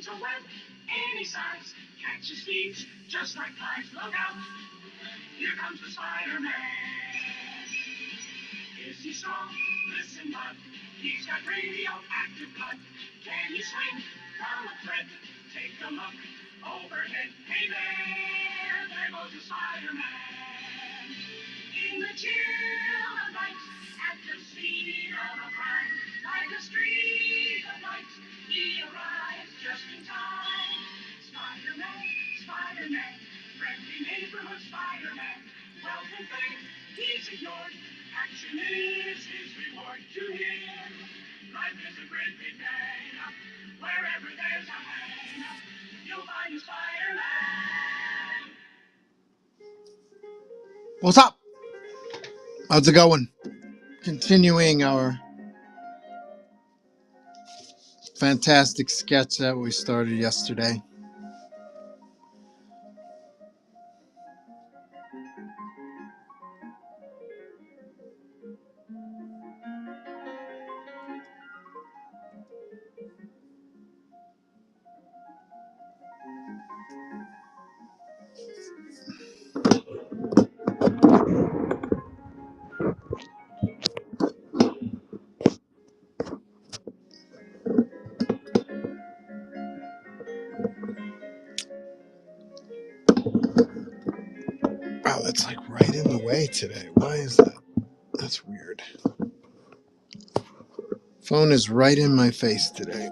spins a web any size, catches thieves just like flies. Look out, here comes the Spider-Man. Is he strong? Listen, bud. He's got radioactive blood. Can he swing from a thread? Take a look overhead. Hey there goes the Spider-Man. In the chill of night, at the speed of a crime, like a streak of light, he arrives just in time. Spider-Man, Spider-Man, friendly neighborhood Spider-Man. Wealth and fame, he's ignored. Action is his reward to him. Life is a great big hang up. Wherever there's a hang up, you'll find a Spider-Man. What's up? How's it going? Continuing our fantastic sketch that we started yesterday. Wow, that's like right in the way today. Why is that? That's weird. Phone is right in my face today.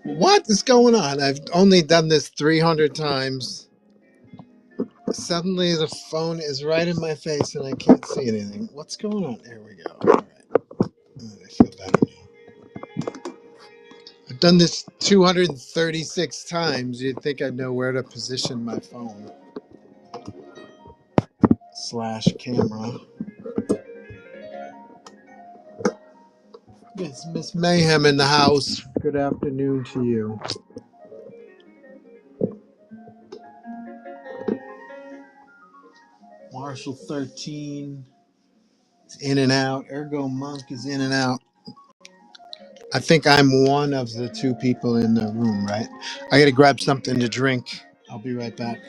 What is going on? I've only done this 300 times. Suddenly the phone is right in my face and I can't see anything. What's going on? There we go. All right. I feel better now. I've done this 236 times. You'd think I'd know where to position my phone. / camera. It's Miss Mayhem in the house. Good afternoon to you. Marshall 13 is in and out. Ergo Monk is in and out. I think I'm one of the two people in the room, right? I got to grab something to drink. I'll be right back.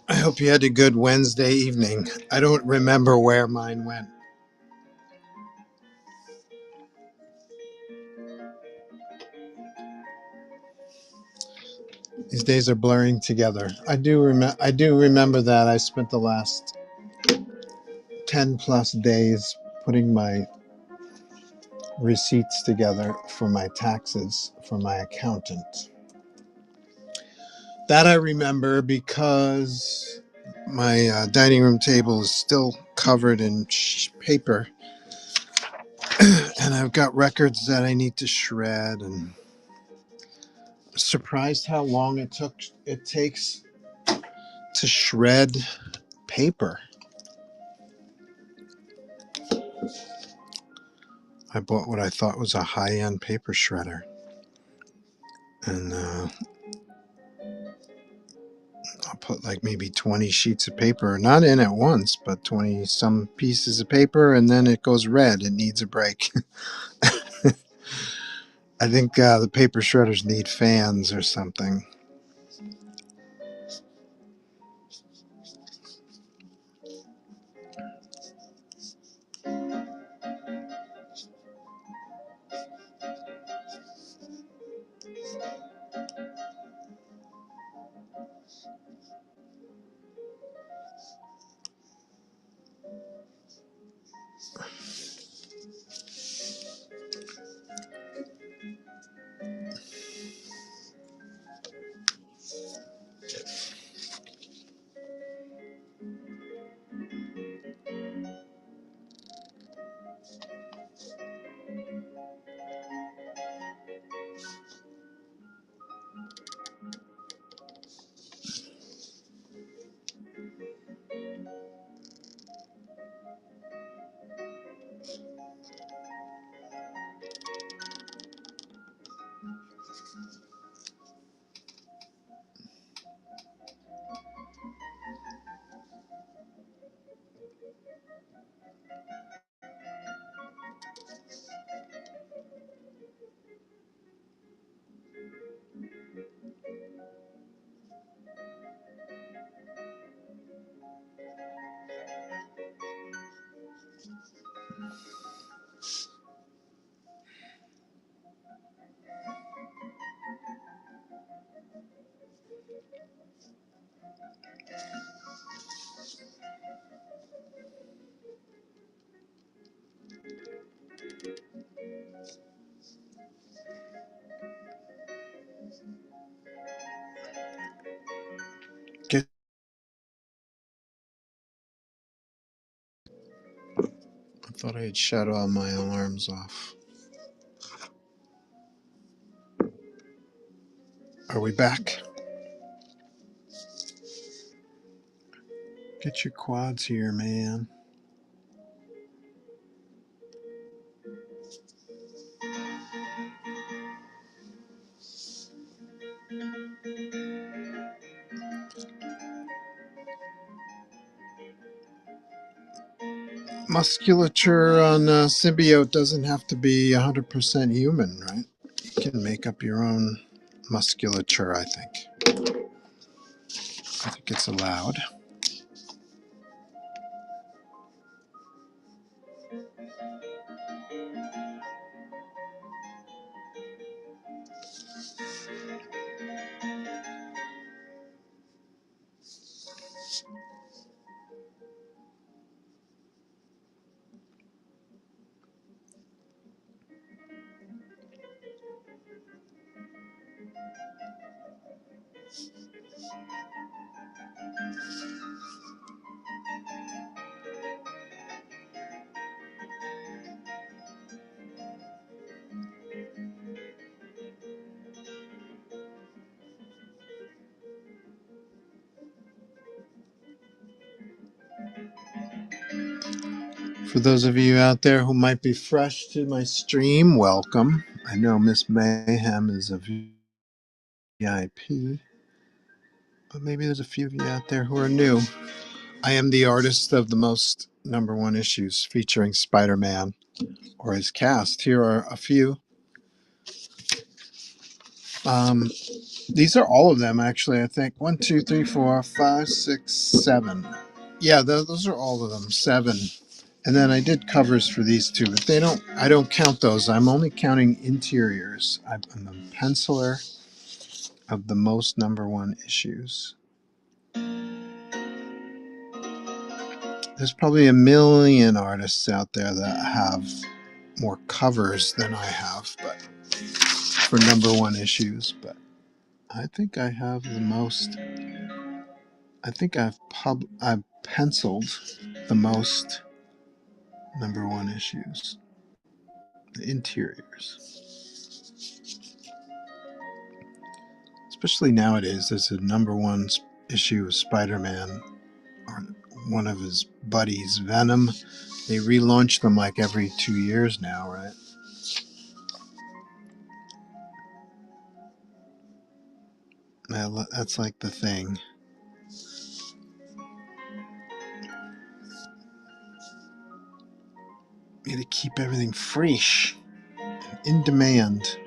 I hope you had a good Wednesday evening. I don't remember where mine went. These days are blurring together. I do remember that I spent the last 10 plus days putting my receipts together for my taxes for my accountant. That I remember because my dining room table is still covered in paper and I've got records that I need to shred, and surprised how long it takes to shred paper. I bought what I thought was a high-end paper shredder, and I'll put like maybe 20 sheets of paper, not in at once, but 20 some pieces of paper, and then it goes red. It needs a break. I think the paper shredders need fans or something. Get, I thought I had shut all my alarms off. Are we back? Get your quads here, man. Musculature on Symbiote doesn't have to be 100% human, right? You can make up your own musculature, I think. I think it's allowed. For those of you out there who might be fresh to my stream, welcome. I know Miss Mayhem is a VIP, but maybe there's a few of you out there who are new. I am the artist of the most #1 issues featuring Spider-Man or his cast. Here are a few. These are all of them, actually, I think. 1, 2, 3, 4, 5, 6, 7. Yeah, those are all of them. 7. And then I did covers for these two, but I don't count those. I'm only counting interiors. I'm the penciler of the most #1 issues. There's probably a million artists out there that have more covers than I have, but for #1 issues. But I think I have the most. I think I've penciled the most #1 issues. The interiors. Especially nowadays, there's a #1 issue of Spider-Man or one of his buddies, Venom. They relaunch them like every 2 years now, right? That's like the thing. You need to keep everything fresh, in demand.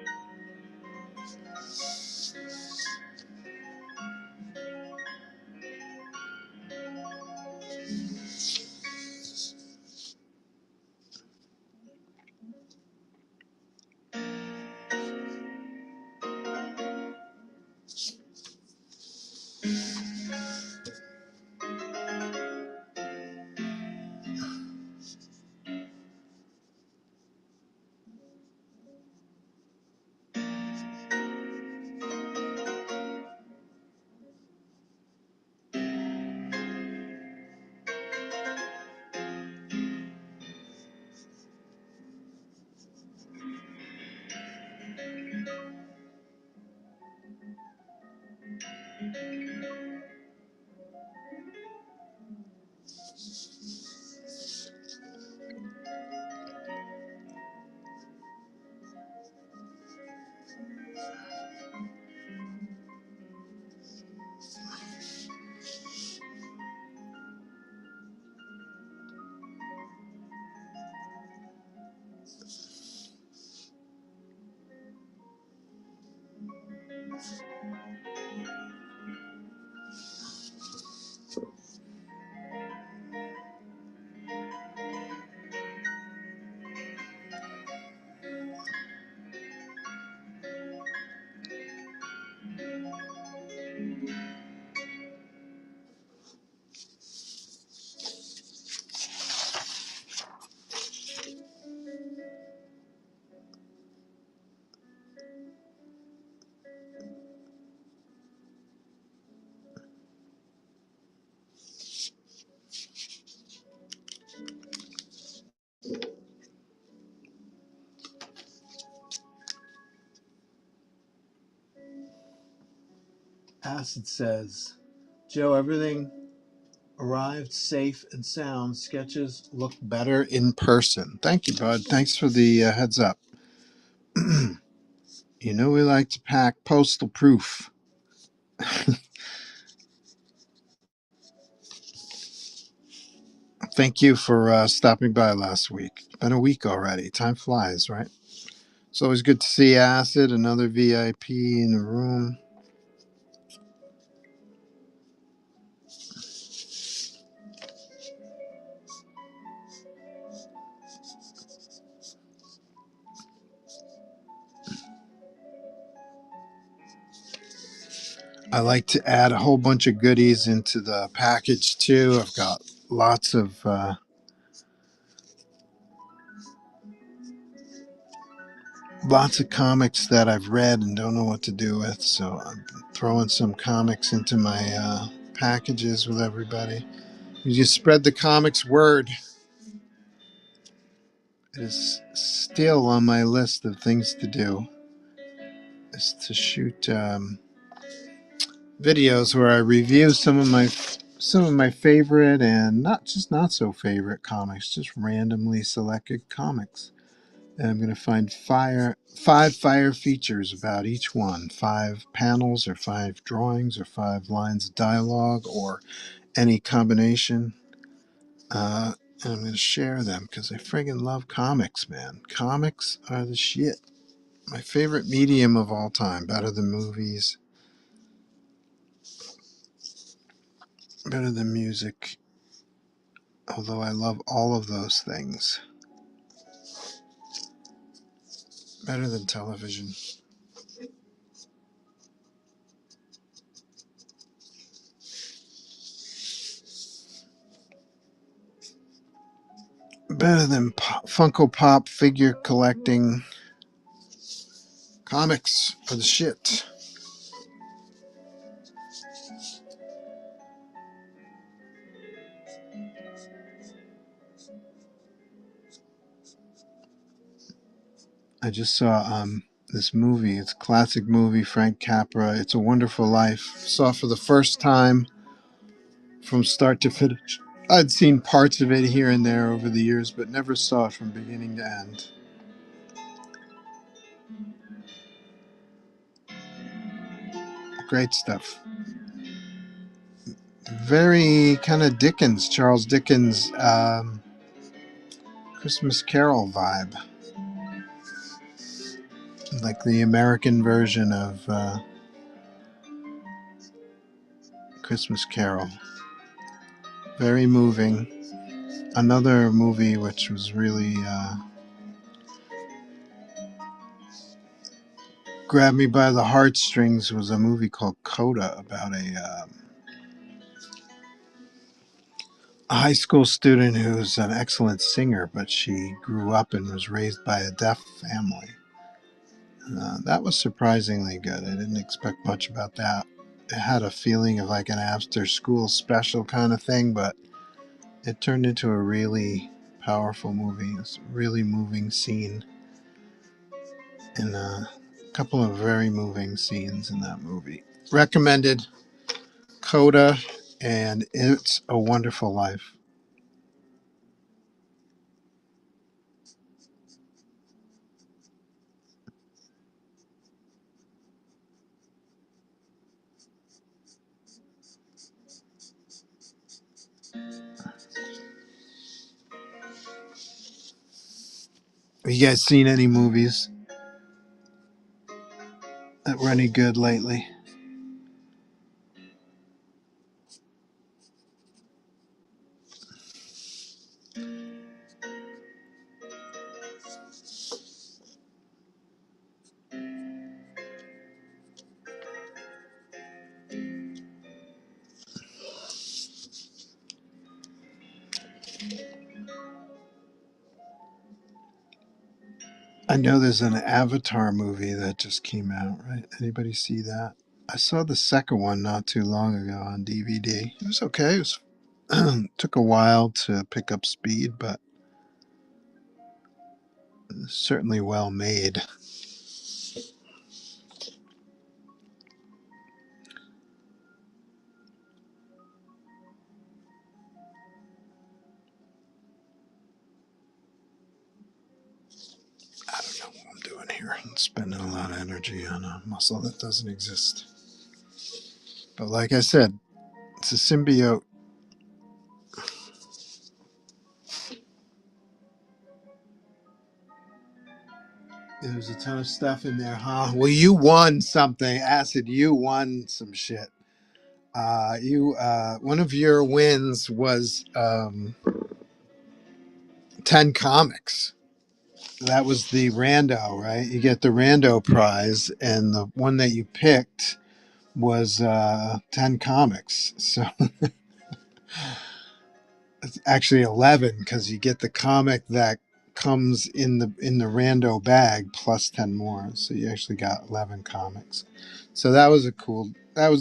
Acid says, Joe, everything arrived safe and sound. Sketches look better in person. Thank you, bud. Thanks for the heads up. You know we like to pack postal proof. Thank you for stopping by last week. It's been a week already. Time flies, right? It's always good to see Acid, another VIP in the room. I like to add a whole bunch of goodies into the package too. I've got lots of comics that I've read and don't know what to do with, so I'm throwing some comics into my packages with everybody. You just spread the comics word. It is still on my list of things to do, is to shoot videos where I review some of my favorite and not so favorite comics, just randomly selected comics. And I'm going to find five fire features about each one, 5 panels or 5 drawings or 5 lines of dialogue or any combination. And I'm going to share them because I friggin' love comics, man. Comics are the shit. My favorite medium of all time, better than movies, better than music, although I love all of those things, better than television, better than Funko Pop figure collecting. Comics are the shit. I just saw this movie. It's a classic movie, Frank Capra. It's a Wonderful Life. Saw for the first time from start to finish. I'd seen parts of it here and there over the years, but never saw it from beginning to end. Great stuff. Very kind of Dickens, Charles Dickens, Christmas Carol vibe. Like the American version of Christmas Carol. Very moving. Another movie which was really grabbed me by the heartstrings was a movie called Coda about a high school student who's an excellent singer, but she grew up and was raised by a deaf family. That was surprisingly good. I didn't expect much about that. It had a feeling of like an after school special kind of thing, but it turned into a really powerful movie. It's a really moving scene, and a couple of very moving scenes in that movie. Recommended. Coda and It's a Wonderful Life. Have you guys seen any movies? that were any good lately. I know there's an Avatar movie that just came out, right? Anybody see that? I saw the second one not too long ago on DVD. It was okay. It was took a while to pick up speed, but certainly well made. I don't know what I'm doing here. I'm spending a lot of energy on a muscle that doesn't exist. But like I said, it's a symbiote. There's a ton of stuff in there, huh? Well, you won something, Acid. You won some shit. You one of your wins was 10 comics. That was the rando, right? You get the rando prize, and the one that you picked was 10 comics. So it's actually 11 because you get the comic that comes in the rando bag plus 10 more. So you actually got 11 comics. So that was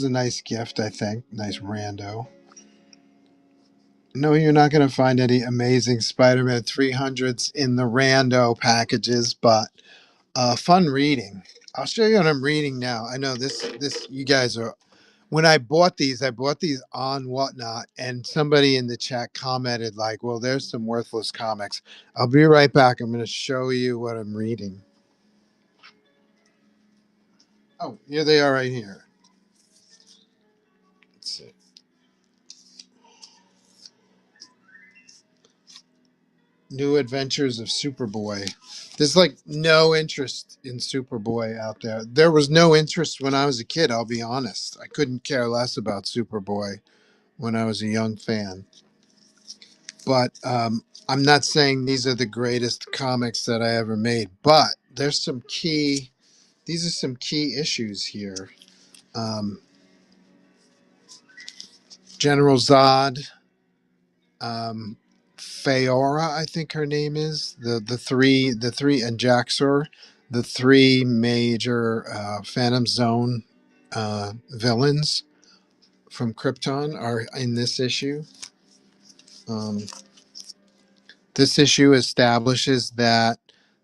a nice gift, I think. Nice rando. No, you're not going to find any amazing Spider-Man 300s in the rando packages, but fun reading. I'll show you what I'm reading now. I know this you guys are. When I bought these on Whatnot, and somebody in the chat commented like, "Well, there's some worthless comics." I'll be right back. I'm going to show you what I'm reading. Oh, here they are, right here. Let's see. New Adventures of Superboy. There's like no interest in Superboy out there. There was no interest when I was a kid, I'll be honest. I couldn't care less about Superboy when I was a young fan. But I'm not saying these are the greatest comics that I ever made, but these are some key issues here. Um, General Zod, um, Feora, I think her name is the three and Jaxor, the three major Phantom Zone villains from Krypton are in this issue. Um, this issue establishes that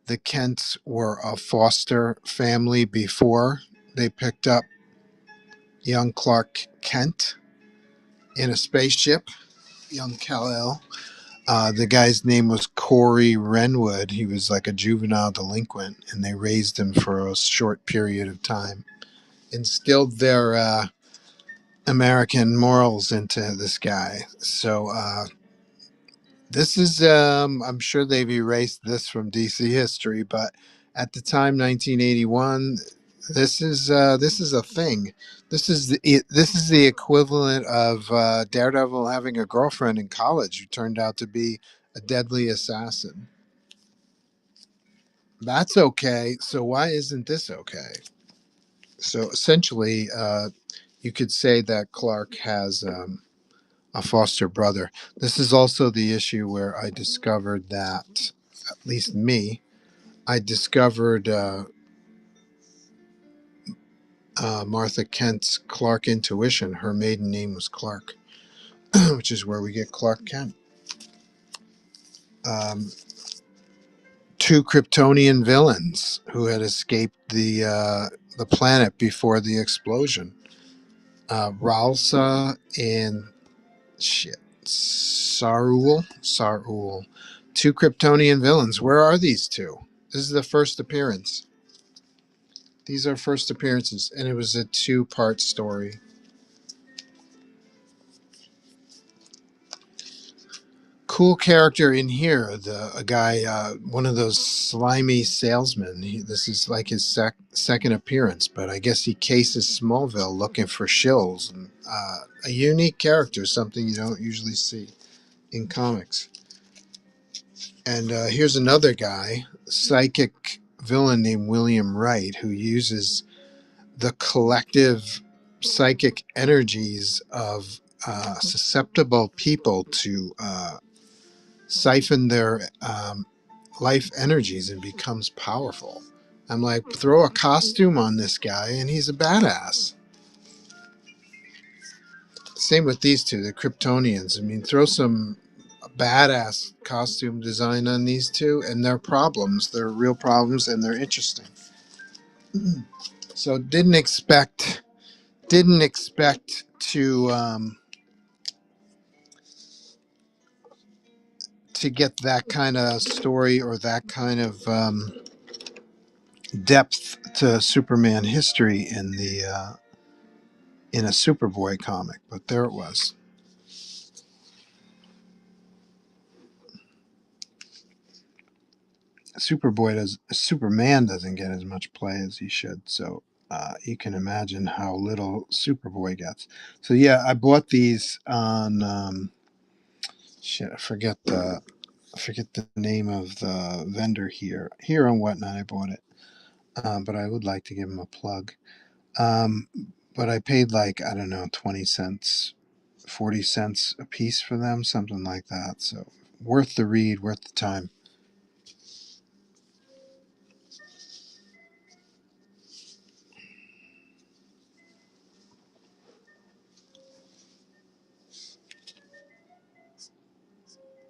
the Kents were a foster family before they picked up young Clark Kent in a spaceship, young Kal-El. The guy's name was Corey Renwood. He was like a juvenile delinquent, and they raised him for a short period of time. Instilled their American morals into this guy. So this is, I'm sure they've erased this from DC history, but at the time, 1981, this is a thing. This is the equivalent of Daredevil having a girlfriend in college who turned out to be a deadly assassin. That's okay. So why isn't this okay? So essentially, you could say that Clark has a foster brother. This is also the issue where I discovered that, at least me, I discovered Martha Kent's Clark intuition. Her maiden name was Clark, which is where we get Clark Kent. Um, Two Kryptonian villains who had escaped the planet before the explosion. Ralsa and shit Sarul. Two Kryptonian villains. Where are these two? This is the first appearance. These are first appearances, and it was a two-part story. cool character in here. A guy, one of those slimy salesmen. This is like his second appearance, but I guess he cases Smallville looking for shills. And, a unique character, something you don't usually see in comics. And here's another guy, psychic villain named William Wright, who uses the collective psychic energies of susceptible people to siphon their life energies and becomes powerful. I'm like, throw a costume on this guy and he's a badass. Same with these two, the Kryptonians. I mean, throw some badass costume design on these two and their problems. They're real problems and they're interesting. So didn't expect to get that kind of story or that kind of depth to Superman history in a Superboy comic, but there it was. Superman doesn't get as much play as he should, so you can imagine how little Superboy gets. So yeah, I bought these on shit. I forget the name of the vendor here on Whatnot. I bought it, but I would like to give him a plug. Um, but I paid like, I don't know, 20 cents, 40 cents a piece for them, something like that. So worth the read, worth the time.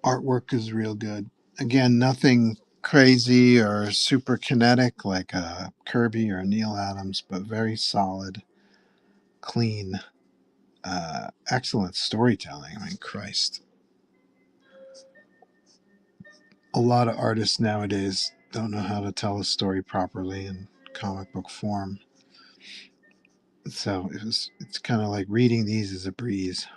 Artwork is real good. Again, nothing crazy or super kinetic like Kirby or Neil Adams, but very solid, clean, excellent storytelling. I mean, Christ. A lot of artists nowadays don't know how to tell a story properly in comic book form. So it's kind of like reading these as a breeze.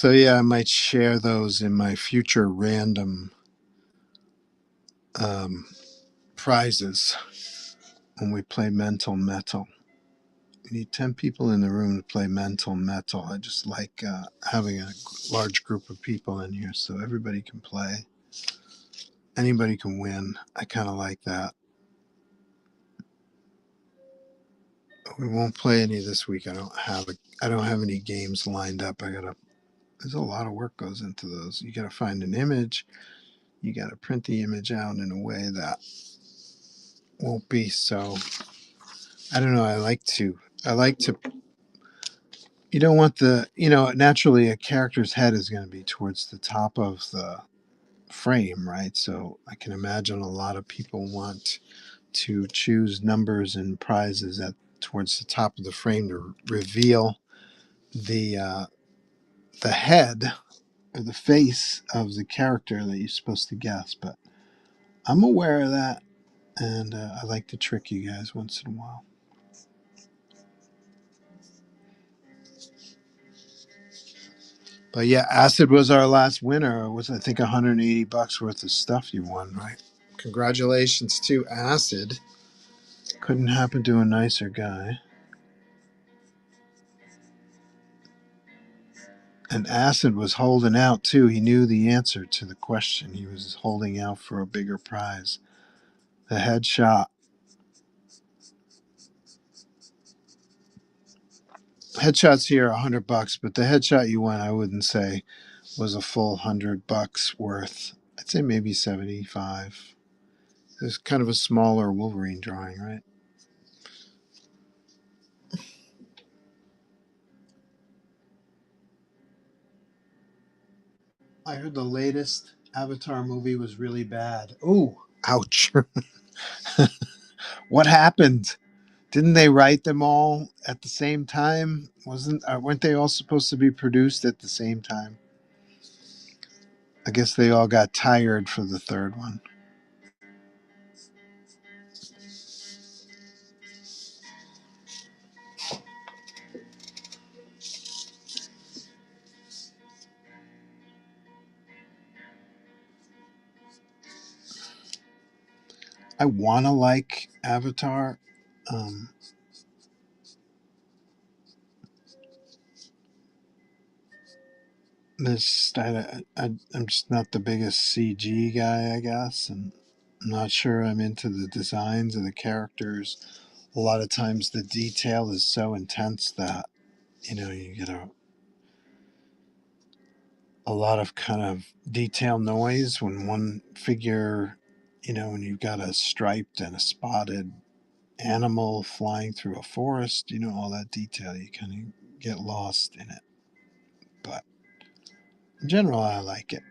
So yeah, I might share those in my future random um, prizes when we play Mental Metal. We need 10 people in the room to play Mental Metal. I just like having a large group of people in here so everybody can play. Anybody can win. I kind of like that. We won't play any this week. I don't have any games lined up. There's a lot of work goes into those. You gotta find an image. You gotta print the image out in a way that won't be so. I don't know. I like to. You don't want naturally a character's head is going to be towards the top of the frame, right? So I can imagine a lot of people want to choose numbers and prizes at towards the top of the frame to reveal the uh, the head or the face of the character that you're supposed to guess. But I'm aware of that, and I like to trick you guys once in a while. But yeah, Acid was our last winner. It was, I think, $180 worth of stuff you won, right? Congratulations to Acid. Couldn't happen to a nicer guy. And Acid was holding out too. He knew the answer to the question. He was holding out for a bigger prize. The headshot. Headshots here are $100, but the headshot you won, I wouldn't say was a full $100 worth. I'd say maybe 75. It's kind of a smaller Wolverine drawing, right? I heard the latest Avatar movie was really bad. Ooh, ouch. What happened? Didn't they write them all at the same time? Weren't they all supposed to be produced at the same time? I guess they all got tired for the third one. I want to like Avatar. Um, I'm just not the biggest CG guy, I guess, and I'm not sure I'm into the designs of the characters. A lot of times the detail is so intense that you get a lot of kind of detail noise when one figure, when you've got a striped and a spotted animal flying through a forest, all that detail, you kind of get lost in it. But in general, I like it.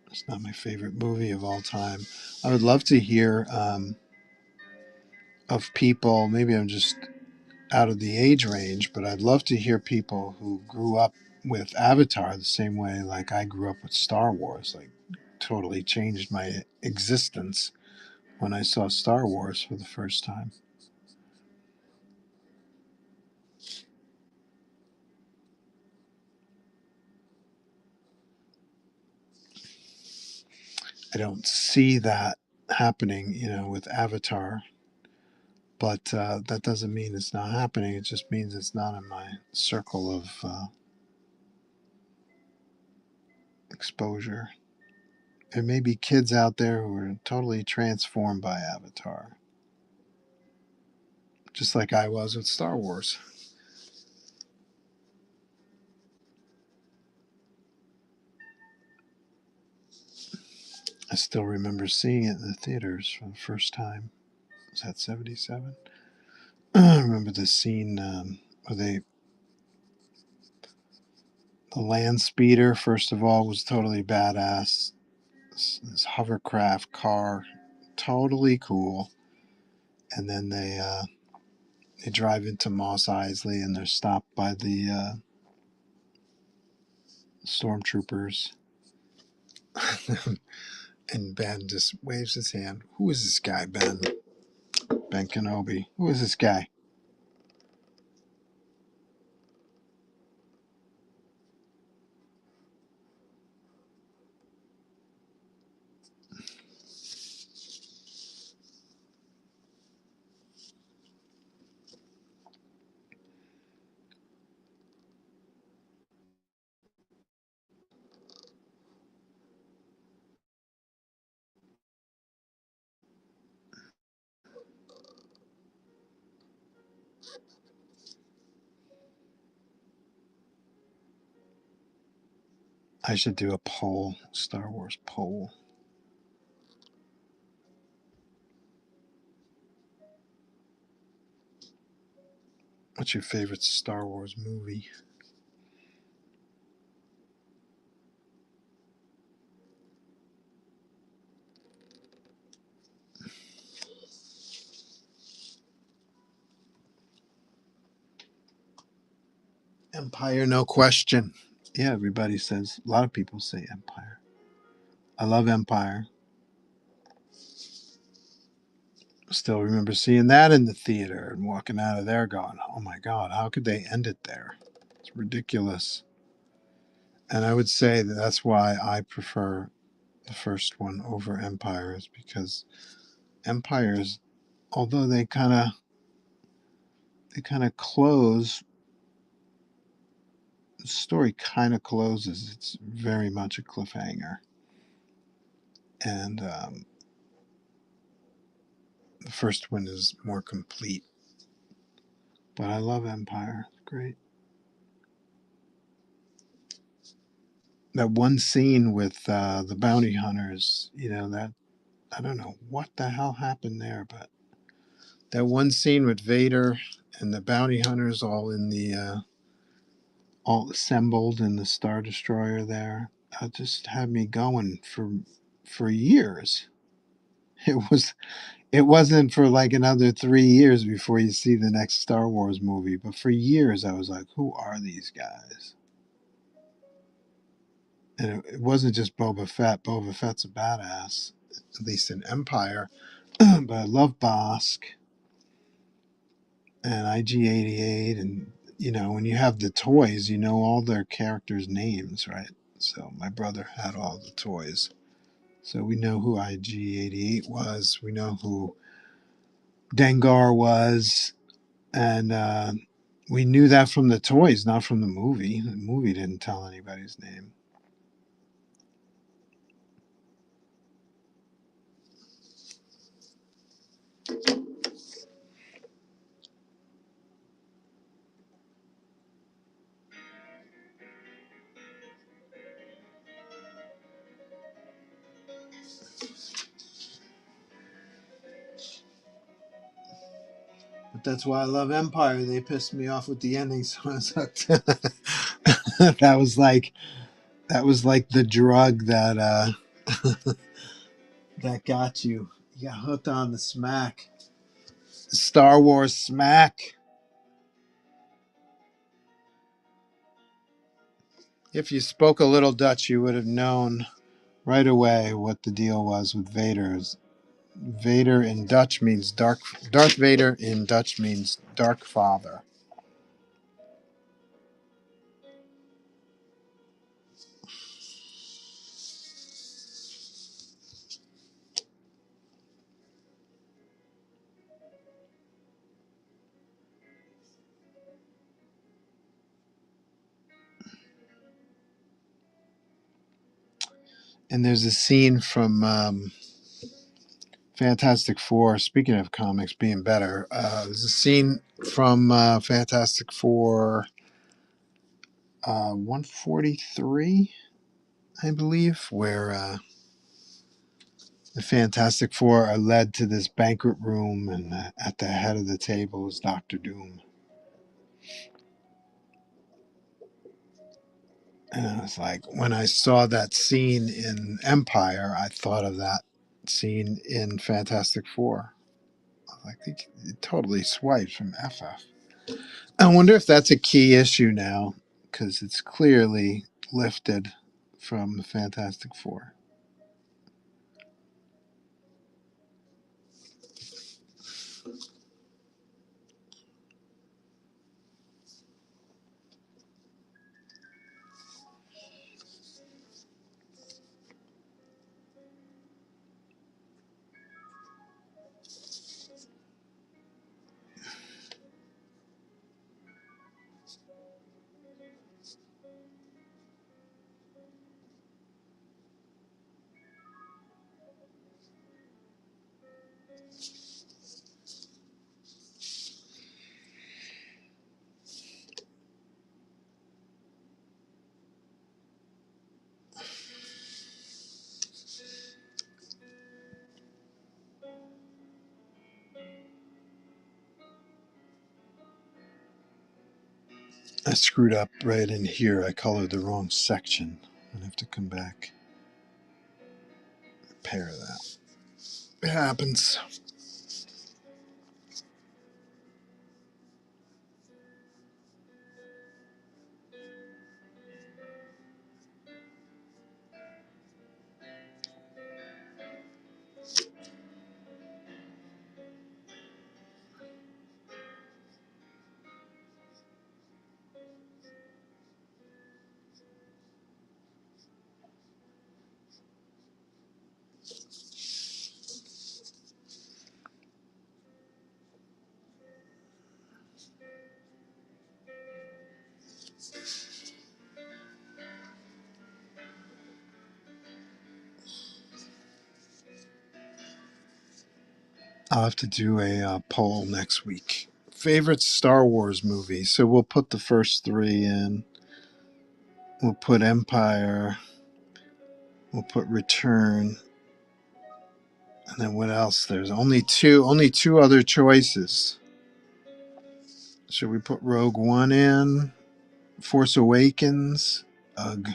It's not my favorite movie of all time. I would love to hear of people, maybe I'm just out of the age range, but I'd love to hear people who grew up with Avatar the same way like I grew up with Star Wars. Like, totally changed my existence when I saw Star Wars for the first time. I don't see that happening, with Avatar, but that doesn't mean it's not happening. It just means it's not in my circle of exposure. There may be kids out there who are totally transformed by Avatar, just like I was with Star Wars. I still remember seeing it in the theaters for the first time. Was that 77? I remember the scene where the land speeder, first of all, was totally badass. This hovercraft car, totally cool. And then they drive into Moss Isley and they're stopped by the stormtroopers. And Ben just waves his hand. Who is this guy, Ben? Ben Kenobi. Who is this guy? I should do a poll, Star Wars poll. What's your favorite Star Wars movie? Empire, no question. Yeah, everybody says, a lot of people say Empire. I love Empire. Still remember seeing that in the theater and walking out of there going, oh my God, how could they end it there? It's ridiculous. And I would say that that's why I prefer the first one over Empire, is because Empires, although they kind of close, the story kind of closes. It's very much a cliffhanger. And the first one is more complete. But I love Empire. It's great. That one scene with the bounty hunters, that I don't know what the hell happened there, but that one scene with Vader and the bounty hunters all in the all assembled in the Star Destroyer there. Just had me going for years. It was it wasn't for like another 3 years before you see the next Star Wars movie, but for years I was like, who are these guys? And it wasn't just Boba Fett. Boba Fett's a badass, at least in Empire. But I love Bosk and IG-88, and when you have the toys, you know all their characters' names, right? So my brother had all the toys, so we know who IG-88 was. We know who Dengar was, and we knew that from the toys, not from the movie. The movie didn't tell anybody's name. But that's why I love Empire. They pissed me off with the ending, so I was hooked. that was like that was like the drug that that got you. You got hooked on the smack. Star Wars smack. If you spoke a little Dutch, you would have known right away what the deal was with Vader. Vader in Dutch means dark. Darth Vader in Dutch means dark father. And there's a scene from Fantastic Four. Speaking of comics being better, there's a scene from Fantastic Four 143, I believe, where the Fantastic Four are led to this banquet room, and at the head of the table is Doctor Doom. And I was like, when I saw that scene in Empire, I thought of that scene in Fantastic Four. I was like, it totally swipes from FF. I wonder if that's a key issue now, because it's clearly lifted from the Fantastic Four. I screwed up right in here. I colored the wrong section. I have to come back, repair that. It happens. I'll have to do a poll next week. Favorite Star Wars movie. So we'll put the first three in. We'll put Empire. We'll put Return. And then what else? There's only two other choices. Should we put Rogue One in? Force Awakens. Ugh.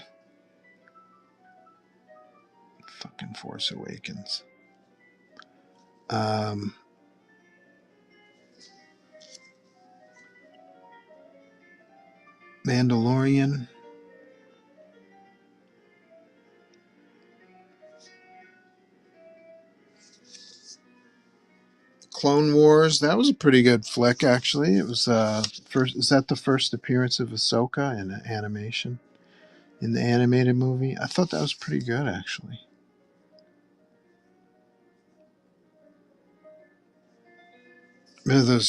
Fucking Force Awakens. Um, Mandalorian. Clone Wars. That was a pretty good flick, actually. It was first. Is that the first appearance of Ahsoka in animation in the animated movie? I thought that was pretty good, actually. Remember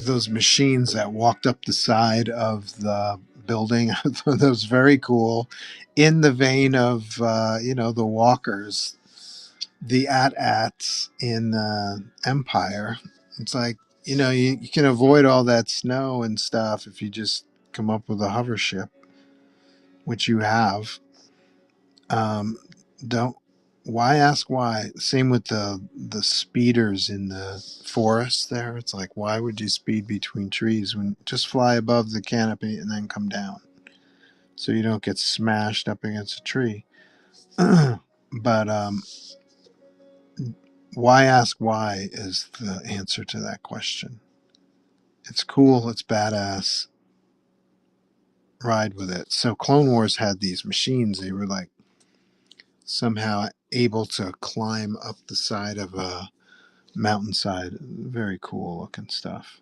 those machines that walked up the side of the building? I thought that was very cool, in the vein of the walkers, the AT-ATs in Empire. It's like you can avoid all that snow and stuff if you just come up with a hover ship, which you have. Don't Why ask why? Same with the speeders in the forest there. It's like, why would you speed between trees when just fly above the canopy and then come down so you don't get smashed up against a tree? But why ask why is the answer to that question. It's cool, it's badass. Ride with it. So Clone Wars had these machines. They were like somehow able to climb up the side of a mountainside. Very cool looking stuff.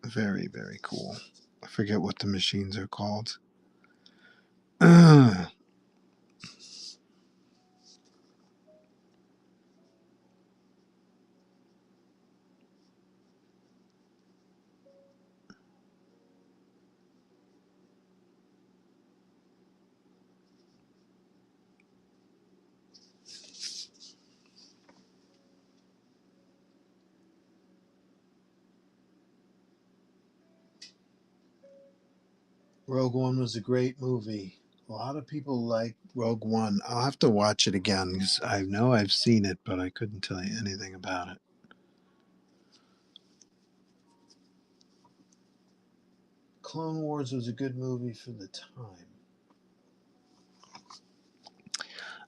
Very, very cool. I forget what the machines are called. Rogue One was a great movie. A lot of people like Rogue One. I'll have to watch it again because I know I've seen it, but I couldn't tell you anything about it. Clone Wars was a good movie for the time.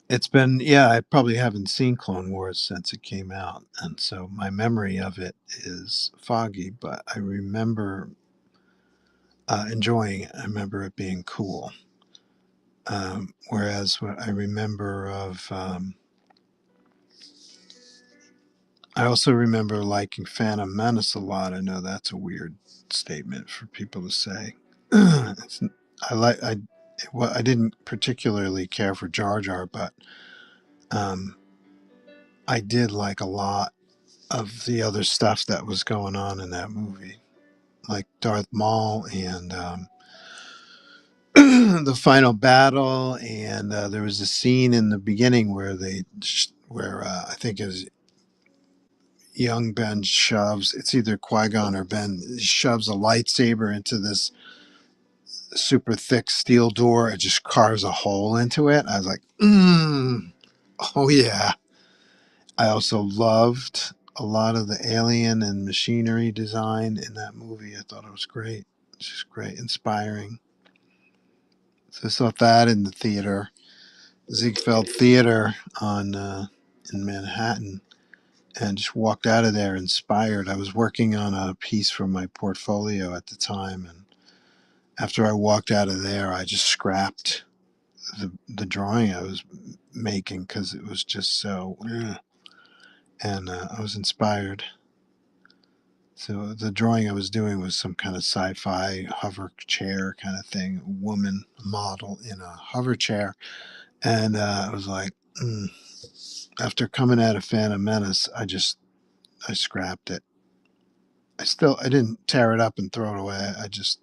It's been, yeah, I probably haven't seen Clone Wars since it came out. And so my memory of it is foggy, but I remember enjoying it. I remember it being cool. Whereas what I remember of, I also remember liking Phantom Menace a lot. I know that's a weird statement for people to say. it's, I like I well, I didn't particularly care for Jar Jar, but um, I did like a lot of the other stuff that was going on in that movie, like Darth Maul and the final battle. And there was a scene in the beginning where where I think it was young Ben shoves, it's either Qui-Gon or Ben, shoves a lightsaber into this super thick steel door. It just carves a hole into it. I was like, oh yeah. I also loved a lot of the alien and machinery design in that movie. I thought it was great. It's just great, inspiring. So I saw that in the theater, Ziegfeld Theater on in Manhattan, and just walked out of there inspired. I was working on a piece for my portfolio at the time, and after I walked out of there, I just scrapped the drawing I was making because it was just so. And I was inspired. So the drawing I was doing was some kind of sci-fi hover chair kind of thing, a woman model in a hover chair, and I was like, after coming out of Phantom Menace, I scrapped it. I didn't tear it up and throw it away. I just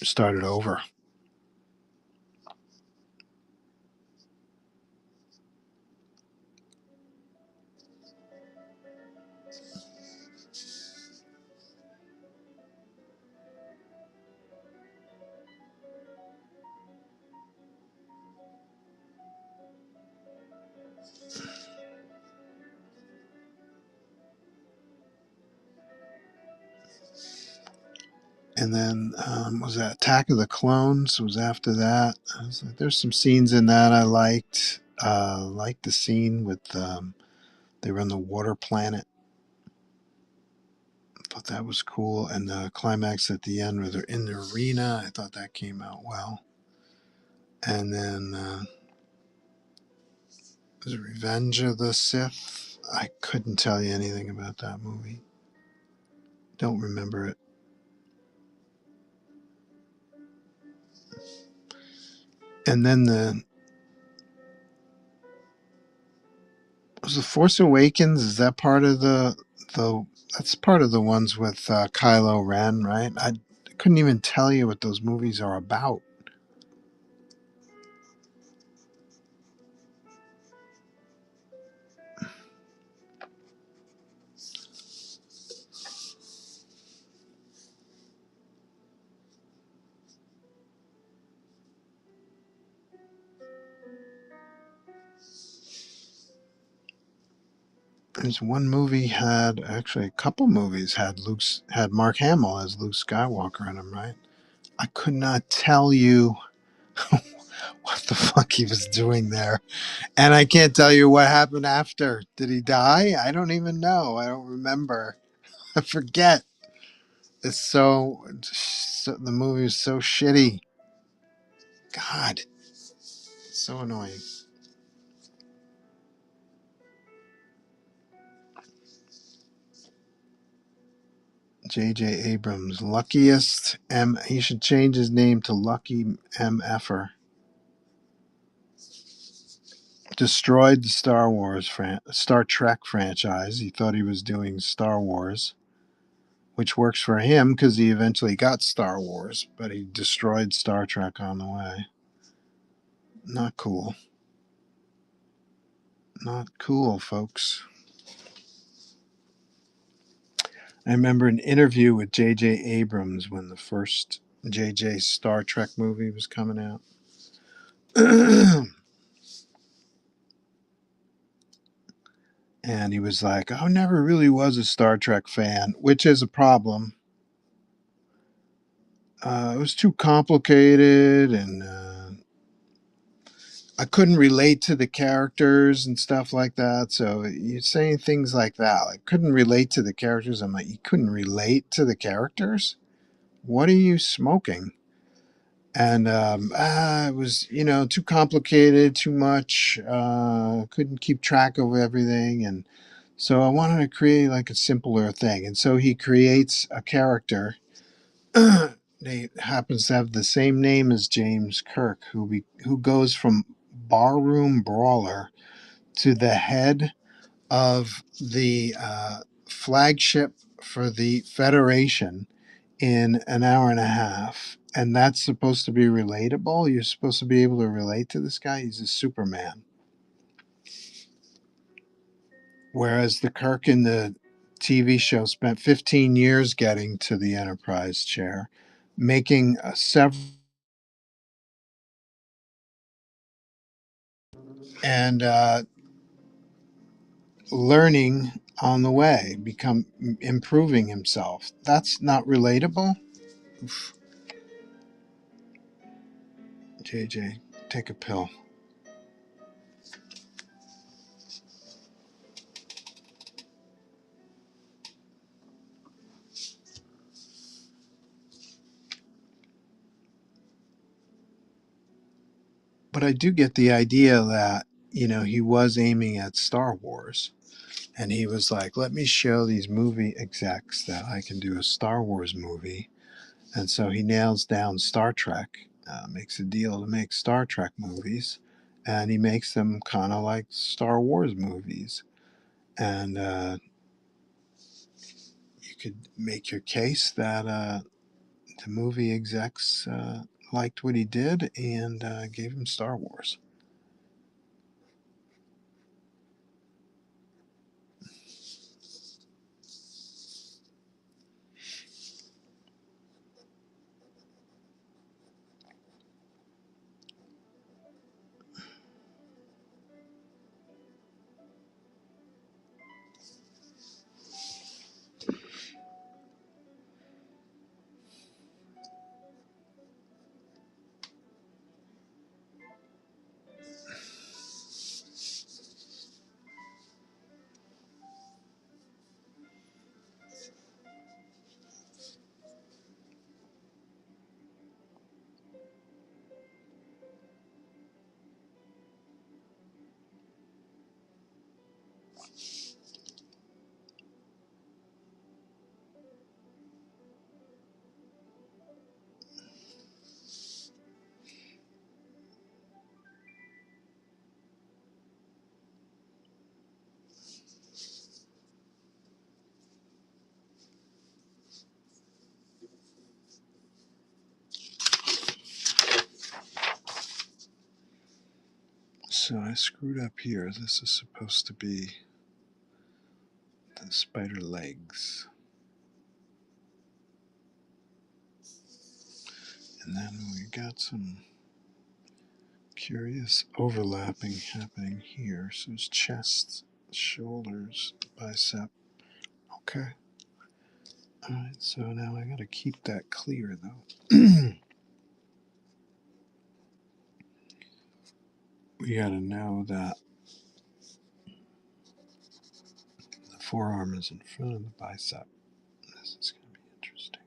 started over. And then was that Attack of the Clones was after that. I was like, there's some scenes in that I liked. Liked the scene with they were on the water planet. Thought that was cool. And the climax at the end where they're in the arena, I thought that came out well. And then was it Revenge of the Sith? I couldn't tell you anything about that movie. Don't remember it. And then was the Force Awakens? Is that part of the? That's part of the ones with Kylo Ren, right? I couldn't even tell you what those movies are about. There's one movie had actually a couple movies had Mark Hamill as Luke Skywalker in them, right? I could not tell you what the fuck he was doing there, and I can't tell you what happened after. Did he die? I don't even know. I don't remember. I forget. It's so the movie is so shitty. God, so annoying. J.J. Abrams, luckiest M. He should change his name to Lucky M.F.er. Destroyed the Star Trek franchise. He thought he was doing Star Wars, which works for him because he eventually got Star Wars, but he destroyed Star Trek on the way. Not cool. Not cool, folks. I remember an interview with J.J. Abrams when the first J.J. Star Trek movie was coming out. And he was like, I never really was a Star Trek fan, which is a problem. It was too complicated, and I couldn't relate to the characters and stuff like that. So you're saying things like that, like couldn't relate to the characters. I'm like, you couldn't relate to the characters? What are you smoking? And it was, too complicated, too much. Couldn't keep track of everything, and so I wanted to create like a simpler thing. And so he creates a character. He happens to have the same name as James Kirk, who goes from barroom brawler to the head of the flagship for the Federation in an hour and a half. And that's supposed to be relatable. You're supposed to be able to relate to this guy. He's a Superman. Whereas the Kirk in the TV show spent 15 years getting to the Enterprise chair, making several and learning on the way, become improving himself. That's not relatable. Oof. JJ, take a pill. But I do get the idea that, he was aiming at Star Wars. And he was like, let me show these movie execs that I can do a Star Wars movie. And so he nails down Star Trek, makes a deal to make Star Trek movies. And he makes them kind of like Star Wars movies. And you could make your case that the movie execs liked what he did and gave him Star Wars. So I screwed up here. This is supposed to be the spider legs. And then we got some curious overlapping happening here. So it's chest, shoulders, bicep. Okay. Alright, so now I gotta keep that clear though. We gotta know that the forearm is in front of the bicep. This is gonna be interesting.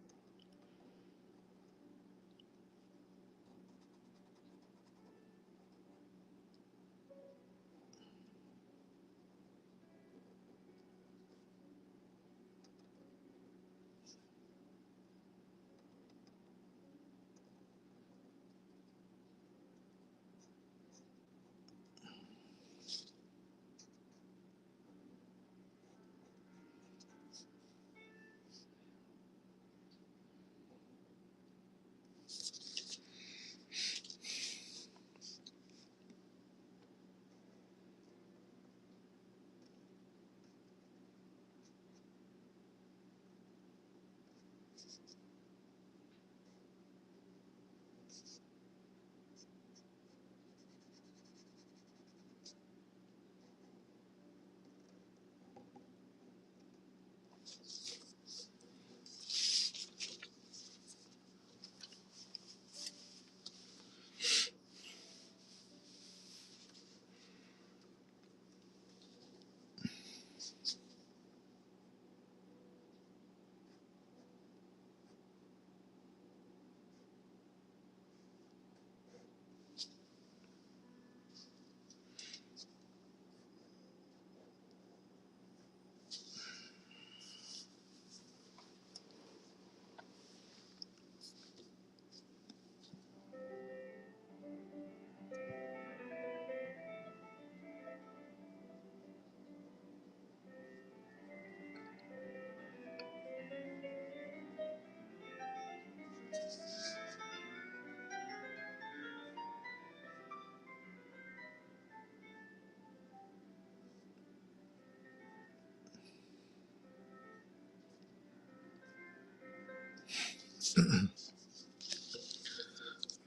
I'm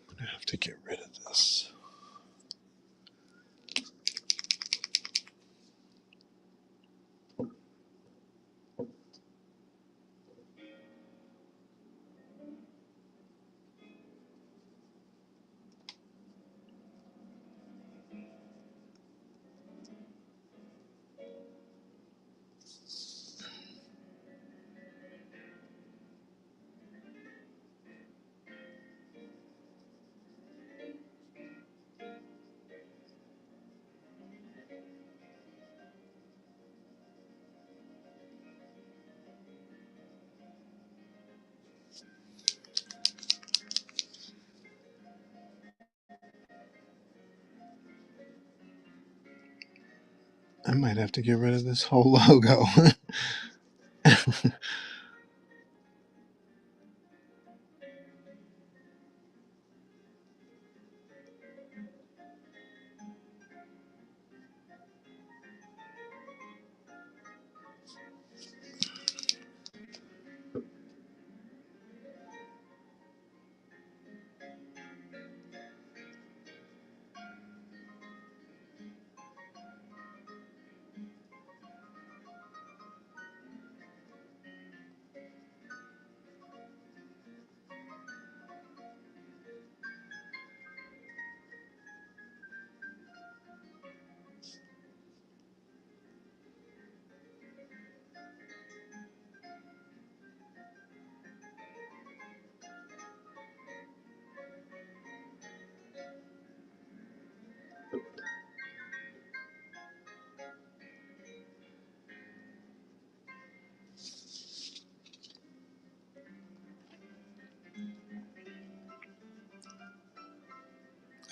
gonna have to get rid of this. I might have to get rid of this whole logo.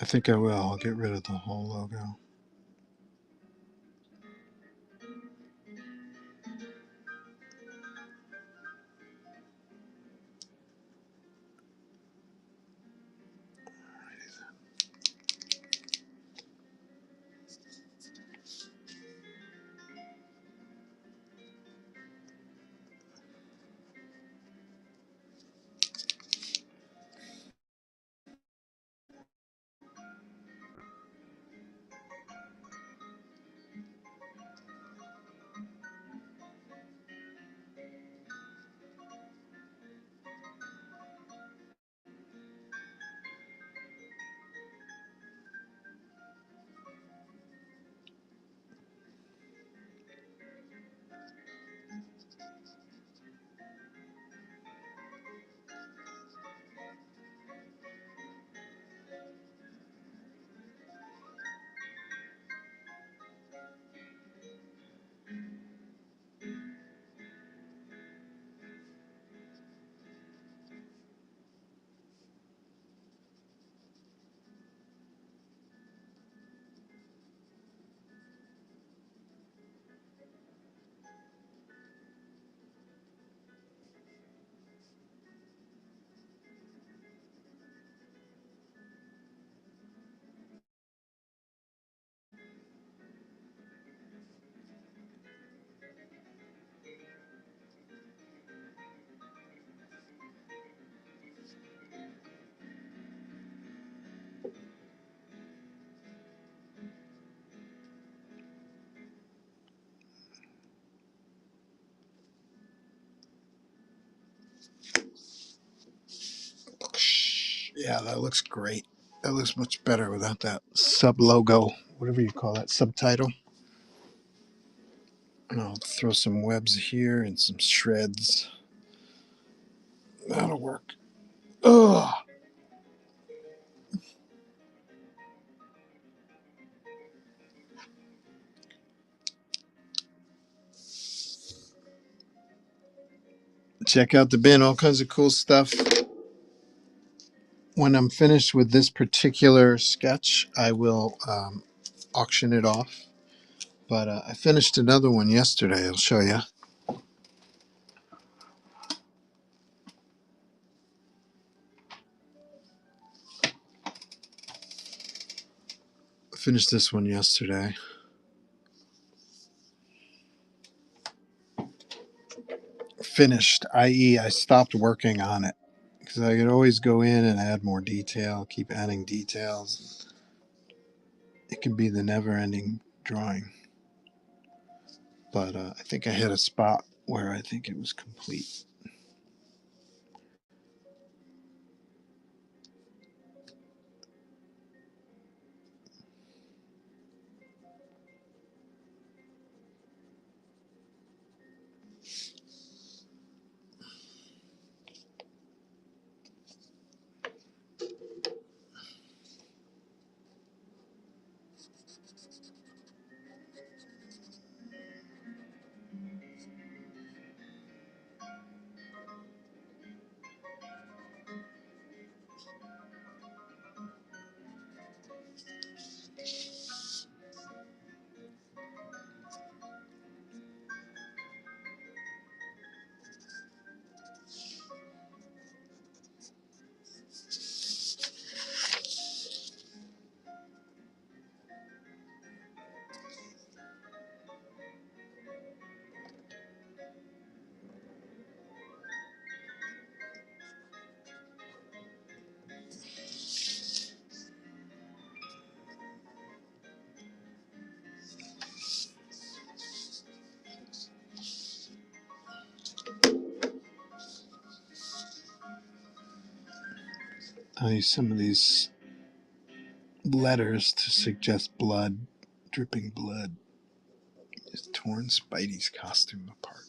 I think I will. I'll get rid of the whole logo. Yeah, that looks great. That looks much better without that sub logo, whatever you call that, subtitle. And I'll throw some webs here and some shreds. That'll work. Ugh. Check out the bin, all kinds of cool stuff. When I'm finished with this particular sketch, I will auction it off. But I finished another one yesterday. I'll show you. I finished this one yesterday. Finished, i.e., I stopped working on it because I could always go in and add more detail, keep adding details. It can be the never-ending drawing. But I think I hit a spot where I think it was complete. I use some of these letters to suggest blood, dripping blood. Just torn Spidey's costume apart.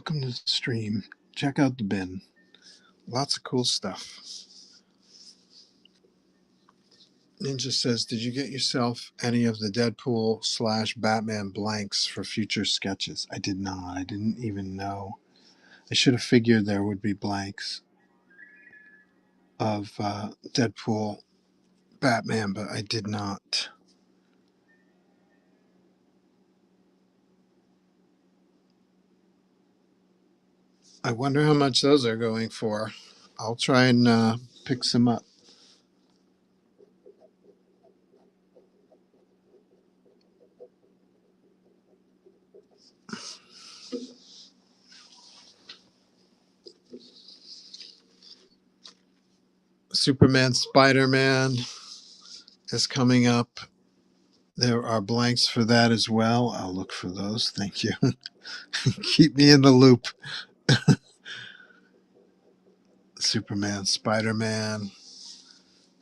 Welcome to the stream. Check out the bin. Lots of cool stuff. Ninja says, did you get yourself any of the Deadpool / Batman blanks for future sketches? I did not. I didn't even know. I should have figured there would be blanks of Deadpool Batman, but I did not. I wonder how much those are going for. I'll try and pick some up. Superman, Spider-Man is coming up. There are blanks for that as well. I'll look for those. Thank you. Keep me in the loop. Superman, Spider-Man,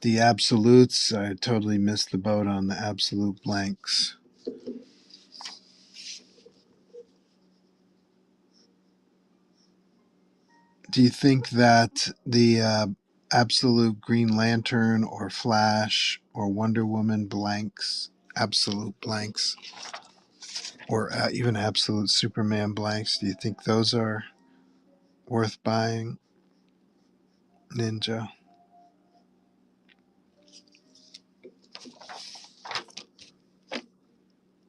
the absolutes. I totally missed the boat on the absolute blanks. Do you think that the absolute Green Lantern or Flash or Wonder Woman blanks, absolute blanks, or even absolute Superman blanks, do you think those are worth buying, Ninja?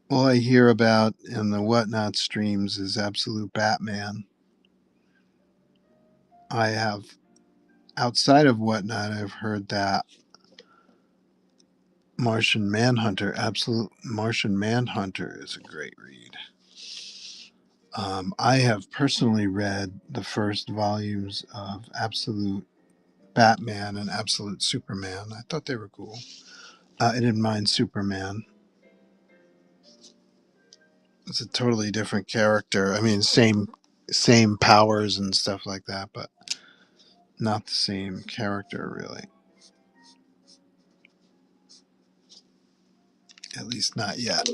All I hear about in the Whatnot streams is absolute Batman. I have, outside of Whatnot, I've heard that Martian Manhunter, absolute Martian Manhunter is a great read. I have personally read the first volumes of Absolute Batman and Absolute Superman. I thought they were cool. I didn't mind Superman. It's a totally different character. I mean, same powers and stuff like that, but not the same character really. At least not yet.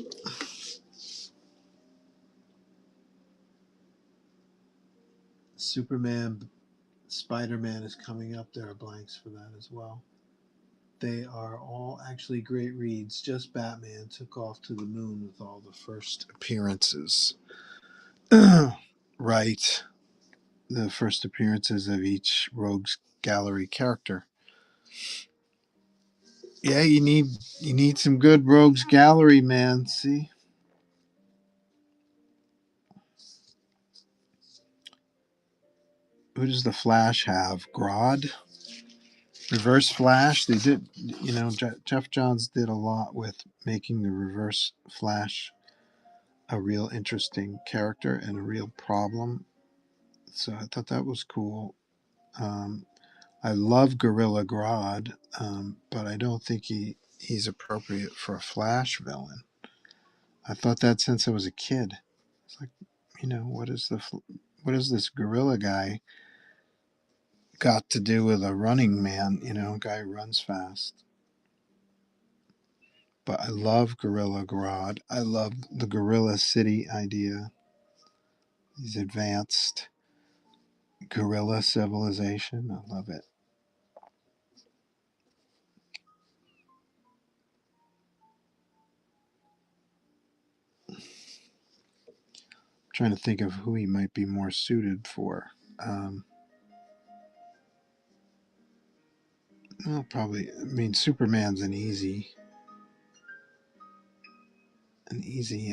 Superman, Spider-Man is coming up. There are blanks for that as well. They are all actually great reads. Just Batman took off to the moon with all the first appearances. Right. The first appearances of each Rogues Gallery character. Yeah, you need some good Rogues Gallery, man. See? Who does the Flash have? Grodd? Reverse Flash? They did, Jeff Johns did a lot with making the Reverse Flash a real interesting character and a real problem. So I thought that was cool. I love Gorilla Grodd, but I don't think he's appropriate for a Flash villain. I thought that since I was a kid. It's like, what is this gorilla guy got to do with a running man? A guy who runs fast. But I love Gorilla Grodd. I love the Gorilla City idea. These advanced gorilla civilization. I love it. Trying to think of who he might be more suited for. Well, probably. I mean, Superman's an easy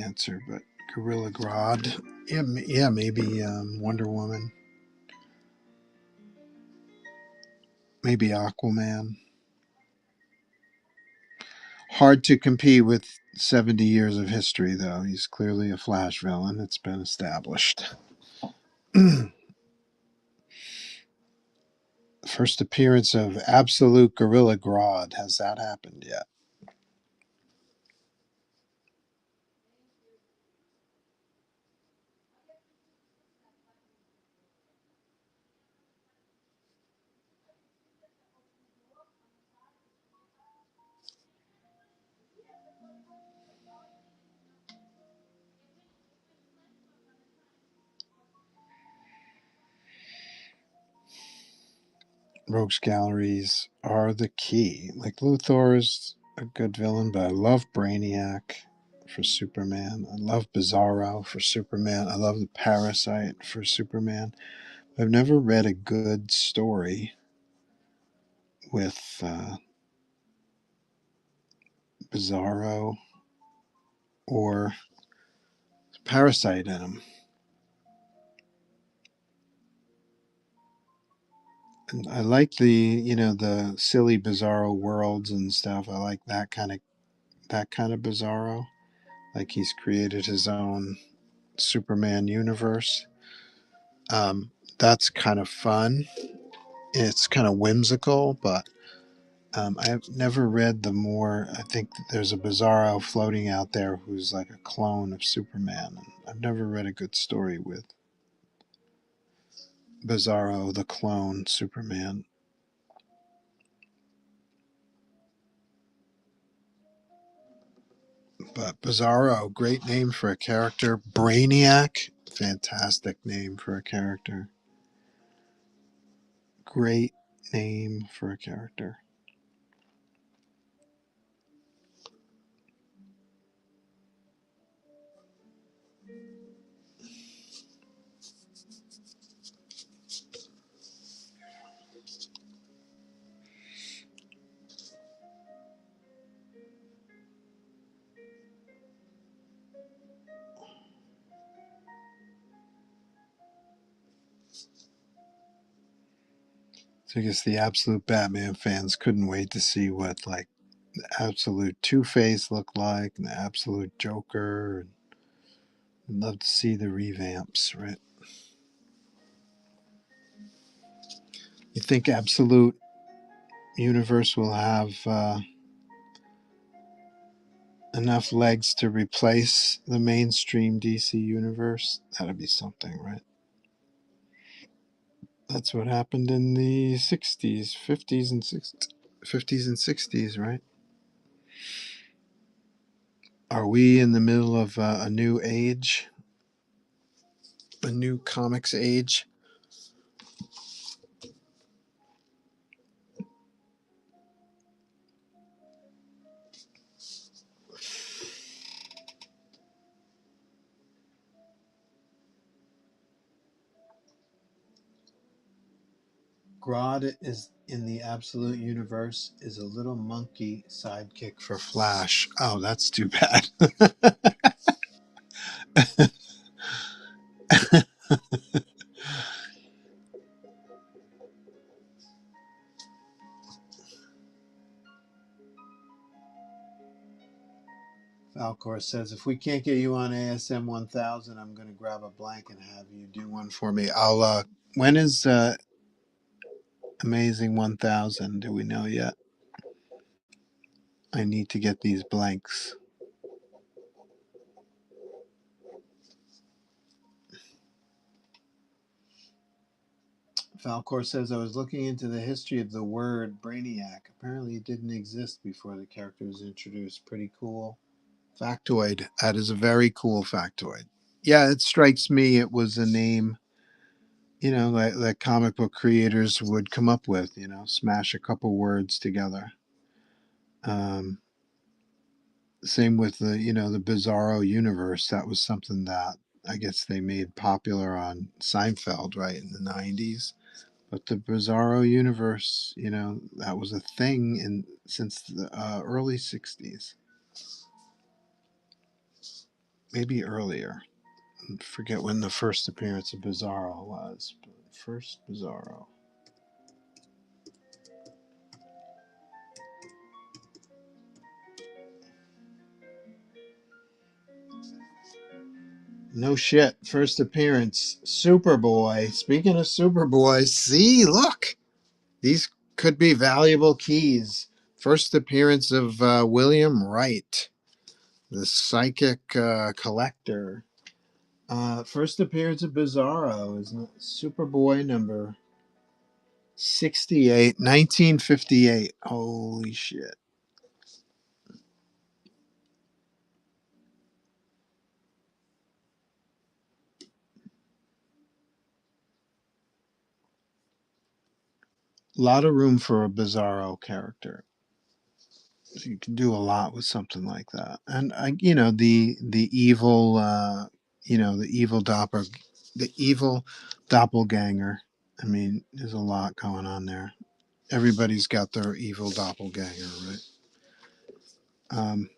answer, but Gorilla Grodd. Yeah, maybe Wonder Woman. Maybe Aquaman. Hard to compete with 70 years of history, though. He's clearly a Flash villain. It's been established. First appearance of absolute Gorilla Grodd. Has that happened yet? Rogues galleries are the key. Like Luthor is a good villain, but I love Brainiac for Superman. I love Bizarro for Superman. I love the Parasite for Superman. I've never read a good story with Bizarro or Parasite in them. And I like the silly Bizarro worlds and stuff. I like that kind of Bizarro. Like he's created his own Superman universe. That's kind of fun. It's kind of whimsical, but I've never read the more. I think there's a Bizarro floating out there who's like a clone of Superman. And I've never read a good story with Bizarro, the clone Superman. But Bizarro, great name for a character. Brainiac, fantastic name for a character. Great name for a character. So I guess the absolute Batman fans couldn't wait to see what like the absolute Two Face looked like and the absolute Joker. I'd love to see the revamps, right? You think Absolute Universe will have enough legs to replace the mainstream DC universe? That'd be something, right? That's what happened in the 60s, 50s, and 60s. 50s and 60s, right? Are we in the middle of a new age, a new comics age? Grodd is in the Absolute Universe is a little monkey sidekick for Flash. Oh, that's too bad. Falcor says, if we can't get you on ASM 1000, I'm going to grab a blank and have you do one for me. When is Amazing 1000? Do we know yet? I need to get these blanks. Falcor says, I was looking into the history of the word Brainiac. Apparently it didn't exist before the character was introduced. Pretty cool factoid. That is a very cool factoid. Yeah, it strikes me it was a name, like comic book creators would come up with, smash a couple words together. Um, Same with the Bizarro universe. That was something that I guess they made popular on Seinfeld, right, in the 90s. But the Bizarro universe, that was a thing since the early 60s, maybe earlier. I forget when the first appearance of Bizarro was. But first Bizarro. No shit. First appearance, Superboy. Speaking of Superboy, see, look, these could be valuable keys. First appearance of William Wright, the psychic collector. First appearance of Bizarro is Superboy number 68, 1958. Holy shit. A lot of room for a bizarro character. So you can do a lot with something like that. And the evil, the evil doppelganger. I mean, there's a lot going on there. Everybody's got their evil doppelganger, right? Um,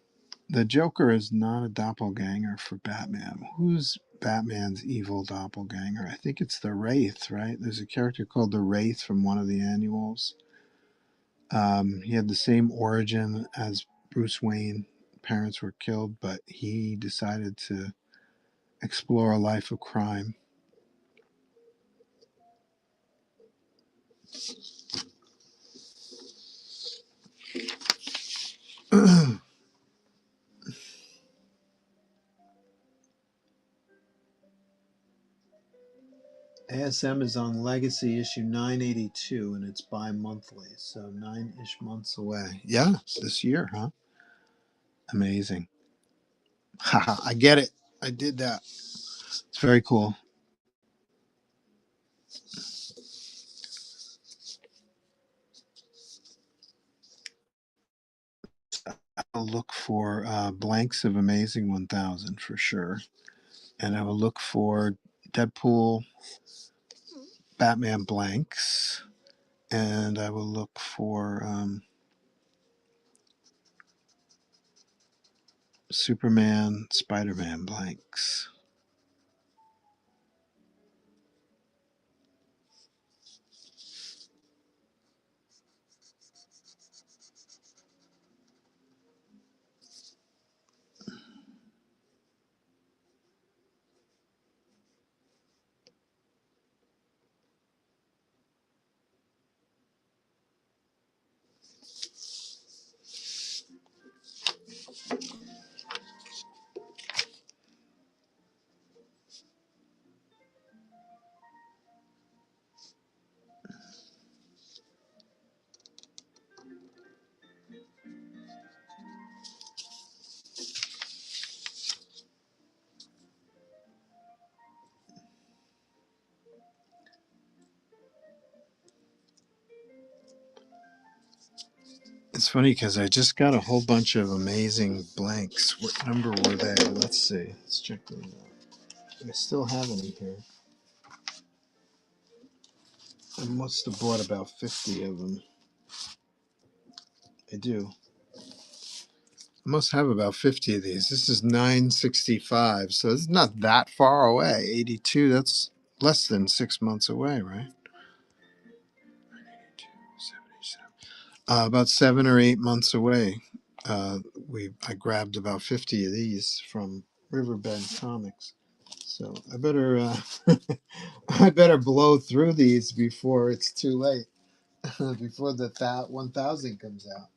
the Joker is not a doppelganger for Batman. Who's Batman's evil doppelganger? I think it's the Wraith, right? There's a character called the Wraith from one of the annuals. He had the same origin as Bruce Wayne. Parents were killed, but he decided to explore a life of crime. ASM is on Legacy issue 982, and it's bi-monthly, so 9-ish months away. Yeah, this year, huh? Amazing. Haha, I get it. I did that. It's very cool. I'll look for blanks of Amazing 1000 for sure. And I will look for Deadpool, Batman blanks. And I will look for Superman, Spider-Man blanks. It's funny because I just got a whole bunch of amazing blanks. What number were they? Let's see. Let's check those out. I still have any here. I must have bought about 50 of them. I do. I must have about 50 of these. This is 965, so it's not that far away. 82, that's less than 6 months away, right? 77. About 7 or 8 months away. I grabbed about 50 of these from Riverbed Comics. So I better I better blow through these before it's too late. Before the 1000 comes out.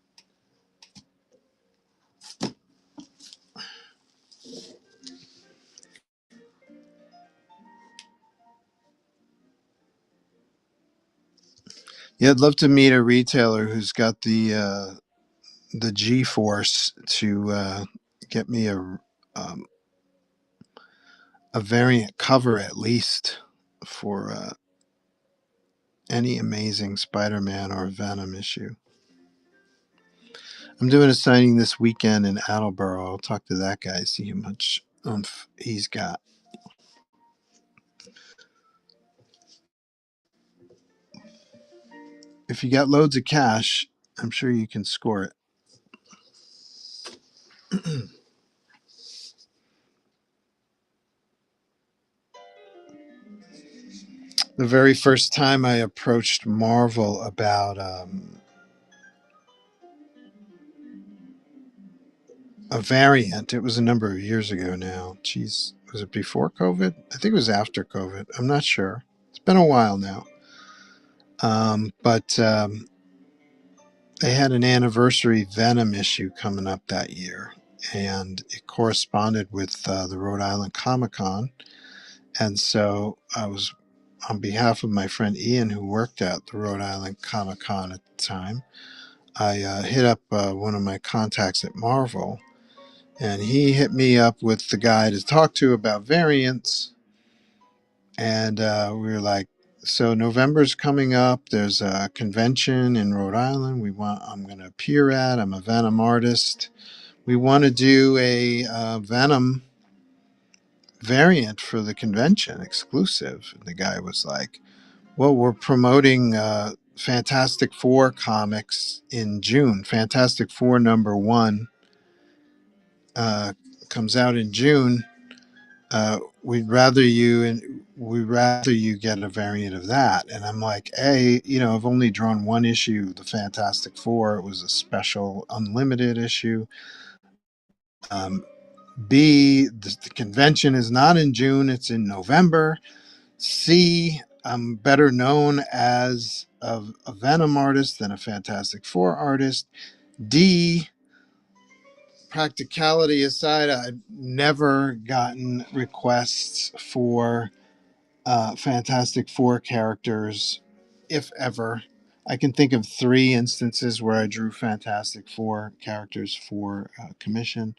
Yeah, I'd love to meet a retailer who's got the G force to get me a variant cover at least for any Amazing Spider-Man or Venom issue. I'm doing a signing this weekend in Attleboro. I'll talk to that guy, see how much he's got. If you got loads of cash, I'm sure you can score it. The very first time I approached Marvel about a variant, it was a number of years ago now. Jeez, was it before COVID? I think it was after COVID. I'm not sure. It's been a while now. But they had an anniversary Venom issue coming up that year, and it corresponded with the Rhode Island Comic Con. And so I was, on behalf of my friend Ian, who worked at the Rhode Island Comic Con at the time, I hit up one of my contacts at Marvel, and he hit me up with the guy to talk to about variants. And we were like So November's coming up. There's a convention in Rhode Island. I'm going to appear at. I'm a Venom artist. We want to do a Venom variant for the convention, exclusive. And the guy was like, "Well, we're promoting Fantastic Four comics in June. Fantastic Four #1 uh, comes out in June. We'd rather you get a variant of that." And I'm like, "Hey, I've only drawn one issue of the Fantastic Four. It was a special unlimited issue. Um, B, the convention is not in June; it's in November. C, I'm better known as a Venom artist than a Fantastic Four artist. D, practicality aside, I've never gotten requests for Fantastic Four characters, if ever. I can think of 3 instances where I drew Fantastic Four characters for commission.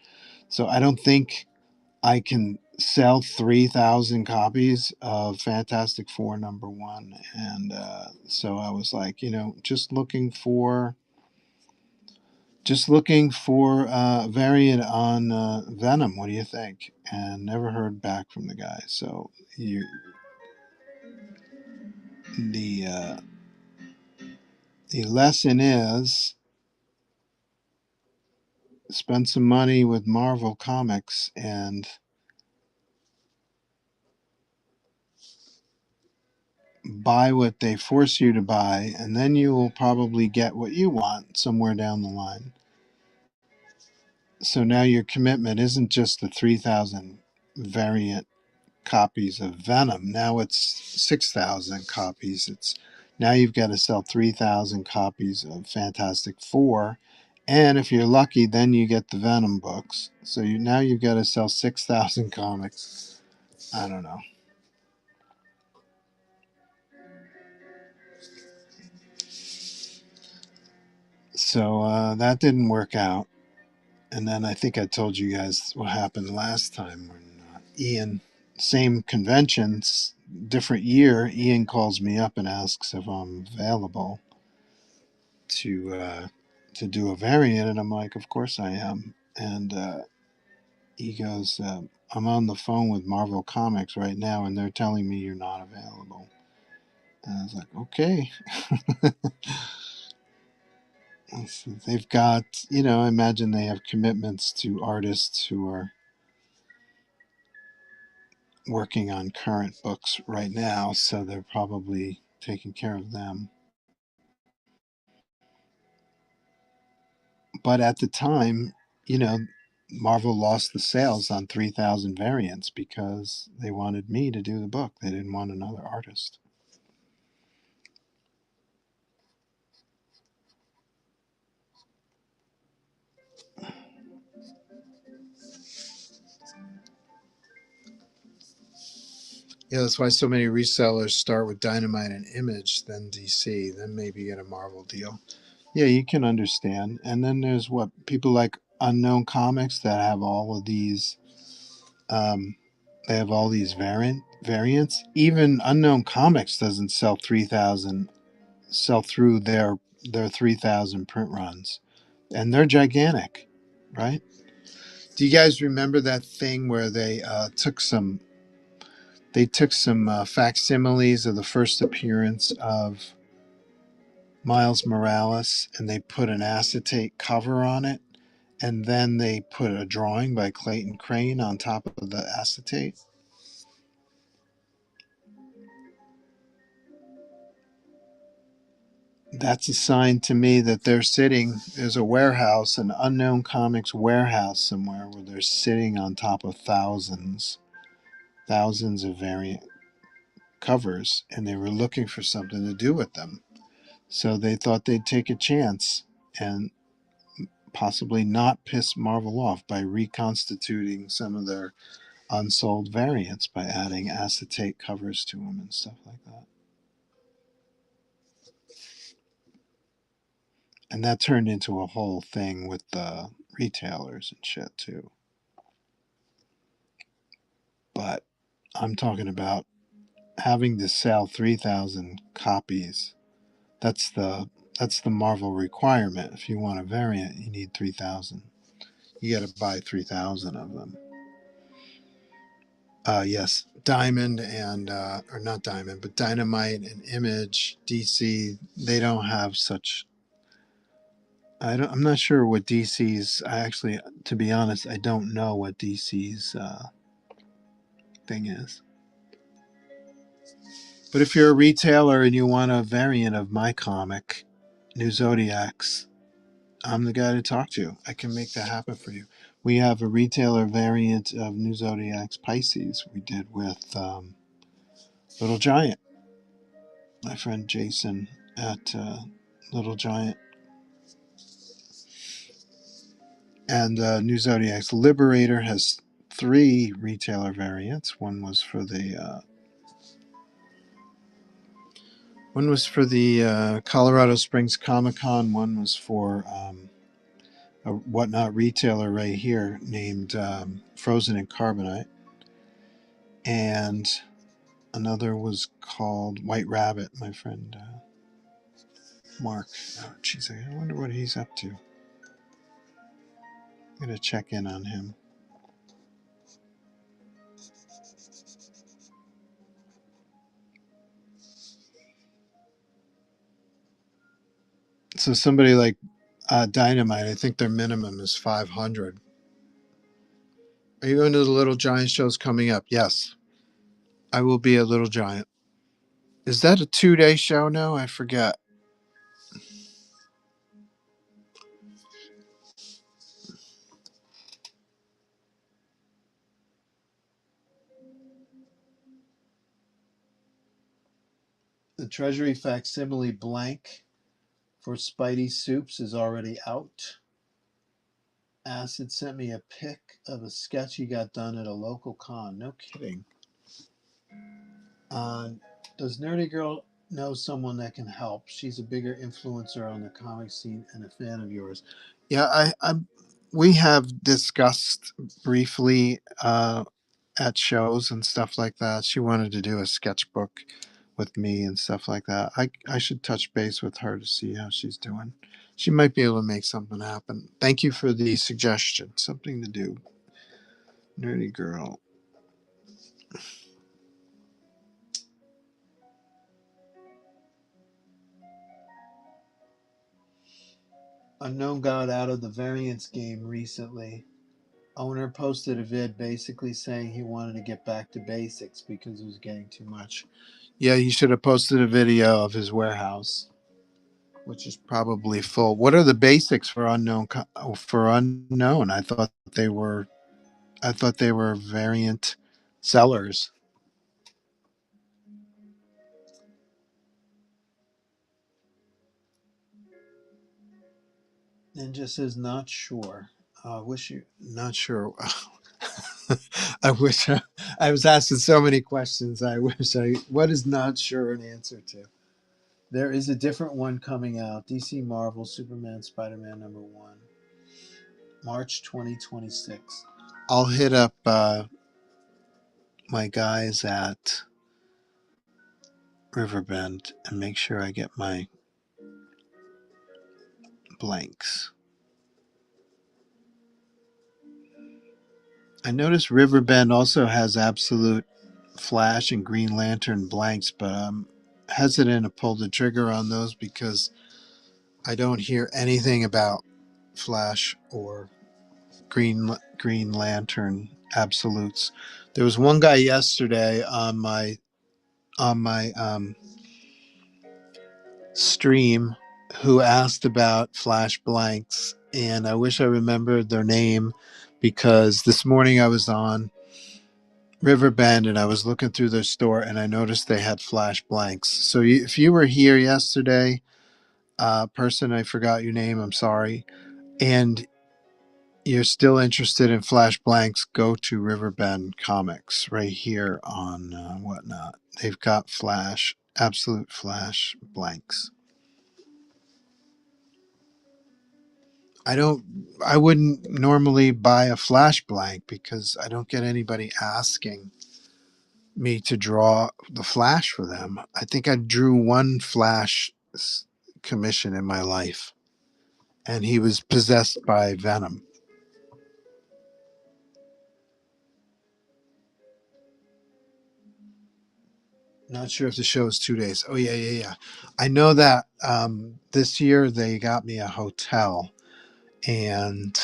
So I don't think I can sell 3,000 copies of Fantastic Four #1. And so I was like, just looking for a variant on Venom. What do you think? And never heard back from the guy. So the the lesson is spend some money with Marvel Comics and buy what they force you to buy, and then you will probably get what you want somewhere down the line. So now your commitment isn't just the 3,000 variant copies of Venom. Now it's 6,000 copies. It's now you've got to sell 3,000 copies of Fantastic Four, and if you're lucky, then you get the Venom books. So now you've got to sell 6,000 comics. I don't know. So that didn't work out. And then I think I told you guys what happened last time when Ian, same conventions, different year, Ian calls me up and asks if I'm available to do a variant, and I'm like, of course I am. And he goes, I'm on the phone with Marvel Comics right now, and they're telling me you're not available. And I was like, okay. So they've got, I imagine they have commitments to artists who are working on current books right now, so they're probably taking care of them. But at the time, you know, Marvel lost the sales on 3,000 variants because they wanted me to do the book. They didn't want another artist. Yeah, that's why so many resellers start with Dynamite and Image, then DC, then maybe get a Marvel deal. Yeah, you can understand. And then there's what people like Unknown Comics that have all of these. Um, they have all these variants. Even Unknown Comics doesn't sell 3,000, sell through their 3,000 print runs, and they're gigantic, right? Do you guys remember that thing where they took some facsimiles of the first appearance of Miles Morales and they put an acetate cover on it, and then they put a drawing by Clayton Crane on top of the acetate? That's a sign to me that there's a warehouse, an Unknown Comics warehouse somewhere where they're sitting on top of thousands of variant covers, and they were looking for something to do with them. So they thought they'd take a chance and possibly not piss Marvel off by reconstituting some of their unsold variants by adding acetate covers to them and stuff like that. And that turned into a whole thing with the retailers and shit too. But I'm talking about having to sell 3,000 copies. That's the that's the Marvel requirement. If you want a variant, you need 3,000. You got to buy 3,000 of them. Yes, Diamond and or not Diamond, but Dynamite and Image, DC. They don't have such. I'm not sure what DC's. I actually, to be honest, I don't know what DC's thing is. But if you're a retailer and you want a variant of my comic, New Zodiacs, I'm the guy to talk to. I can make that happen for you. We have a retailer variant of New Zodiacs Pisces we did with Little Giant, my friend Jason at Little Giant. And New Zodiacs Liberator has three retailer variants. One was for the Colorado Springs Comic Con. One was for a whatnot retailer right here named Frozen in Carbonite, and another was called White Rabbit. My friend Mark. Oh, geez, I wonder what he's up to. I'm gonna check in on him. So somebody like Dynamite, I think their minimum is 500. Are you going to the Little Giant shows coming up? Yes, I will be a Little Giant. Is that a 2-day show now? I forget. The Treasury facsimile blank for Spidey Soups is already out. Acid sent me a pic of a sketch he got done at a local con. No kidding. Uh, does Nerdy Girl know someone that can help? She's a bigger influencer on the comic scene and a fan of yours. Yeah, we have discussed briefly at shows and stuff like that. She wanted to do a sketchbook with me and stuff like that. I should touch base with her to see how she's doing. She might be able to make something happen. Thank you for the suggestion. Something to do. Nerdy Girl. Unknown got out of the variance game recently. Owner posted a vid basically saying he wanted to get back to basics because it was getting too much. Yeah, he should have posted a video of his warehouse, which is probably full. What are the basics for unknown? I thought they were variant sellers. Ninja says not sure. Wish you not sure. I wish I was asking so many questions. I wish I what is not sure an answer to. There is a different one coming out. DC Marvel Superman Spider-Man #1, March 2026. I'll hit up my guys at Riverbend and make sure I get my blanks. I noticed Riverbend also has Absolute Flash and Green Lantern blanks, but I'm hesitant to pull the trigger on those because I don't hear anything about Flash or Green Lantern absolutes. There was one guy yesterday on my stream who asked about Flash blanks, and I wish I remembered their name because this morning I was on Riverbend and I was looking through their store and I noticed they had Flash blanks. So if you were here yesterday, person, I forgot your name, I'm sorry, and you're still interested in Flash blanks, go to Riverbend Comics right here on whatnot. They've got Flash, absolute Flash blanks. I wouldn't normally buy a Flash blank because I don't get anybody asking me to draw the Flash for them. I think I drew one Flash commission in my life, and he was possessed by Venom. Not sure if the show is 2 days. Oh yeah, yeah, yeah. I know that this year they got me a hotel, and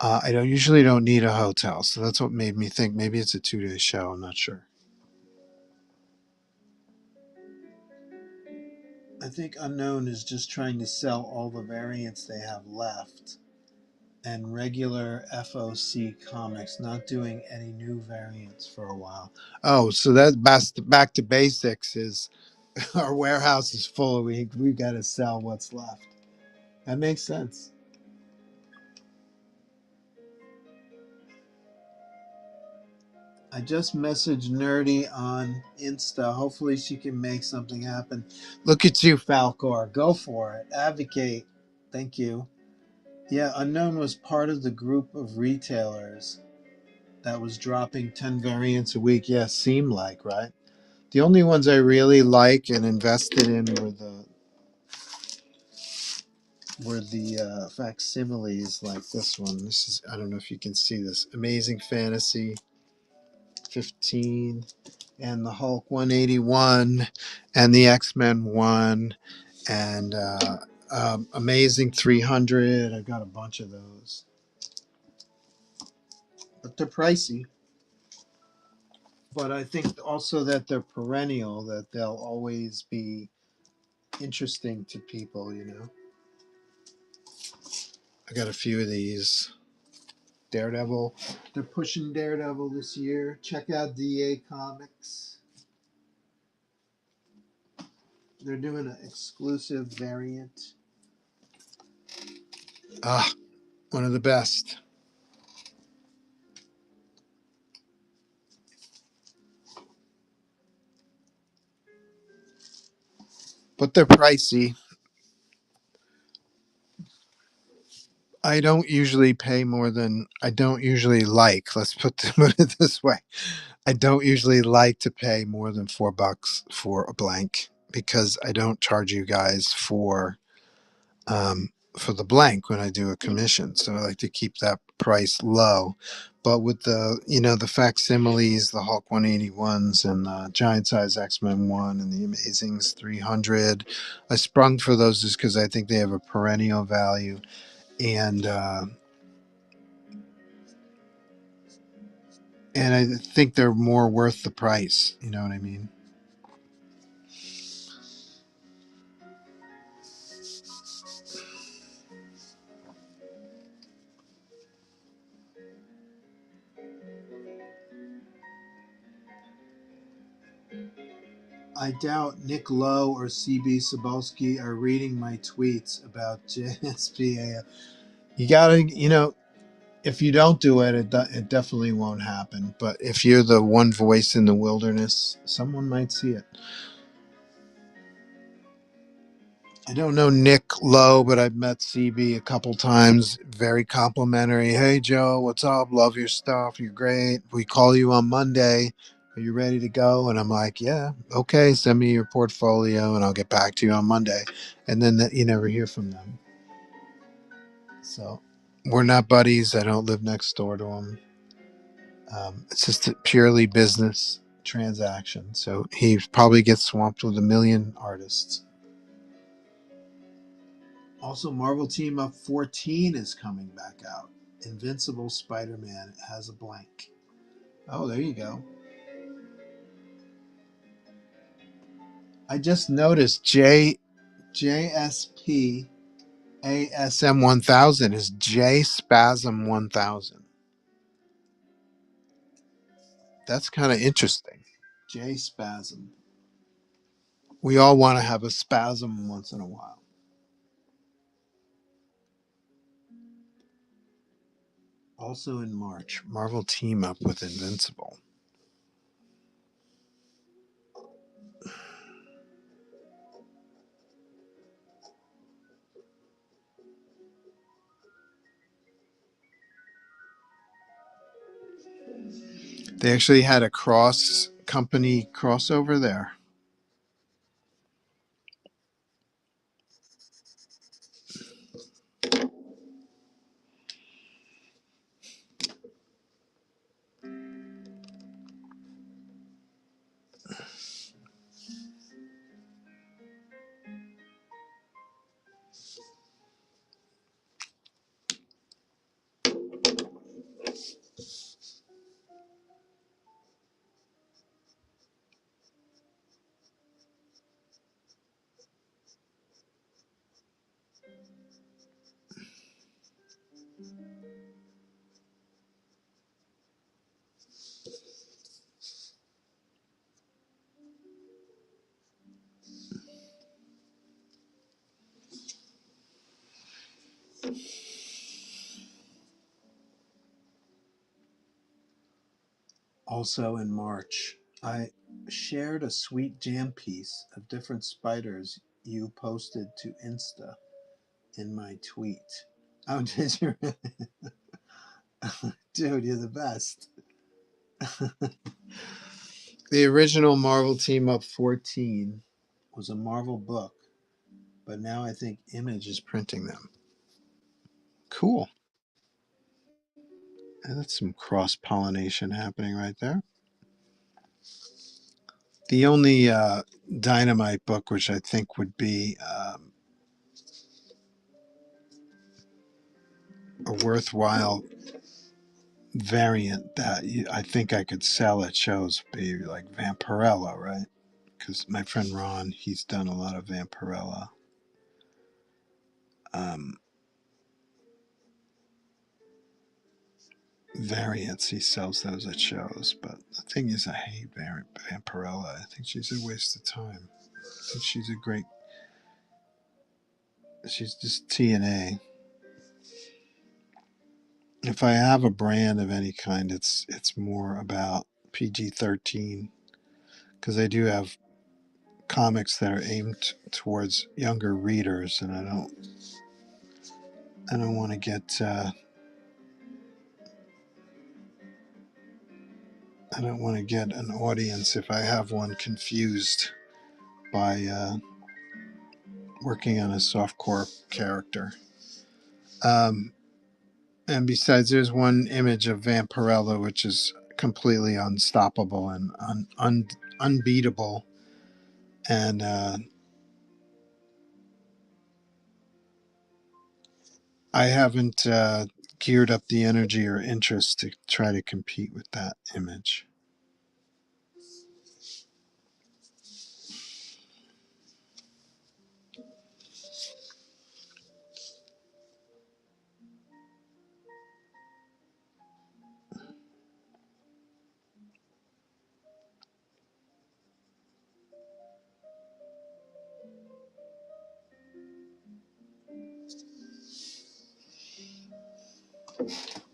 I don't usually don't need a hotel, so that's what made me think maybe it's a 2 day show. I'm not sure. I think Unknown is just trying to sell all the variants they have left, and regular FOC comics, not doing any new variants for a while. Oh, so that back to basics is our warehouse is full. We got to sell what's left. That makes sense. I just messaged Nerdy on Insta. Hopefully she can make something happen. Look at you, Falcor. Go for it. Advocate. Thank you. Yeah, Unknown was part of the group of retailers that was dropping 10 variants a week. Yeah, seemed like, right? The only ones I really like and invested in were the facsimiles like this one. This is, I don't know if you can see this. Amazing Fantasy 15 and the Hulk 181 and the X-Men 1 and Amazing 300. I've got a bunch of those. But they're pricey. But I think also that they're perennial, that they'll always be interesting to people, you know. I got a few of these. Daredevil. They're pushing Daredevil this year. Check out DA Comics. They're doing an exclusive variant. Ah, one of the best. But they're pricey. I don't usually pay more than I don't usually like. Let's put it this way. I don't usually like to pay more than $4 for a blank because I don't charge you guys for the blank when I do a commission. So I like to keep that price low. But with the facsimiles, the Hulk 181s and the giant size X-Men 1 and the Amazings 300, I sprung for those just because I think they have a perennial value. And I think they're more worth the price. You know what I mean? I doubt Nick Lowe or CB Cebulski are reading my tweets about JSPA. You gotta, if you don't do it, it definitely won't happen. But if you're the one voice in the wilderness, someone might see it. I don't know Nick Lowe, but I've met CB a couple times. Very complimentary. Hey, Joe, what's up? Love your stuff. You're great. We call you on Monday. Are you ready to go? And I'm like, yeah, okay. Send me your portfolio and I'll get back to you on Monday. And then you never hear from them. So we're not buddies. I don't live next door to him. It's just a purely business transaction. So he probably gets swamped with a million artists. Also, Marvel Team Up 14 is coming back out. Invincible Spider-Man has a blank. Oh, there you go. I just noticed JSP ASM 1000 is J Spasm 1000. That's kind of interesting. J Spasm. We all want to have a spasm once in a while. Also in March, Marvel Team Up with Invincible. They actually had a cross company crossover there. Also in March, I shared a sweet jam piece of different spiders you posted to Insta in my tweet. Oh, did you really? Dude, you're the best. The original Marvel Team Up 14 was a Marvel book, but now I think Image is printing them. Cool. And that's some cross pollination happening right there. The only Dynamite book, which I think would be a worthwhile variant that I think I could sell at shows, be like Vampirella, right? Because my friend Ron, he's done a lot of Vampirella um, variants. He sells those at shows. But the thing is, I hate Vampirella. I think she's a waste of time. I think she's a great. She's just TNA. If I have a brand of any kind, it's more about PG-13 because I do have comics that are aimed towards younger readers, and I don't want to get I don't want to get an audience if I have one confused by working on a softcore character. Um, and besides, there's one image of Vampirella which is completely unstoppable and unbeatable, and I haven't geared up the energy or interest to try to compete with that image.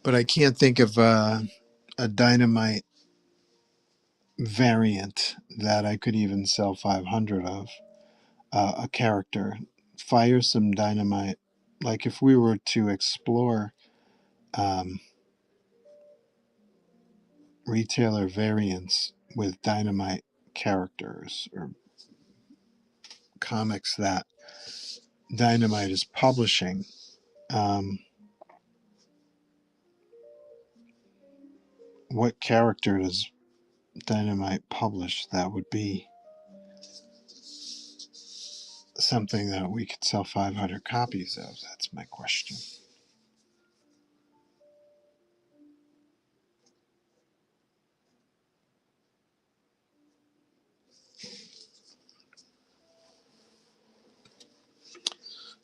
But I can't think of a Dynamite variant that I could even sell 500 of. A character, fire some Dynamite. Like if we were to explore um, retailer variants with Dynamite characters or comics that Dynamite is publishing, um, what character does Dynamite publish that would be something that we could sell 500 copies of? That's my question.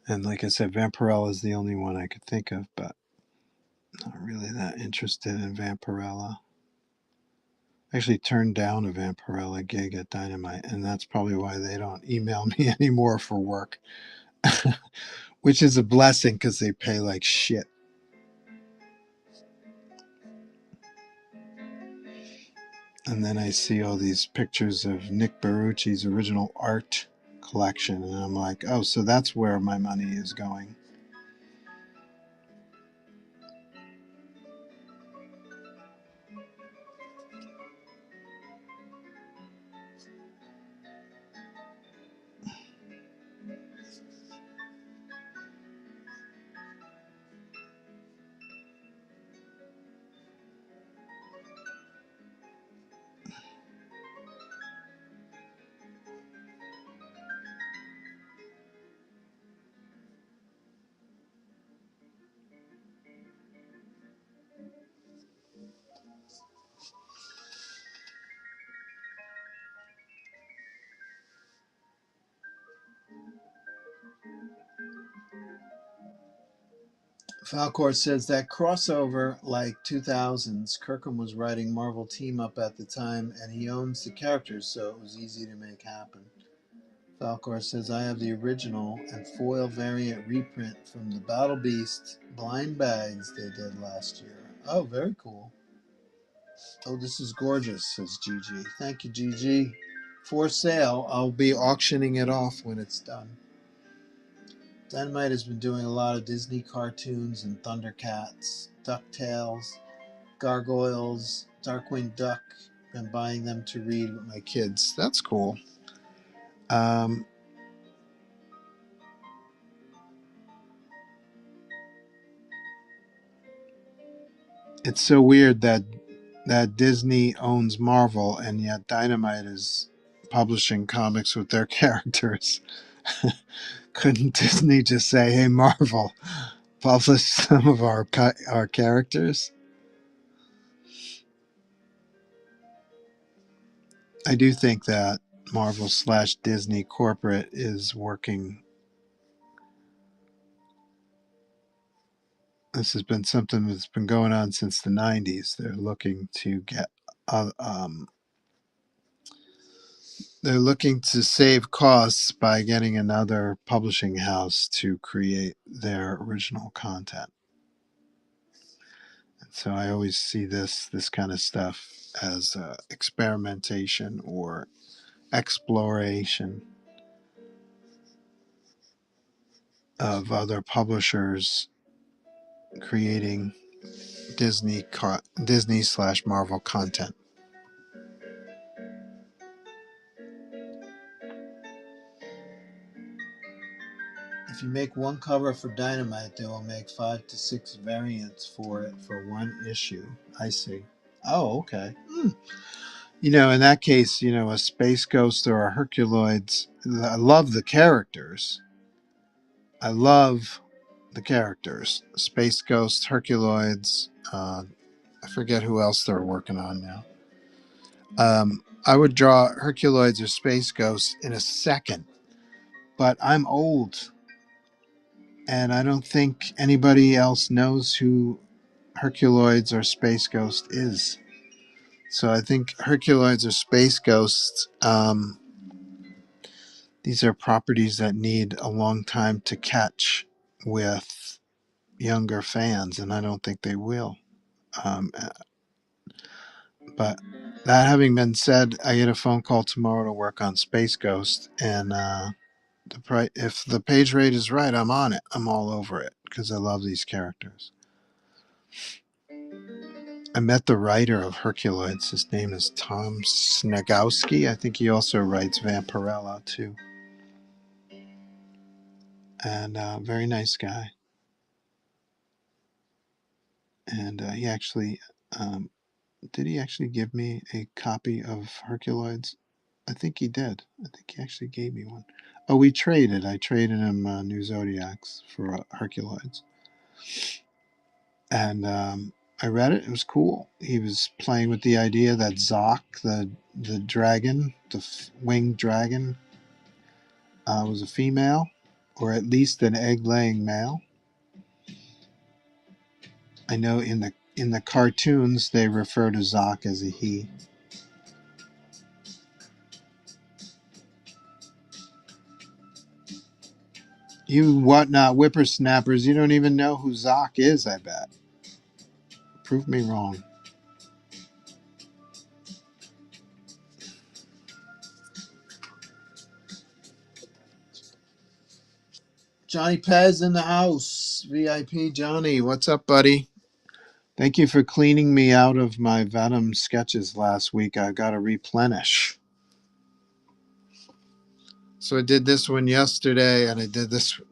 And like I said, Vampirella is the only one I could think of, but not really that interested in Vampirella. I actually turned down a Vampirella gig at Dynamite, and that's probably why they don't email me anymore for work, which is a blessing because they pay like shit. And then I see all these pictures of Nick Barucci's original art collection, and I'm like, oh, so that's where my money is going. Falcor says that crossover like 2000s, Kirkham was writing Marvel Team Up at the time, and he owns the characters, so it was easy to make happen. Falcor says I have the original and foil variant reprint from the Battle Beast blind bags they did last year. Oh, very cool. Oh, this is gorgeous, says Gigi. Thank you, Gigi. For sale. I'll be auctioning it off when it's done. Dynamite has been doing a lot of Disney cartoons and Thundercats, DuckTales, Gargoyles, Darkwing Duck. Been buying them to read with my kids. That's cool. Um, it's so weird that Disney owns Marvel and yet Dynamite is publishing comics with their characters. Couldn't Disney just say, "Hey, Marvel, publish some of our characters"? I do think that Marvel/Disney corporate is working. This has been something that's been going on since the '90s. Uh, um, they're looking to save costs by getting another publishing house to create their original content. And so I always see this kind of stuff as experimentation or exploration of other publishers creating Disney/Marvel content. If you make one cover for Dynamite, they will make 5 to 6 variants for it for one issue. I see. Oh, okay. In that case, a Space Ghost or a Herculoids. I love the characters. I love the characters. Space Ghost, Herculoids. I forget who else they're working on now. I would draw Herculoids or Space Ghost in a second, but I'm old, and I don't think anybody else knows who Herculoids or Space Ghost is. So I think Herculoids or Space Ghost, these are properties that need a long time to catch with younger fans, and I don't think they will. Um, but that having been said, I get a phone call tomorrow to work on Space Ghost, and if the page rate is right, I'm on it. I'm all over it because I love these characters. I met the writer of Herculoids. His name is Tom Snagowski. I think he also writes Vampirella too. And very nice guy. And he actually, did he actually give me a copy of Herculoids? I think he did. I think he actually gave me one. Oh, we traded. I traded him New Zodiacs for Herculoids. And I read it. It was cool. He was playing with the idea that Zoc, the dragon, the winged dragon, was a female, or at least an egg-laying male. I know in the cartoons they refer to Zoc as a he. You whatnot whippersnappers, you don't even know who Zoc is, I bet. Prove me wrong. Johnny Pez in the house. VIP Johnny. What's up, buddy? Thank you for cleaning me out of my Venom sketches last week. I got to replenish. So I did this one yesterday, and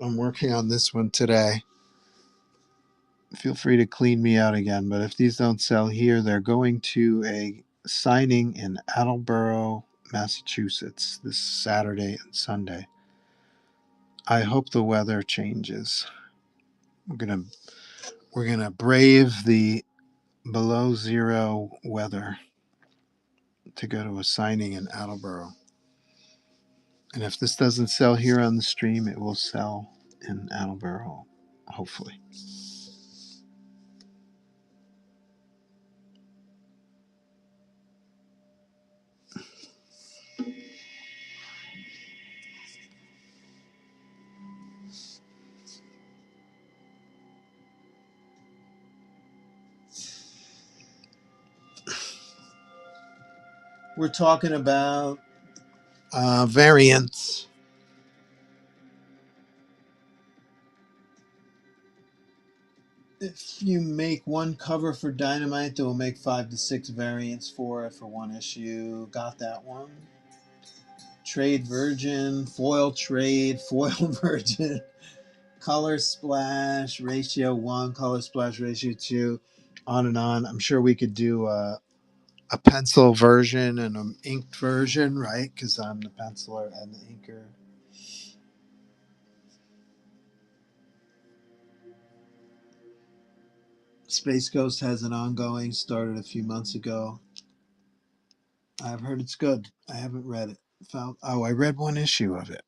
I'm working on this one today. Feel free to clean me out again, but if these don't sell here, they're going to a signing in Attleboro, Massachusetts this Saturday and Sunday. I hope the weather changes. We're gonna brave the below zero weather to go to a signing in Attleboro. And if this doesn't sell here on the stream, it will sell in Attleboro, hopefully. We're talking about variants. If you make one cover for Dynamite, they will make 5 to 6 variants for it for one issue. Got that one. Trade Virgin, Foil Trade, Foil Virgin, Color Splash, Ratio 1, Color Splash, Ratio 2, on and on. I'm sure we could do a pencil version and an inked version, right? Because I'm the penciler and the inker. Space Ghost has an ongoing, started a few months ago. I've heard it's good. I haven't read it. I read one issue of it.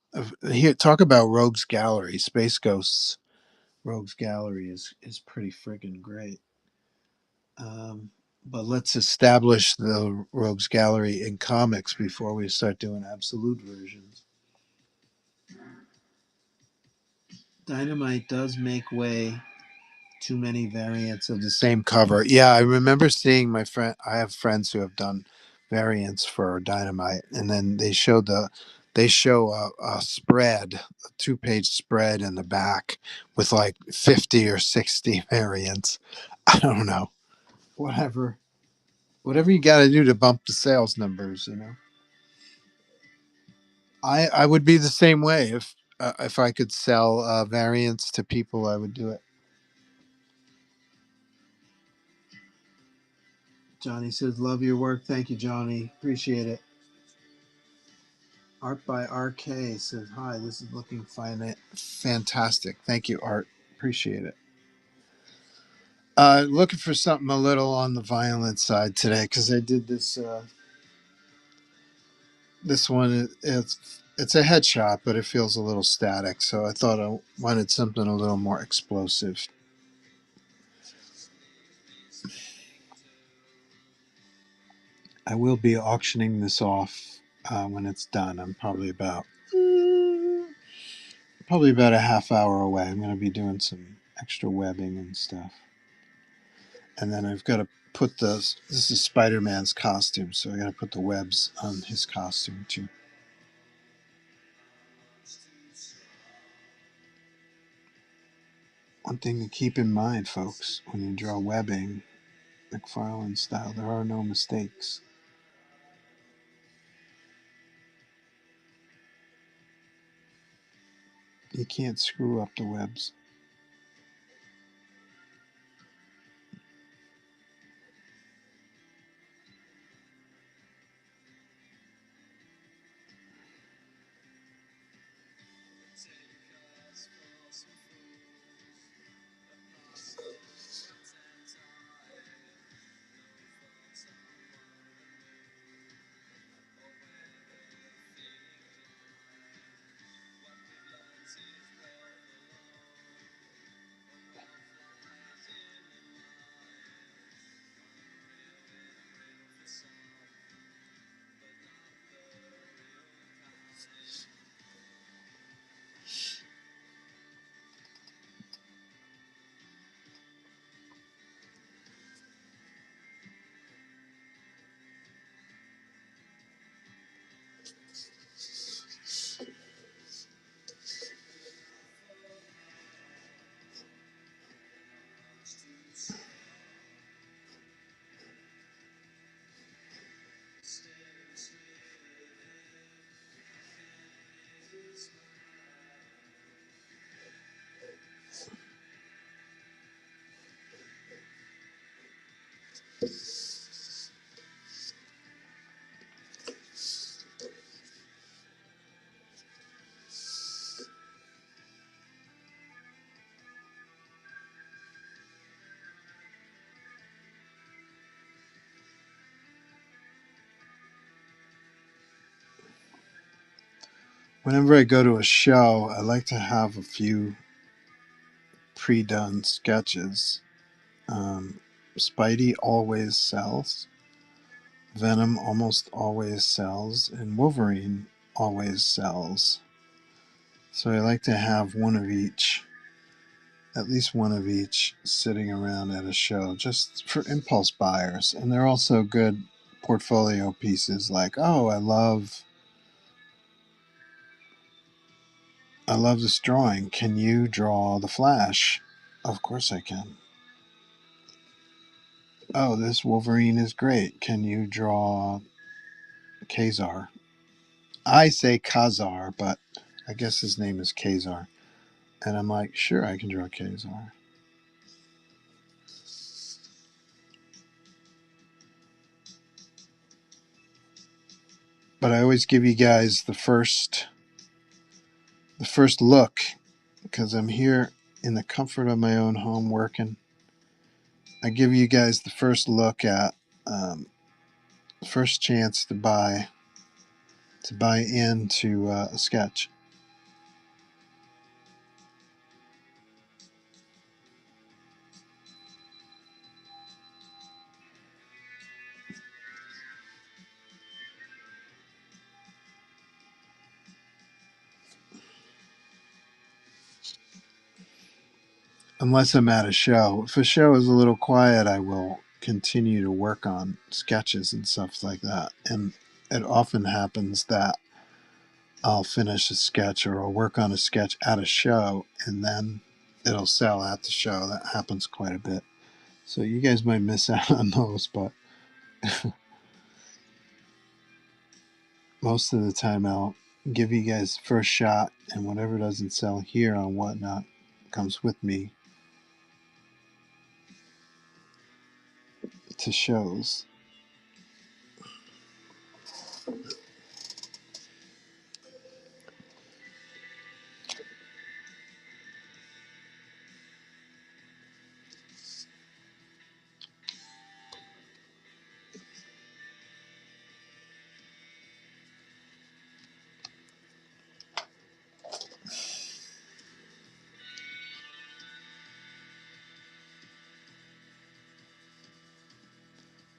Here, talk about Rogues Gallery. Space Ghosts Rogues Gallery is pretty friggin' great. But let's establish the Rogues Gallery in comics before we start doing absolute versions. Dynamite does make way too many variants of the same cover. Yeah, I remember seeing my friend. I have friends who have done variants for Dynamite, and then they show a spread, a 2-page spread in the back with like 50 or 60 variants. I don't know. Whatever you got to do to bump the sales numbers, you know. I would be the same way if I could sell variants to people. I would do it. Johnny says, "Love your work." Thank you, Johnny. Appreciate it. Art by RK says, "Hi, this is looking fine, fantastic. Thank you, Art. Appreciate it." Looking for something a little on the violent side today because I did this. This one, it's a headshot, but it feels a little static. So I thought I wanted something a little more explosive. I will be auctioning this off when it's done. I'm probably about a half hour away. I'm going to be doing some extra webbing and stuff. And then I've got to put this is Spider-Man's costume, so I got to put the webs on his costume too. One thing to keep in mind, folks, when you draw webbing, McFarlane style, there are no mistakes. You can't screw up the webs. Whenever I go to a show, I like to have a few pre-done sketches. Spidey always sells. Venom almost always sells, and Wolverine always sells. So I like to have one of each, at least one of each, sitting around at a show just for impulse buyers. And they're also good portfolio pieces like, oh, I love this drawing. Can you draw the Flash? Of course I can. Oh, this Wolverine is great. Can you draw Kazar? I say Kazar, but I guess his name is Kazar. And I'm like, sure, I can draw Kazar. But I always give you guys the first look because I'm here in the comfort of my own home working. I give you guys the first look at first chance to buy into a sketch. Unless I'm at a show. If a show is a little quiet, I will continue to work on sketches and stuff like that. And it often happens that I'll finish a sketch or I'll work on a sketch at a show and then it'll sell at the show. That happens quite a bit. So you guys might miss out on those, but most of the time I'll give you guys the first shot, and whatever doesn't sell here on Whatnot comes with me to shows.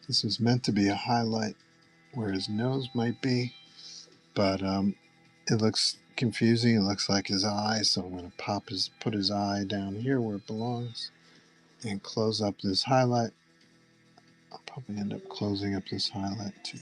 This is meant to be a highlight where his nose might be, but it looks confusing. It looks like his eye, so I'm going to put his eye down here where it belongs and close up this highlight. I'll probably end up closing up this highlight too.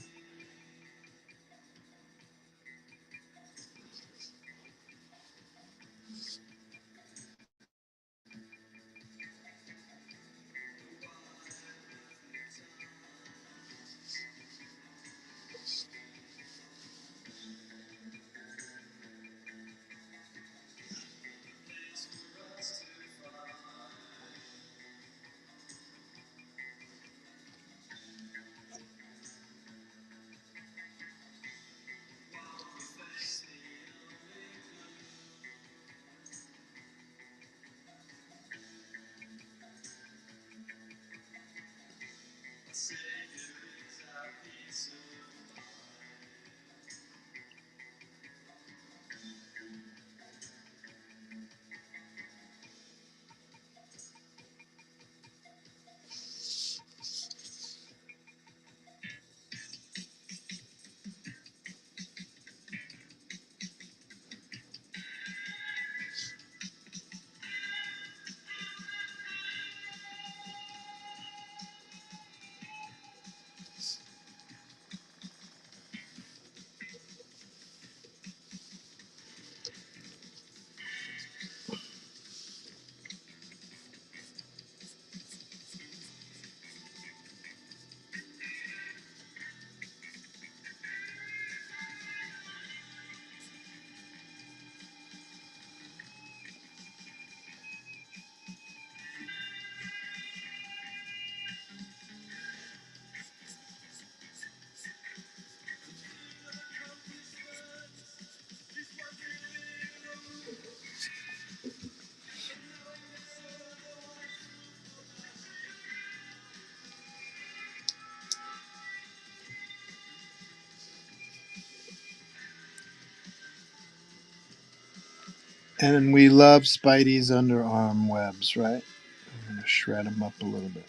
And we love Spidey's underarm webs, right? I'm going to shred them up a little bit.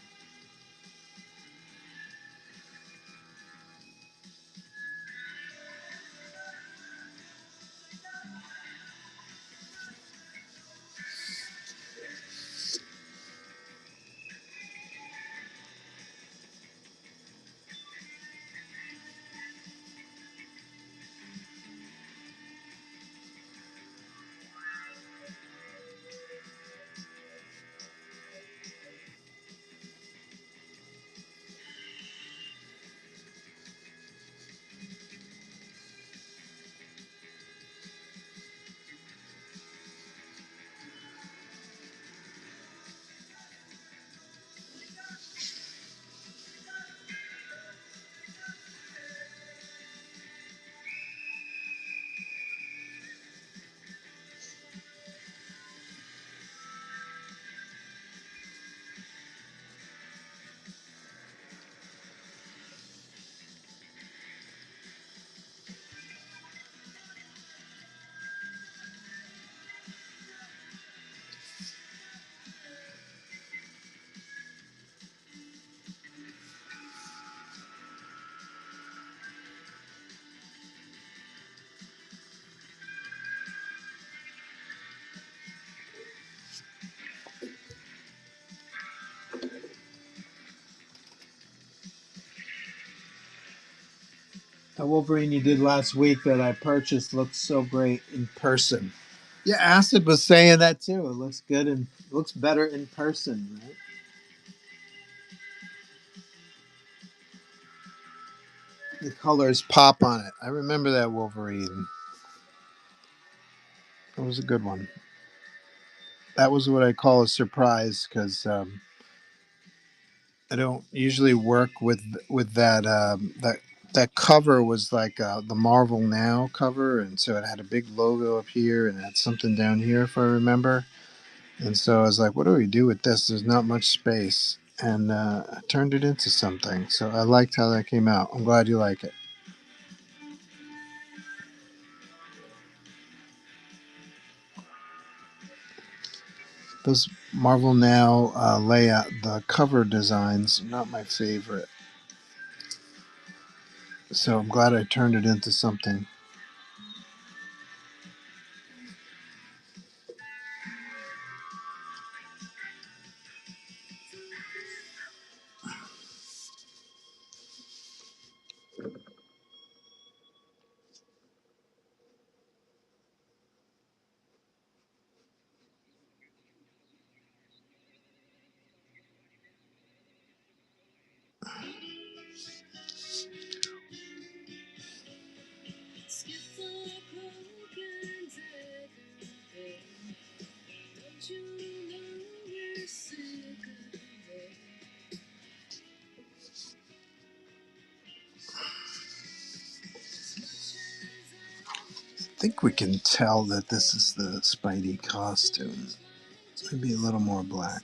That Wolverine you did last week that I purchased looks so great in person. Yeah, Acid was saying that too. It looks good and looks better in person, right? The colors pop on it. I remember that Wolverine. That was a good one. That was what I call a surprise because I don't usually work with that that cover was like the Marvel Now cover, and so it had a big logo up here and it had something down here if I remember. And so I was like, what do we do with this? There's not much space, and I turned it into something. So I liked how that came out. I'm glad you like it. Those Marvel Now layout, the cover designs, not my favorite. So I'm glad I turned it into something. I think we can tell that this is the Spidey costume. Maybe a little more black.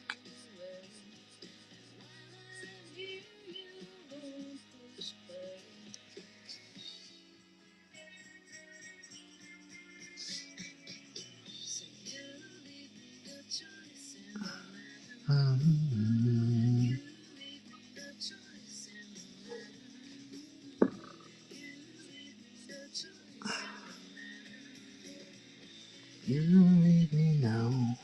You leave me now.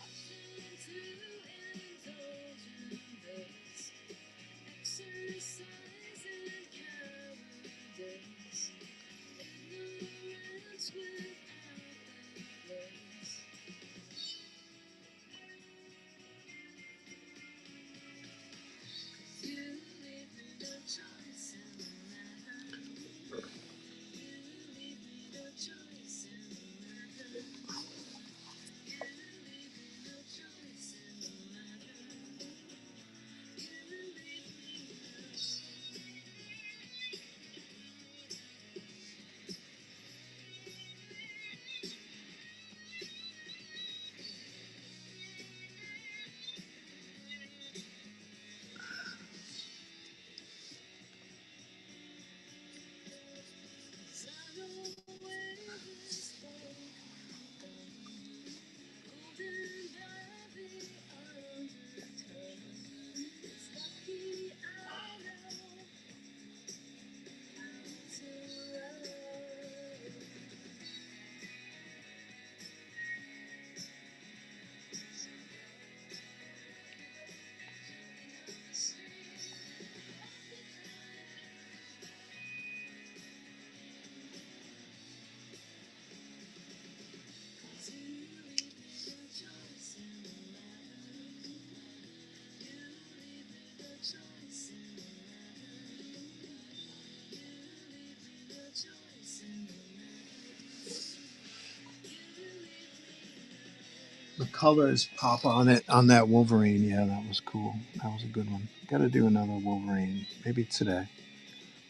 The colors pop on it on that Wolverine. Yeah, that was cool. That was a good one. Got to do another Wolverine. Maybe today.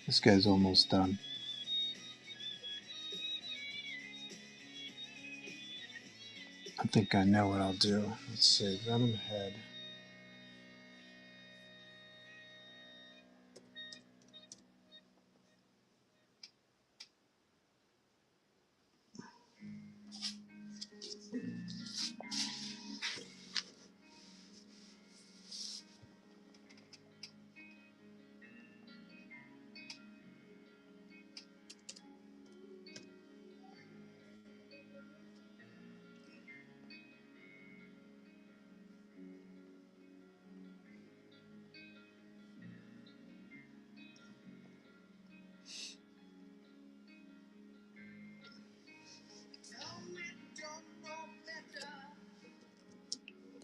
This guy's almost done. I think I know what I'll do. Let's see. Venom head.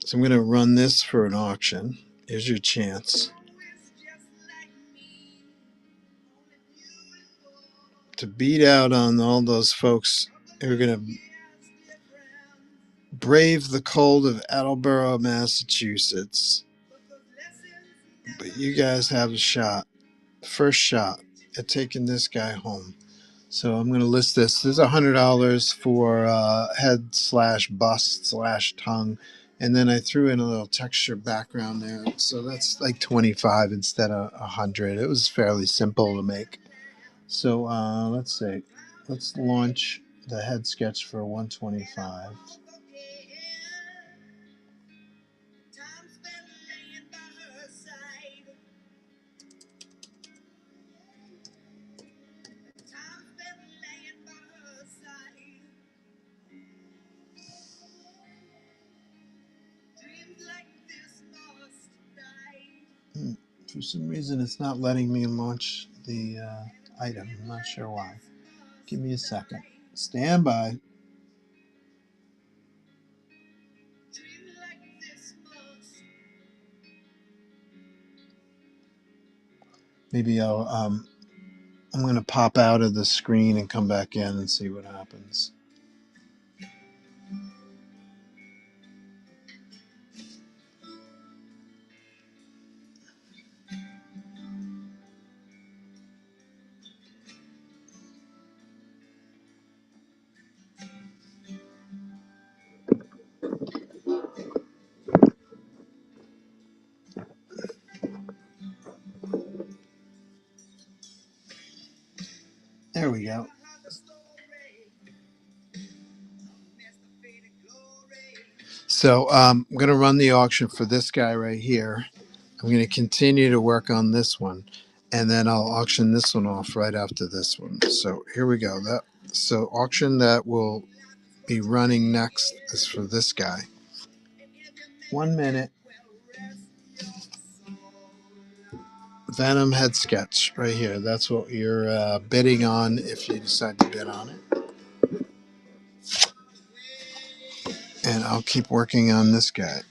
So I'm going to run this for an auction. Here's your chance to beat out on all those folks who are going to brave the cold of Attleboro, Massachusetts. But you guys have a shot, first shot at taking this guy home. So I'm going to list this. This is $100 for head/bust/tongue. And then I threw in a little texture background there. So that's like 25 instead of 100. It was fairly simple to make. So let's see. Let's launch the head sketch for 125. For some reason, it's not letting me launch the item. I'm not sure why. Give me a second. Stand by. Maybe I'm going to pop out of the screen and come back in and see what happens. There we go. So I'm going to run the auction for this guy right here. I'm going to continue to work on this one, and then I'll auction this one off right after this one. So here we go. So auction that will be running next is for this guy. 1 minute. Venom head sketch right here. That's what you're bidding on if you decide to bid on it. And I'll keep working on this guy.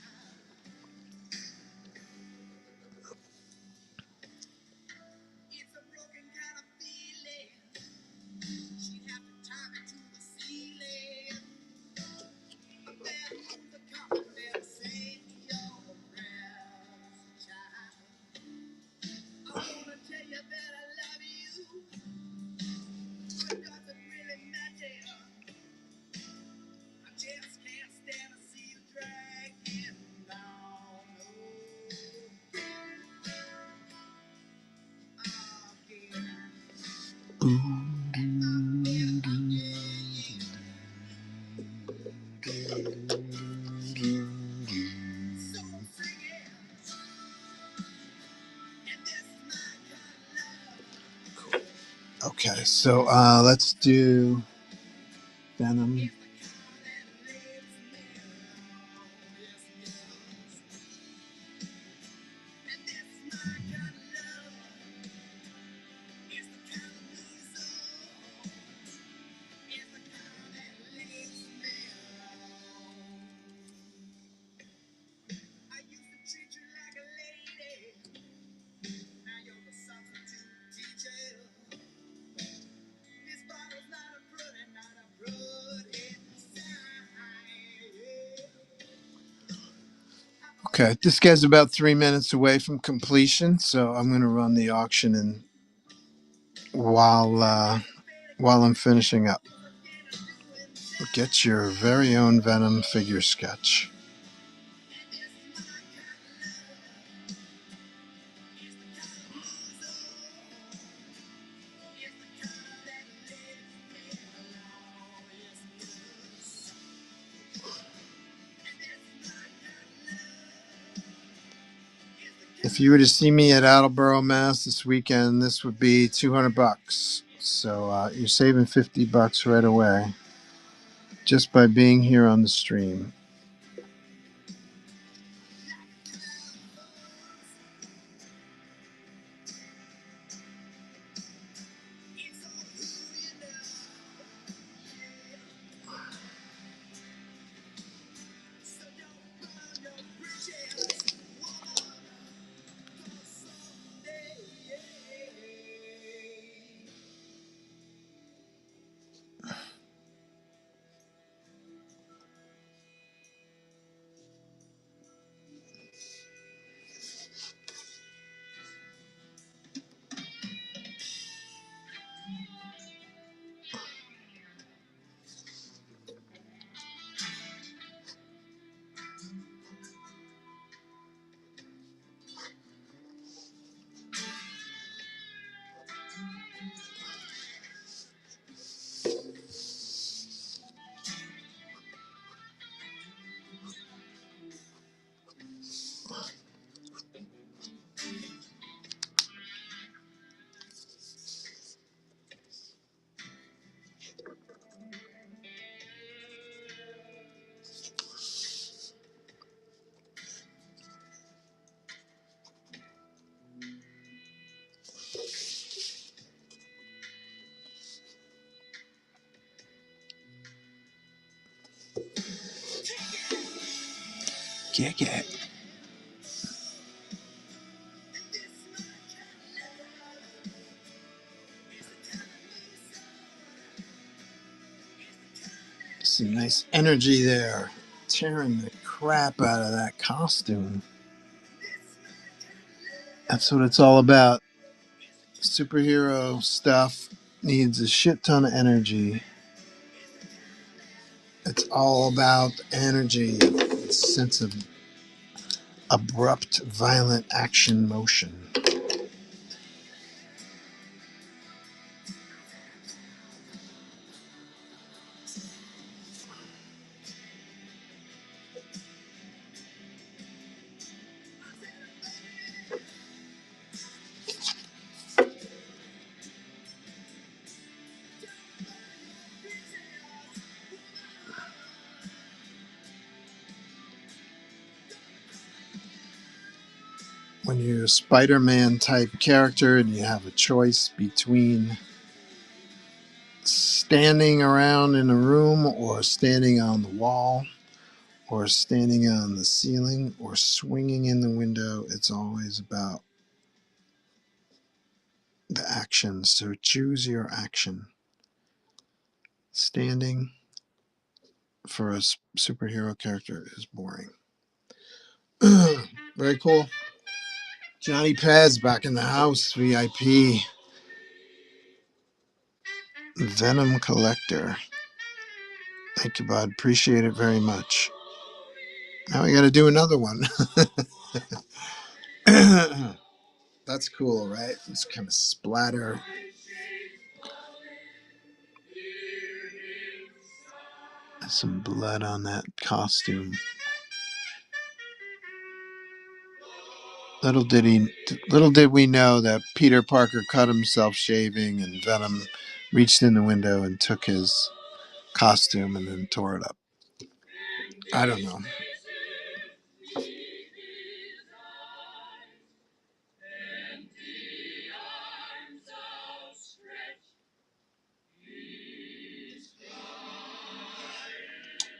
Okay, so let's do Venom. Okay, this guy's about 3 minutes away from completion, so I'm going to run the auction and while I'm finishing up. Get your very own Venom figure sketch. If you were to see me at Attleboro, Mass this weekend, this would be $200. So you're saving $50 right away just by being here on the stream. kick it. Some nice energy there. Tearing the crap out of that costume. That's what it's all about. Superhero stuff needs a shit ton of energy. It's all about energy. A sense of abrupt, violent action motion. When you're a Spider-Man type character and you have a choice between standing around in a room or standing on the wall or standing on the ceiling or swinging in the window, it's always about the action. So choose your action. Standing for a superhero character is boring. Very cool. Johnny Pez back in the house, VIP. Venom Collector. Thank you, bud. Appreciate it very much. Now we got to do another one. That's cool, right? Just kind of splatter. Some blood on that costume. Little did we know that Peter Parker cut himself shaving, and Venom reached in the window and took his costume and then tore it up. I don't know.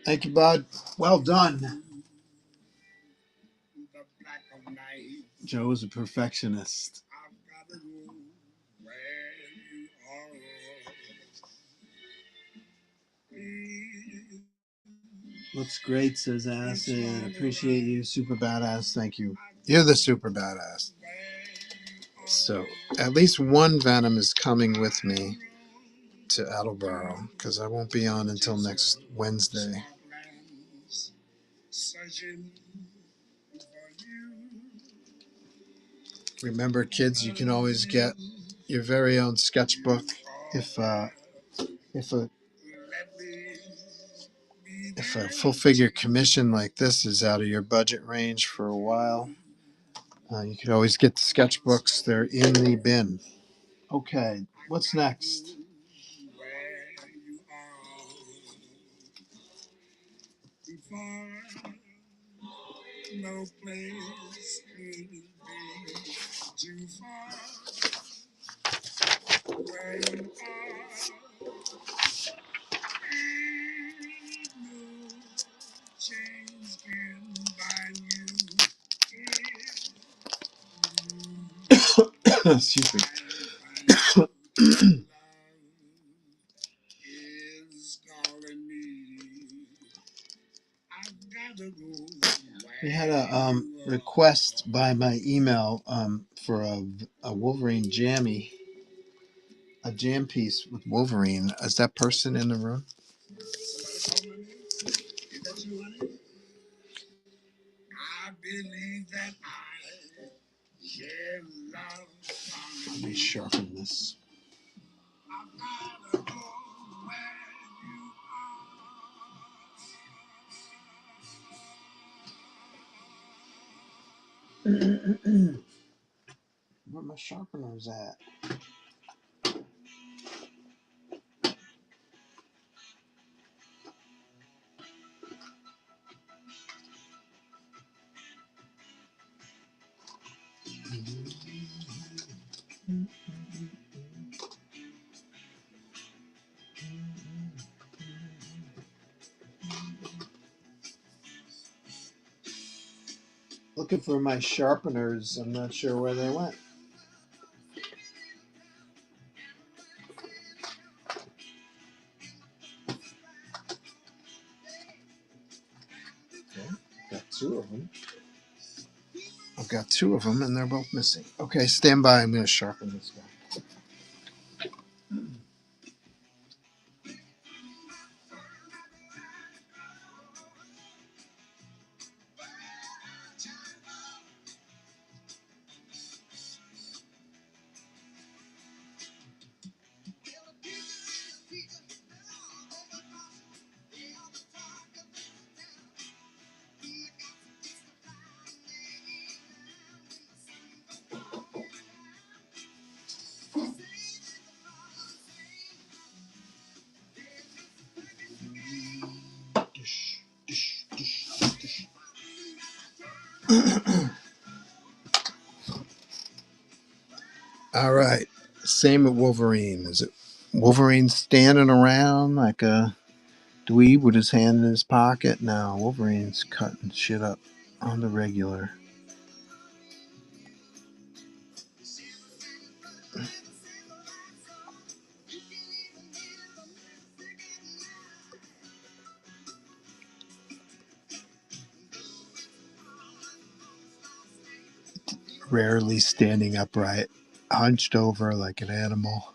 Thank you, bud. Well done. Joe is a perfectionist. Looks great, says Acid. Appreciate you. Super badass. Thank you. You're the super badass. So at least one Venom is coming with me to Attleboro because I won't be on until next Wednesday. Remember, kids, you can always get your very own sketchbook if a full figure commission like this is out of your budget range for a while. You could always get the sketchbooks. They're in the bin. Okay, what's next? No place could be too far where you are. Ain't no chains can bind you. Excuse me. We had a request by my email for a Wolverine jammy, a jam piece with Wolverine. Is that person in the room? I believe that I share love. Let me sharpen this. I've gotta go where you are. Where my sharpener's at? Looking for my sharpeners. I'm not sure where they went. Okay, got two of them. I've got two of them, and they're both missing. Okay, stand by. I'm going to sharpen this guy. Dish, dish, dish, dish. All right. Same with Wolverine. Is it Wolverine standing around like a dweeb with his hand in his pocket? No, Wolverine's cutting shit up on the regular. Rarely standing upright, hunched over like an animal.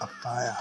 A fire.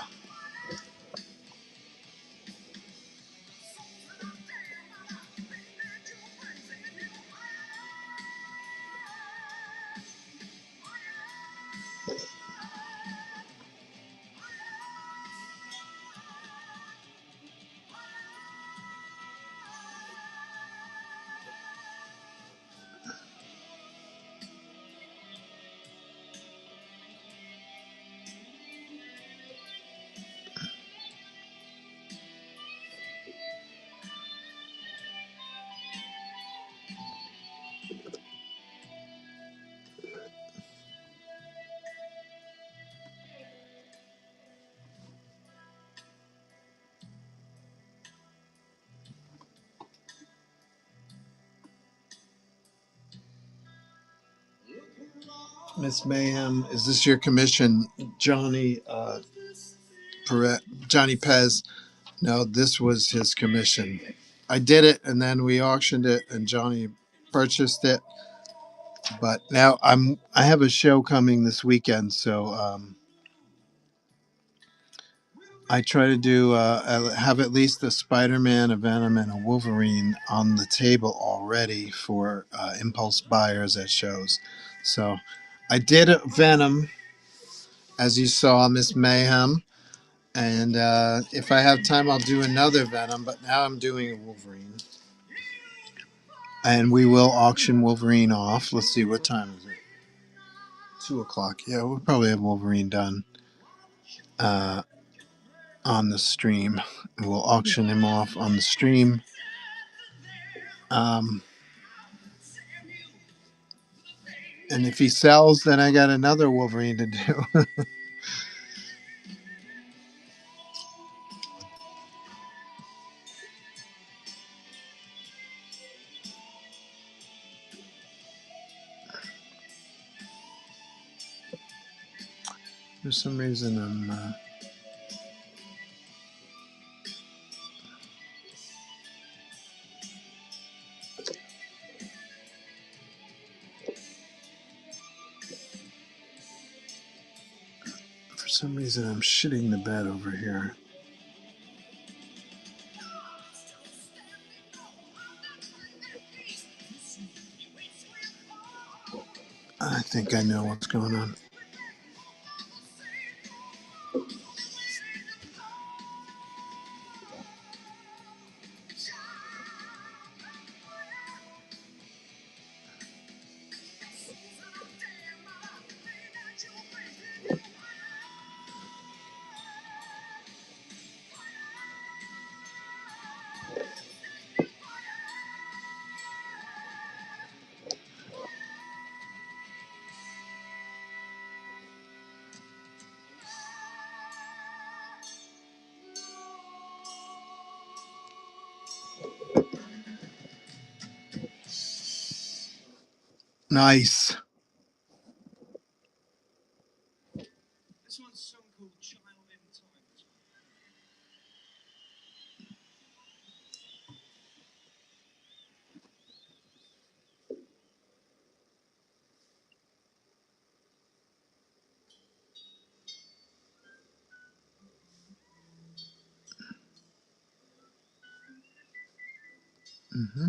Miss Mayhem, is this your commission, Johnny Johnny Pez? No, this was his commission. I did it, and then we auctioned it, and Johnny purchased it. But now I have a show coming this weekend, so I try to do have at least a Spider-Man, a Venom, and a Wolverine on the table already for impulse buyers at shows. So I did a Venom, as you saw, Miss Mayhem, and if I have time, I'll do another Venom. But now I'm doing a Wolverine, and we will auction Wolverine off. Let's see, what time is it? 2 o'clock. Yeah, we'll probably have Wolverine done on the stream. We'll auction him off on the stream. Um, and if he sells, then I got another Wolverine to do. For some reason, I'm shitting the bed over here. I think I know what's going on. Nice. Mm-hmm.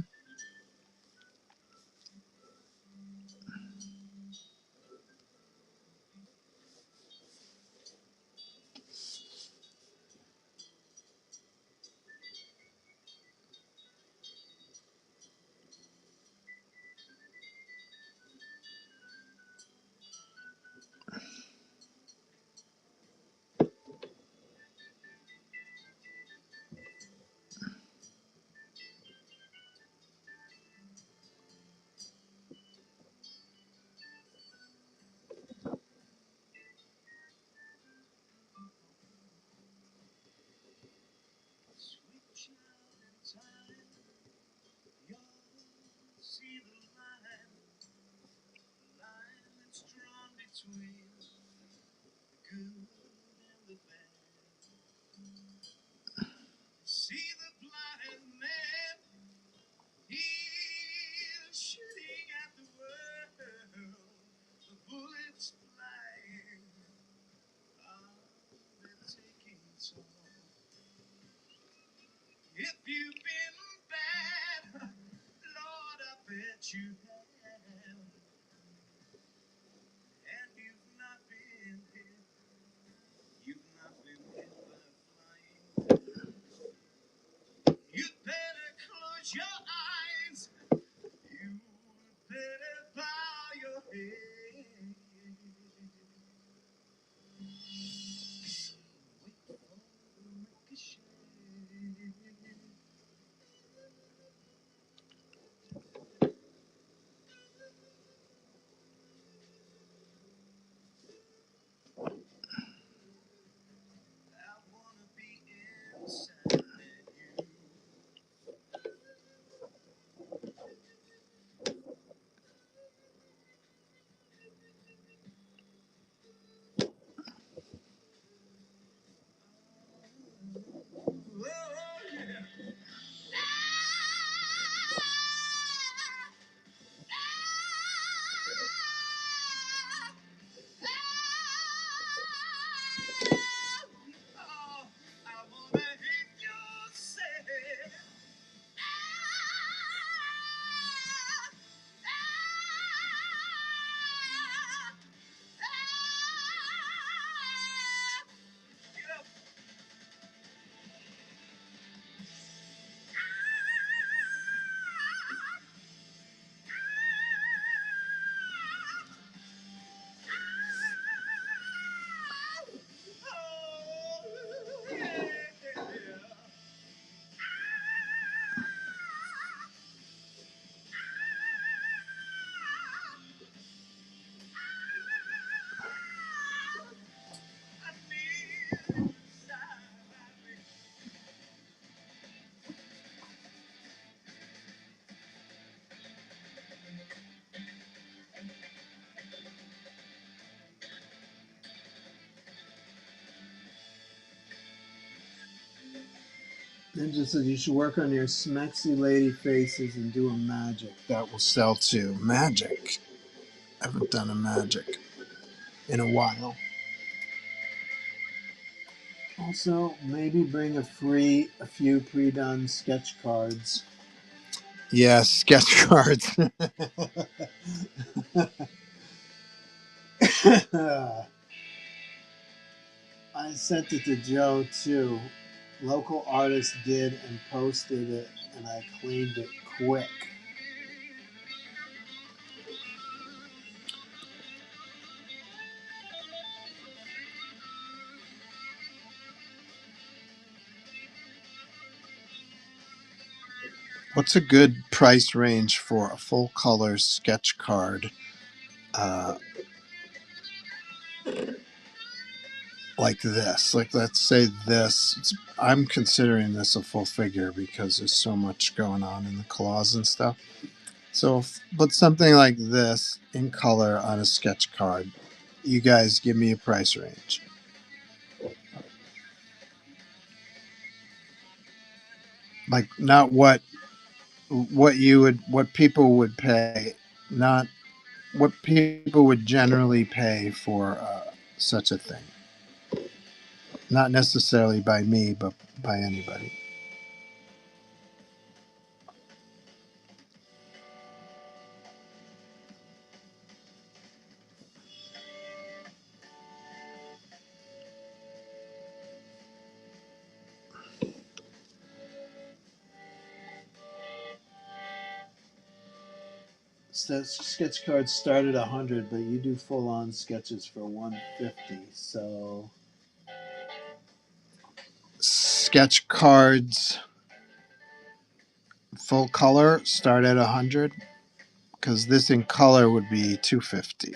If you've been bad, Lord, I bet you have. And you've not been hit by flying. You'd better close your eyes. You better bow your head. Wait for the ricochet. I wanna be inside you. Oh, yeah. Oh, I wanna hear you say. Ninja said you should work on your smexy lady faces and do a magic. That will sell too. Magic. I haven't done a magic in a while. Also, maybe bring a few pre-done sketch cards. Yes, sketch cards. I sent it to Joe too. Local artist did and posted it, and I cleaned it quick. What's a good price range for a full color sketch card? Uh, like this. Like, let's say this. I'm considering this a full figure because there's so much going on in the claws and stuff. So, but something like this in color on a sketch card. You guys give me a price range. Like, not what people would pay, not what people would generally pay for such a thing. Not necessarily by me, but by anybody. Sketch cards start at 100, but you do full-on sketches for 150. So sketch cards full color start at 100 because this in color would be 250.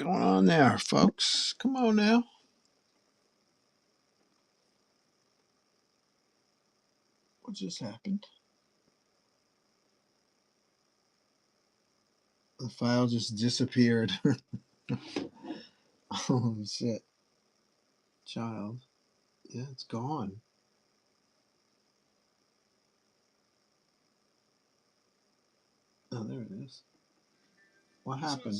going on there, folks? Come on now. What just happened? The file just disappeared. Holy shit. Child. Yeah, it's gone. Oh, there it is. What happened?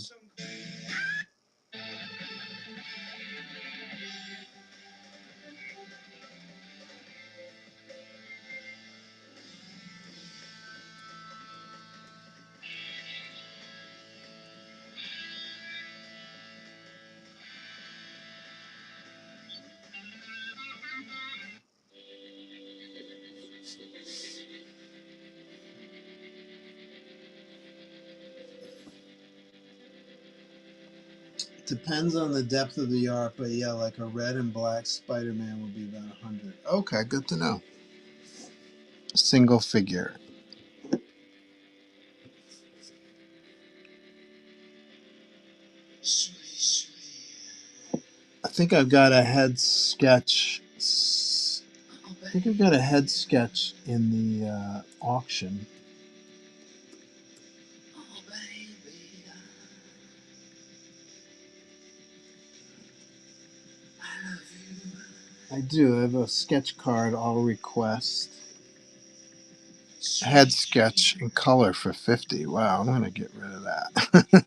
Depends on the depth of the art, but yeah, like a red and black Spider-Man would be about 100. Okay, good to know. Single figure. I think I've got a head sketch. I think I've got a head sketch in the auction. I do. I have a sketch card I'll request. Head sketch in color for 50. Wow, I'm going to get rid of that.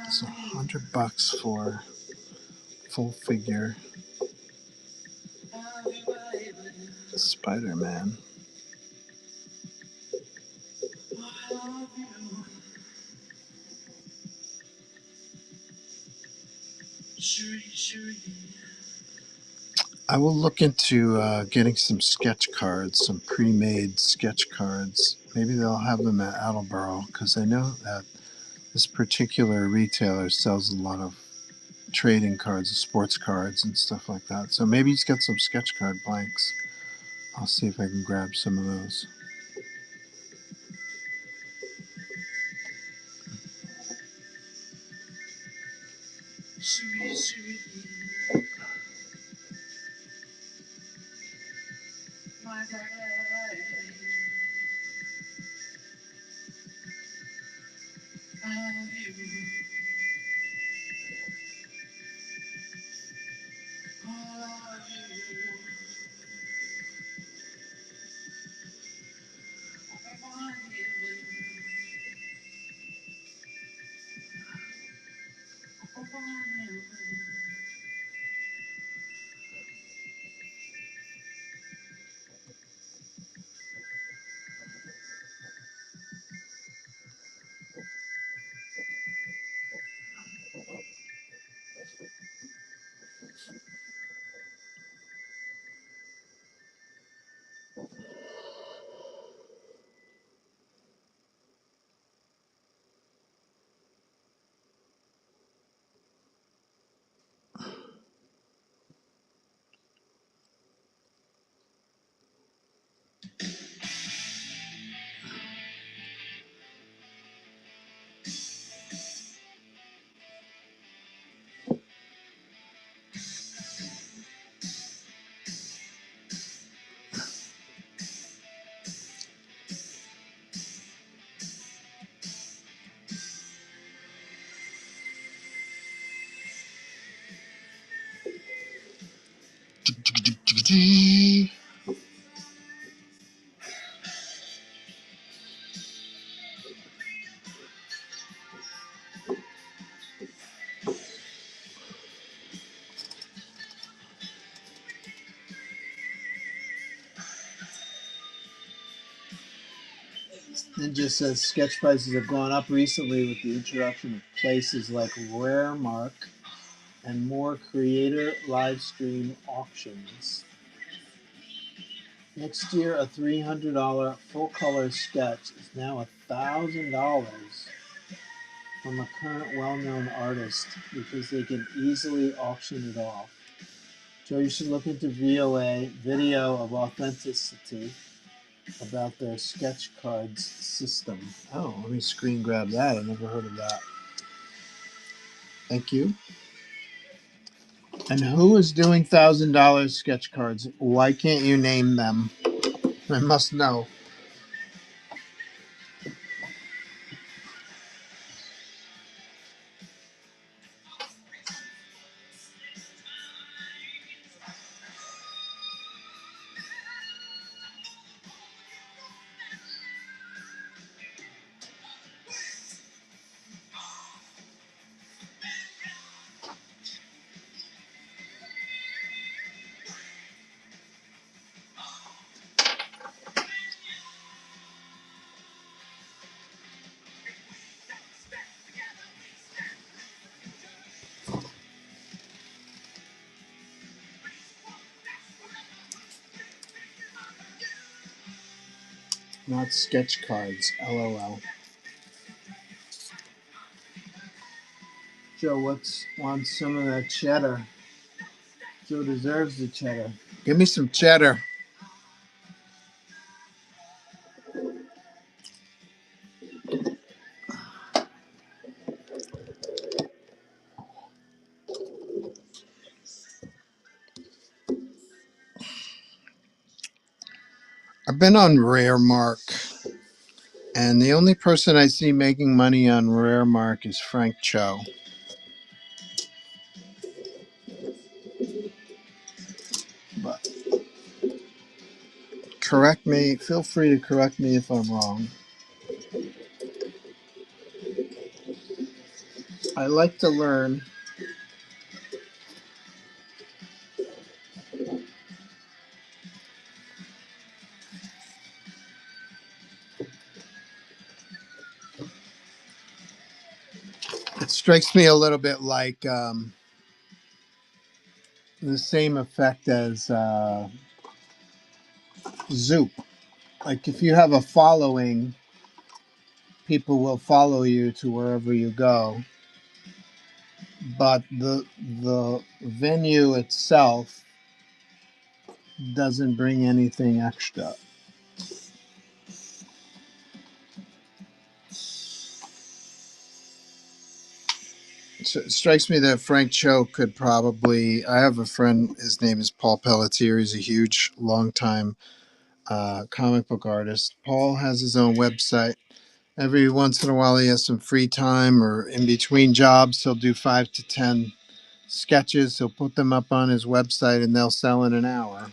It's $100 for full figure Spider-Man. I will look into getting some sketch cards, some pre-made sketch cards. Maybe they'll have them at Attleboro because I know that this particular retailer sells a lot of trading cards, sports cards, and stuff like that. So maybe he's got some sketch card blanks. I'll see if I can grab some of those. Ninja says sketch prices have gone up recently with the introduction of places like Raremark and more creator live stream auctions. Next year, a $300 full color sketch is now $1,000 from a current well known artist because they can easily auction it off. Joe, you should look into VOA, Video of Authenticity, about their sketch cards system. Oh, let me screen grab that. I never heard of that. Thank you. And who is doing $1,000 sketch cards? Why can't you name them? I must know. Not sketch cards. LOL. Joe, wants some of that cheddar? Joe deserves the cheddar. Give me some cheddar. I've been on Raremark, and the only person I see making money on Raremark is Frank Cho. But correct me. Feel free to correct me if I'm wrong. I like to learn. It strikes me a little bit like the same effect as Zoop. Like if you have a following, people will follow you to wherever you go. But the venue itself doesn't bring anything extra. So it strikes me that Frank Cho could probably. I have a friend. His name is Paul Pelletier. He's a huge, long-time comic book artist. Paul has his own website. Every once in a while, he has some free time, or in between jobs, he'll do 5 to 10 sketches. He'll put them up on his website, and they'll sell in an hour.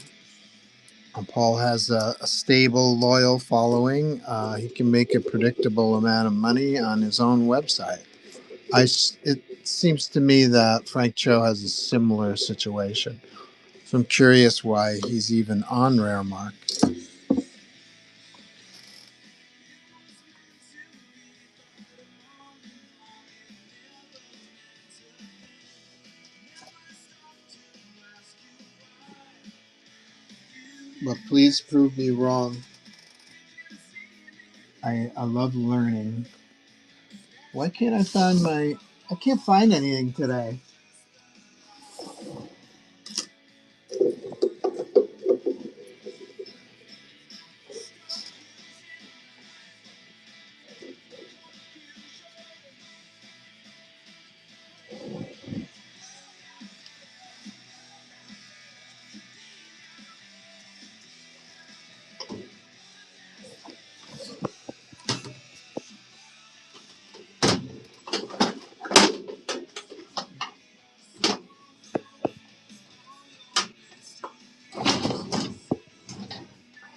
Paul has a stable, loyal following. He can make a predictable amount of money on his own website. It seems to me that Frank Cho has a similar situation. So I'm curious why he's even on Raremark. But please prove me wrong. I love learning. Why can't I find my... I can't find anything today.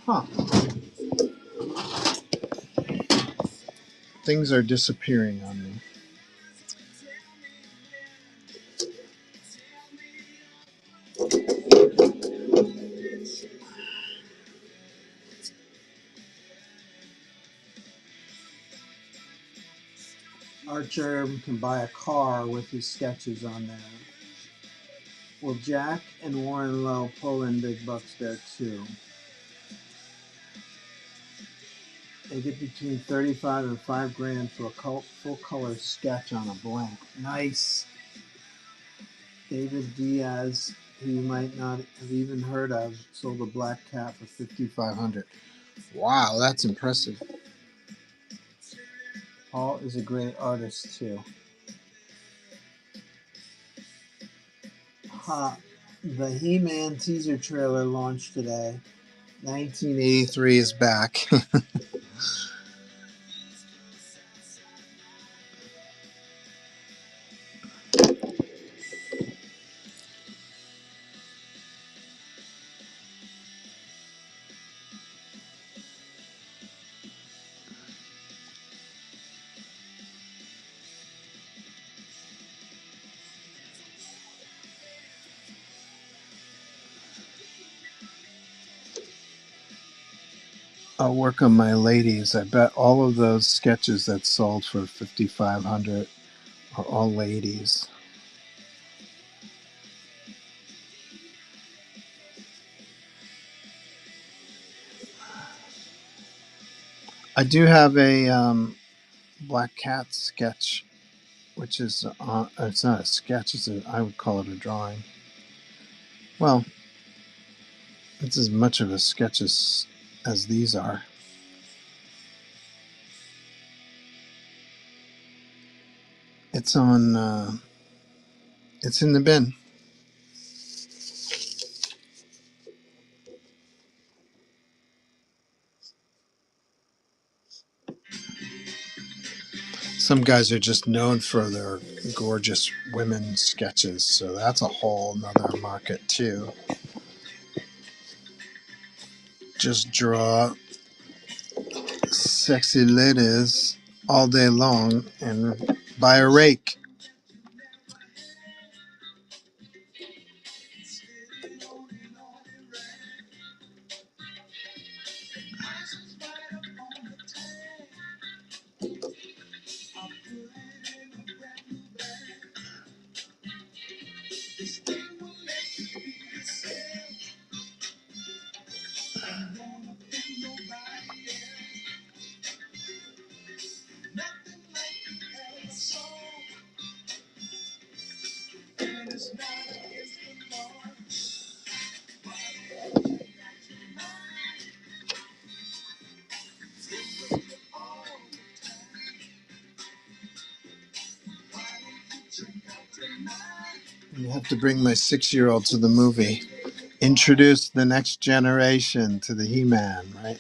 Huh. Things are disappearing on me. Archer can buy a car with his sketches on there. Will Jack and Warren Lowe pull in big bucks there too? They get between 35 and 5 grand for a full color sketch on a blank. Nice. David Diaz, who you might not have even heard of, sold a black cat for $5,500. Wow, that's impressive. Paul is a great artist too. The He-Man teaser trailer launched today. 1983 is back. I'll work on my ladies. I bet all of those sketches that sold for $5,500 are all ladies. I do have a black cat sketch, which is it's not a sketch. I would call it a drawing. Well, it's as much of a sketch as these are. It's on. It's in the bin. Some guys are just known for their gorgeous women sketches, so that's a whole nother market too. Just draw sexy ladies all day long and buy a rake. You have to bring my 6-year-old to the movie. Introduce the next generation to the He-Man, right?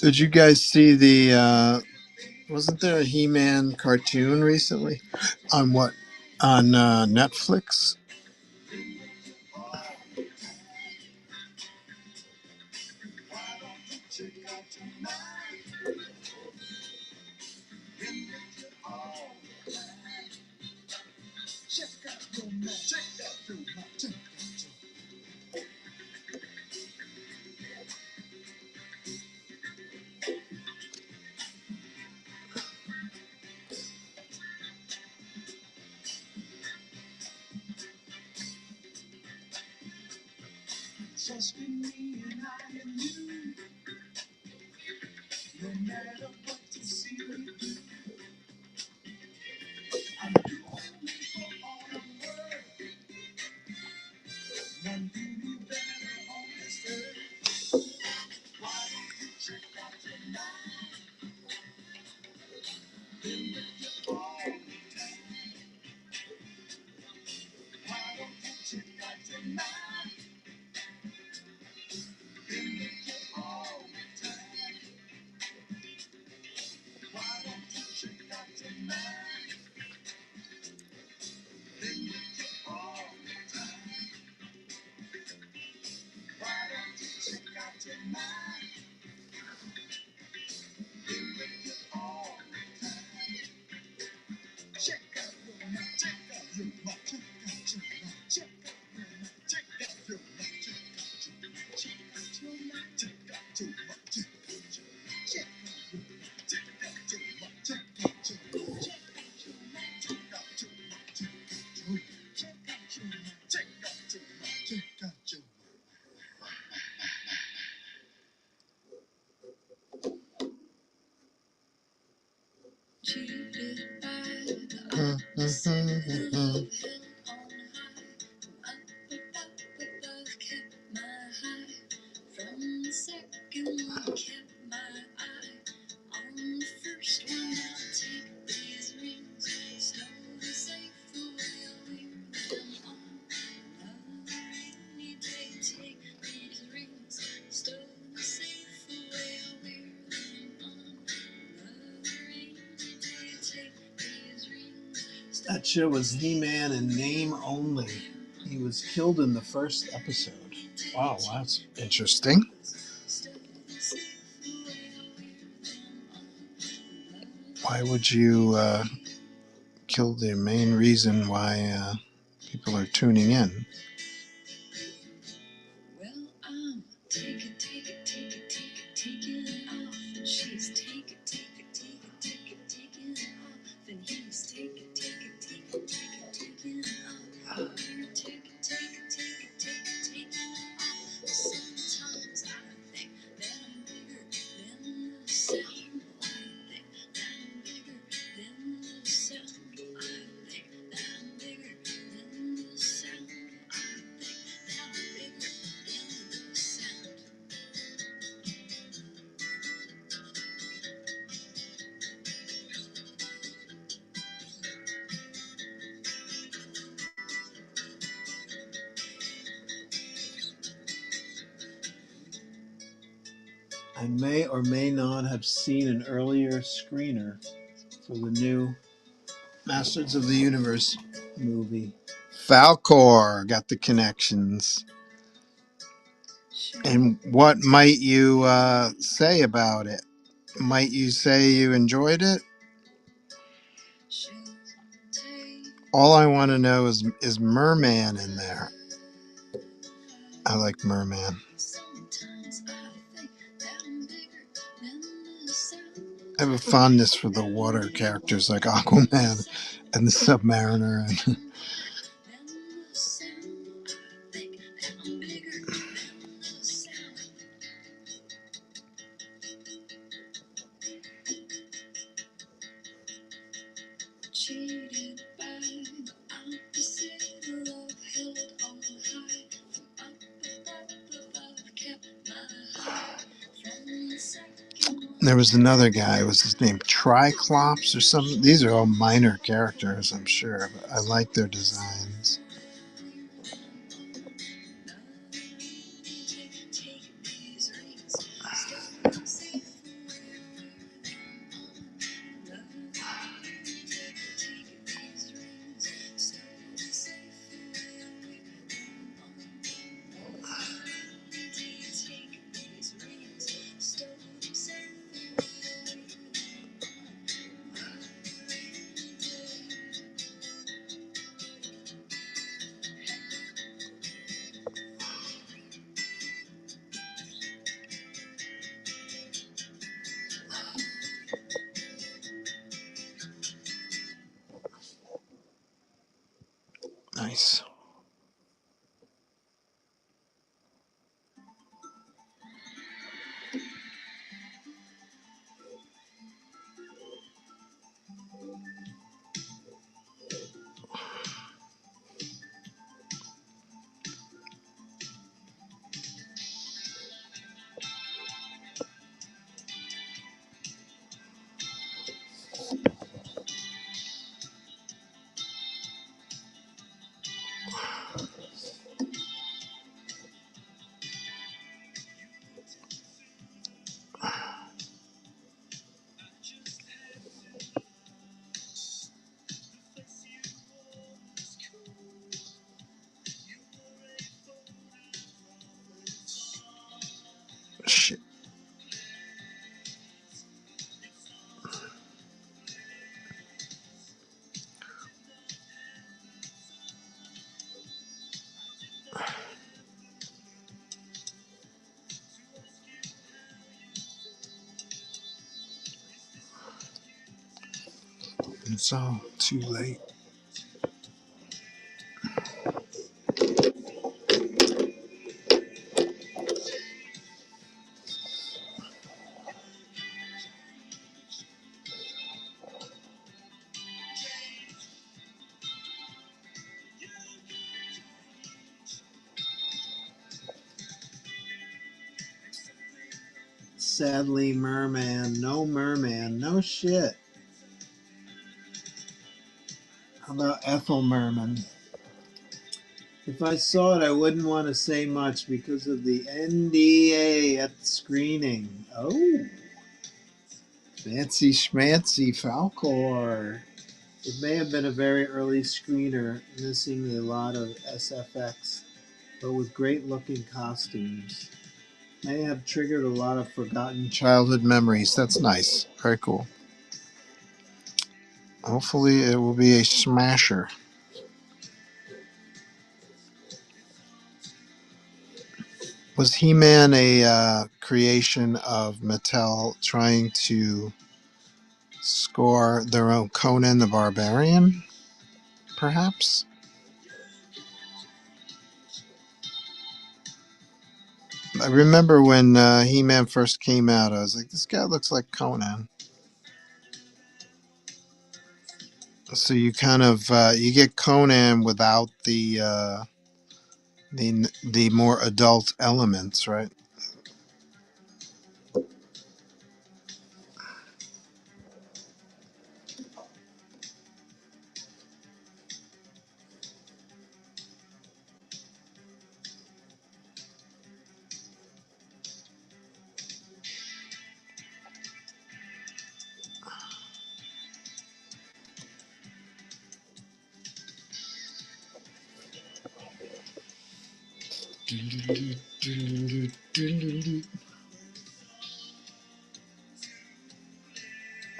Did you guys see wasn't there a He-Man cartoon recently? On what? On Netflix? That show was He-Man in name only. He was killed in the first episode. Wow, that's interesting. Why would you kill the main reason why people are tuning in? I may or may not have seen an earlier screener for the new Masters of the Universe movie. Falcor got the connections. And what might you say about it? Might you say you enjoyed it? All I want to know is Merman in there? I like Merman. I have a fondness for the water characters like Aquaman and the Submariner. And there was another guy. Was his name Triclops or something? These are all minor characters, I'm sure, but I like their designs. Nice. Shit. It's all too late. Sadly, Merman. No Merman. No shit. How about Ethel Merman? If I saw it, I wouldn't want to say much because of the NDA at the screening. Oh, fancy schmancy Falcor. It may have been a very early screener, missing a lot of SFX, but with great looking costumes. May have triggered a lot of forgotten childhood memories. That's nice. Very cool. Hopefully, it will be a smasher. Was He-Man a creation of Mattel trying to score their own Conan the Barbarian, perhaps? I remember when He-Man first came out, I was like, this guy looks like Conan. So you kind of you get Conan without the more adult elements, right?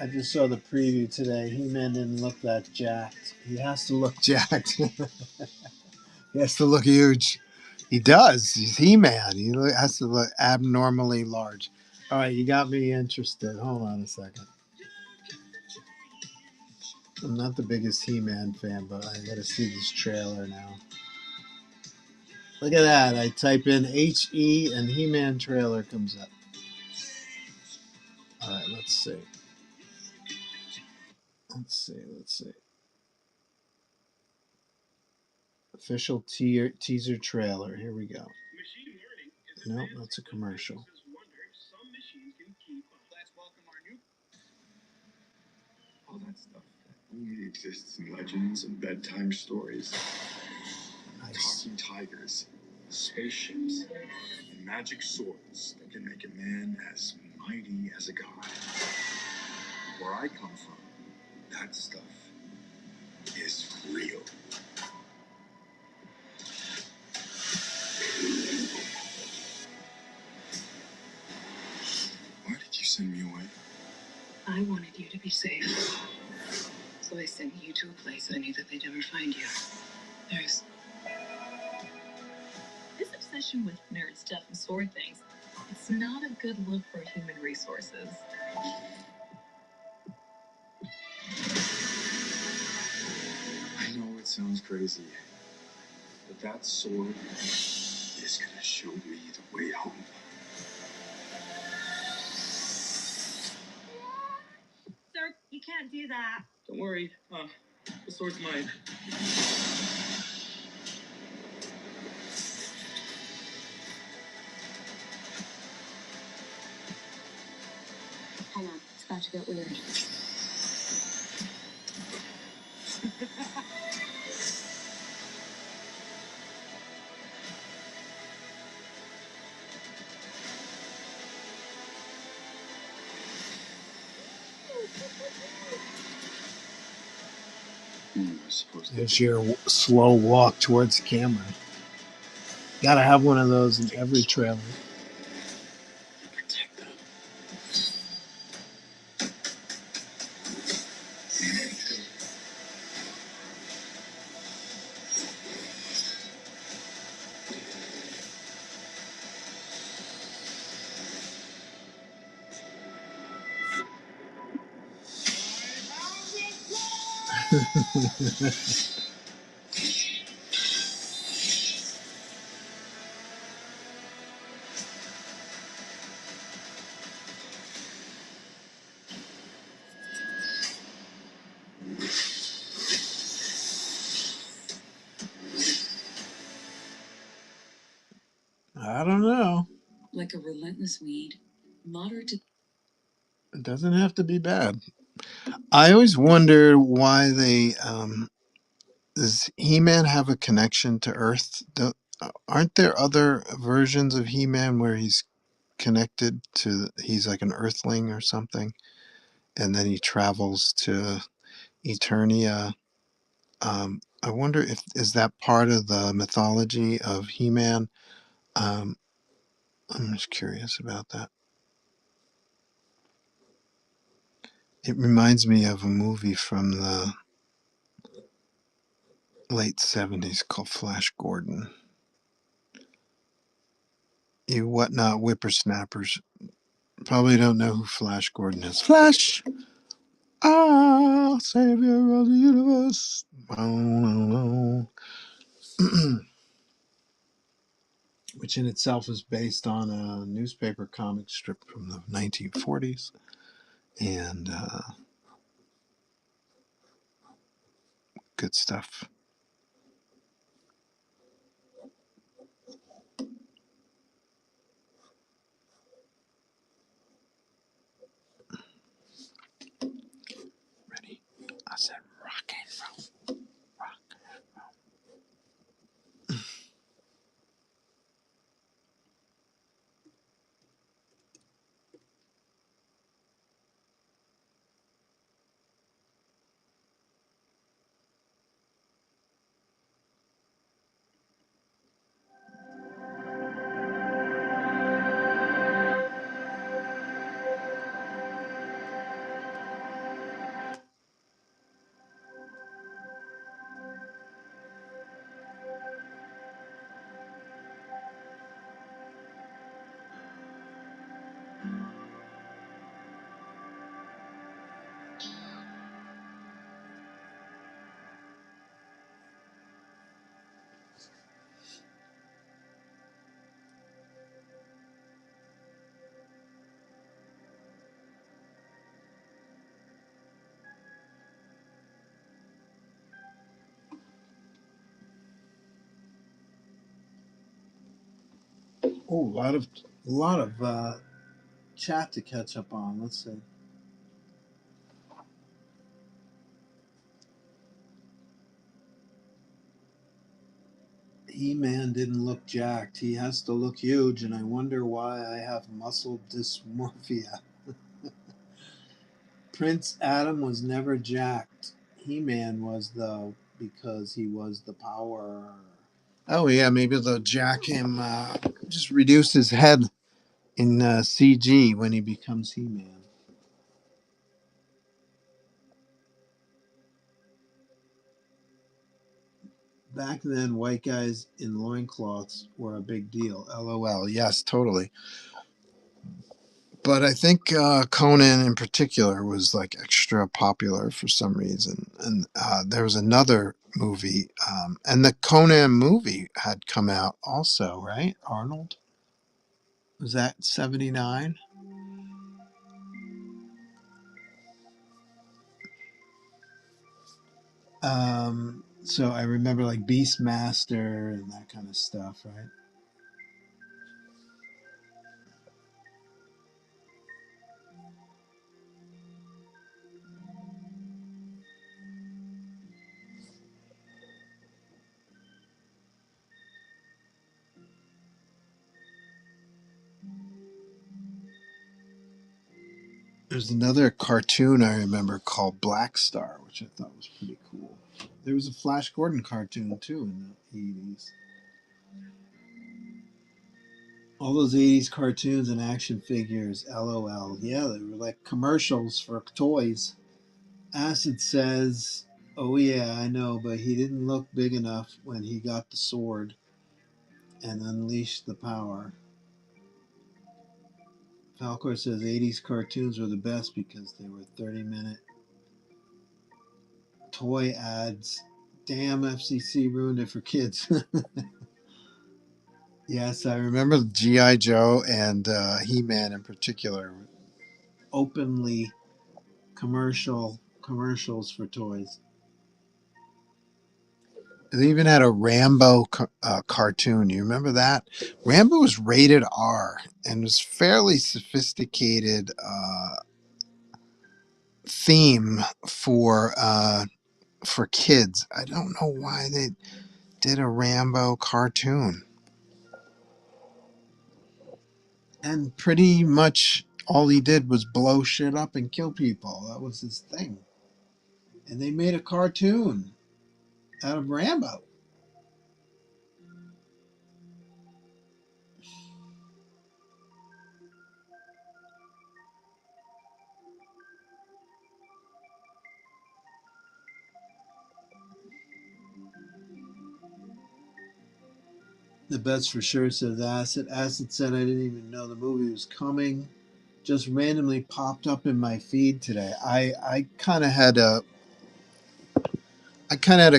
I just saw the preview today. He-Man didn't look that jacked. He has to look jacked. He has to look huge. He does. He's He-Man. He has to look abnormally large. All right, you got me interested. Hold on a second. I'm not the biggest He-Man fan, but I got to see this trailer now. Look at that. I type in HE and He-Man trailer comes up. All right, let's see. Let's see. Official teaser trailer. Here we go. Nope, that's a commercial. All that stuff that only exists in legends and bedtime stories. Nice. Talking tigers, spaceships, and magic swords that can make a man as mighty as a god. Where I come from, that stuff is real. Why did you send me away? I wanted you to be safe. So I sent you to a place I knew that they'd never find you. There's this obsession with nerd stuff and sword things. It's not a good look for human resources. I know it sounds crazy, but that sword is gonna show me the way home. Sir, you can't do that. Don't worry, the sword's mine. Hang on, it's about to get weird. There's your slow walk towards the camera. Gotta have one of those in every trailer. Protect them. I don't know. Like a relentless weed, Moderate to It doesn't have to be bad. I always wonder why does He-Man have a connection to Earth? Aren't there other versions of He-Man where he's connected to, he's like an Earthling or something, and then he travels to Eternia? I wonder if is that part of the mythology of He-Man. Um, I'm just curious about that. It reminds me of a movie from the late 70s called Flash Gordon. You whatnot whippersnappers probably don't know who Flash Gordon is. Flash! Ah, savior of the universe. Which in itself is based on a newspaper comic strip from the 1940s. And good stuff. Ready? I said rock and roll. Oh, a lot of chat to catch up on. Let's see. He-Man didn't look jacked. He has to look huge, and I wonder why I have muscle dysmorphia. Prince Adam was never jacked. He-Man was, though, because he was the power. Oh, yeah, maybe they'll jack him, just reduce his head in CG when he becomes He-Man. Back then, white guys in loincloths were a big deal. LOL. Yes, totally. But I think Conan in particular was like extra popular for some reason. And there was another movie, and the Conan movie had come out also, right? Arnold? Was that 79? So I remember like Beastmaster and that kind of stuff, right? There's another cartoon I remember called Black Star, which I thought was pretty cool. There was a Flash Gordon cartoon too in the 80s. All those 80s cartoons and action figures, LOL. Yeah, they were like commercials for toys. Acid says, "Oh, yeah, I know, but he didn't look big enough when he got the sword and unleashed the power." Falcor says 80s cartoons were the best because they were 30-minute toy ads. Damn, FCC ruined it for kids. Yes, I remember G.I. Joe and He-Man in particular. Openly commercials for toys. They even had a Rambo cartoon. You remember that? Rambo was rated R and was fairly sophisticated theme for kids. I don't know why they did a Rambo cartoon. And pretty much all he did was blow shit up and kill people. That was his thing. And they made a cartoon out of Rambo. The best for sure says Acid. Acid said I didn't even know the movie was coming. Just randomly popped up in my feed today. I kind of had a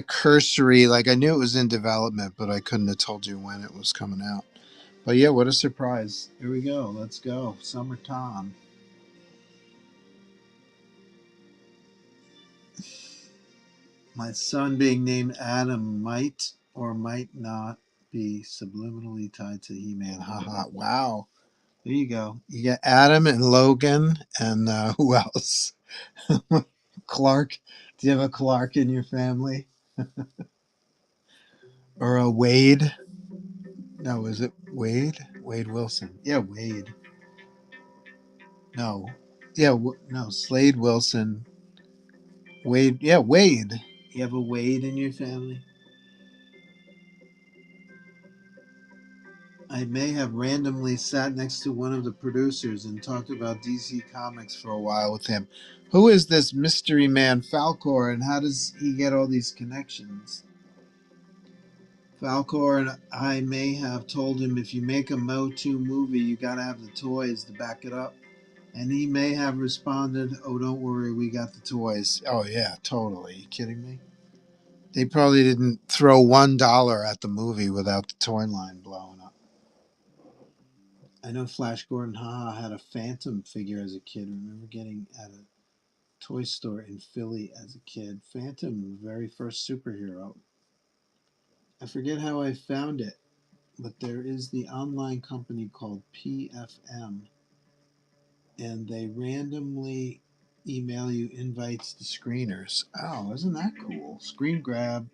cursory, like I knew it was in development, but I couldn't have told you when it was coming out. But yeah, what a surprise. Here we go. Let's go. Summertime. My son being named Adam might or might not be subliminally tied to He-Man. Haha. Wow. There you go. You got Adam and Logan and who else? Clark. Do you have a Clark in your family? Or a Wade? No, is it Wade? Wade Wilson. Yeah, Wade. No. Yeah, no, Slade Wilson. Wade. Yeah, Wade. You have a Wade in your family? I may have randomly sat next to one of the producers and talked about DC Comics for a while with him. Who is this mystery man Falcor, and how does he get all these connections? Falcor and I may have told him if you make a Motu movie, you gotta have the toys to back it up. And he may have responded, "Oh, don't worry, we got the toys." Oh yeah, totally. Are you kidding me? They probably didn't throw $1 at the movie without the toy line blowing up. I know Flash Gordon haha had a Phantom figure as a kid. I remember getting at a toy store in Philly as a kid. Phantom, the very first superhero. I forget how I found it, but there is the online company called PFM, and they randomly email you invites to screeners. Oh, isn't that cool? Screen grab.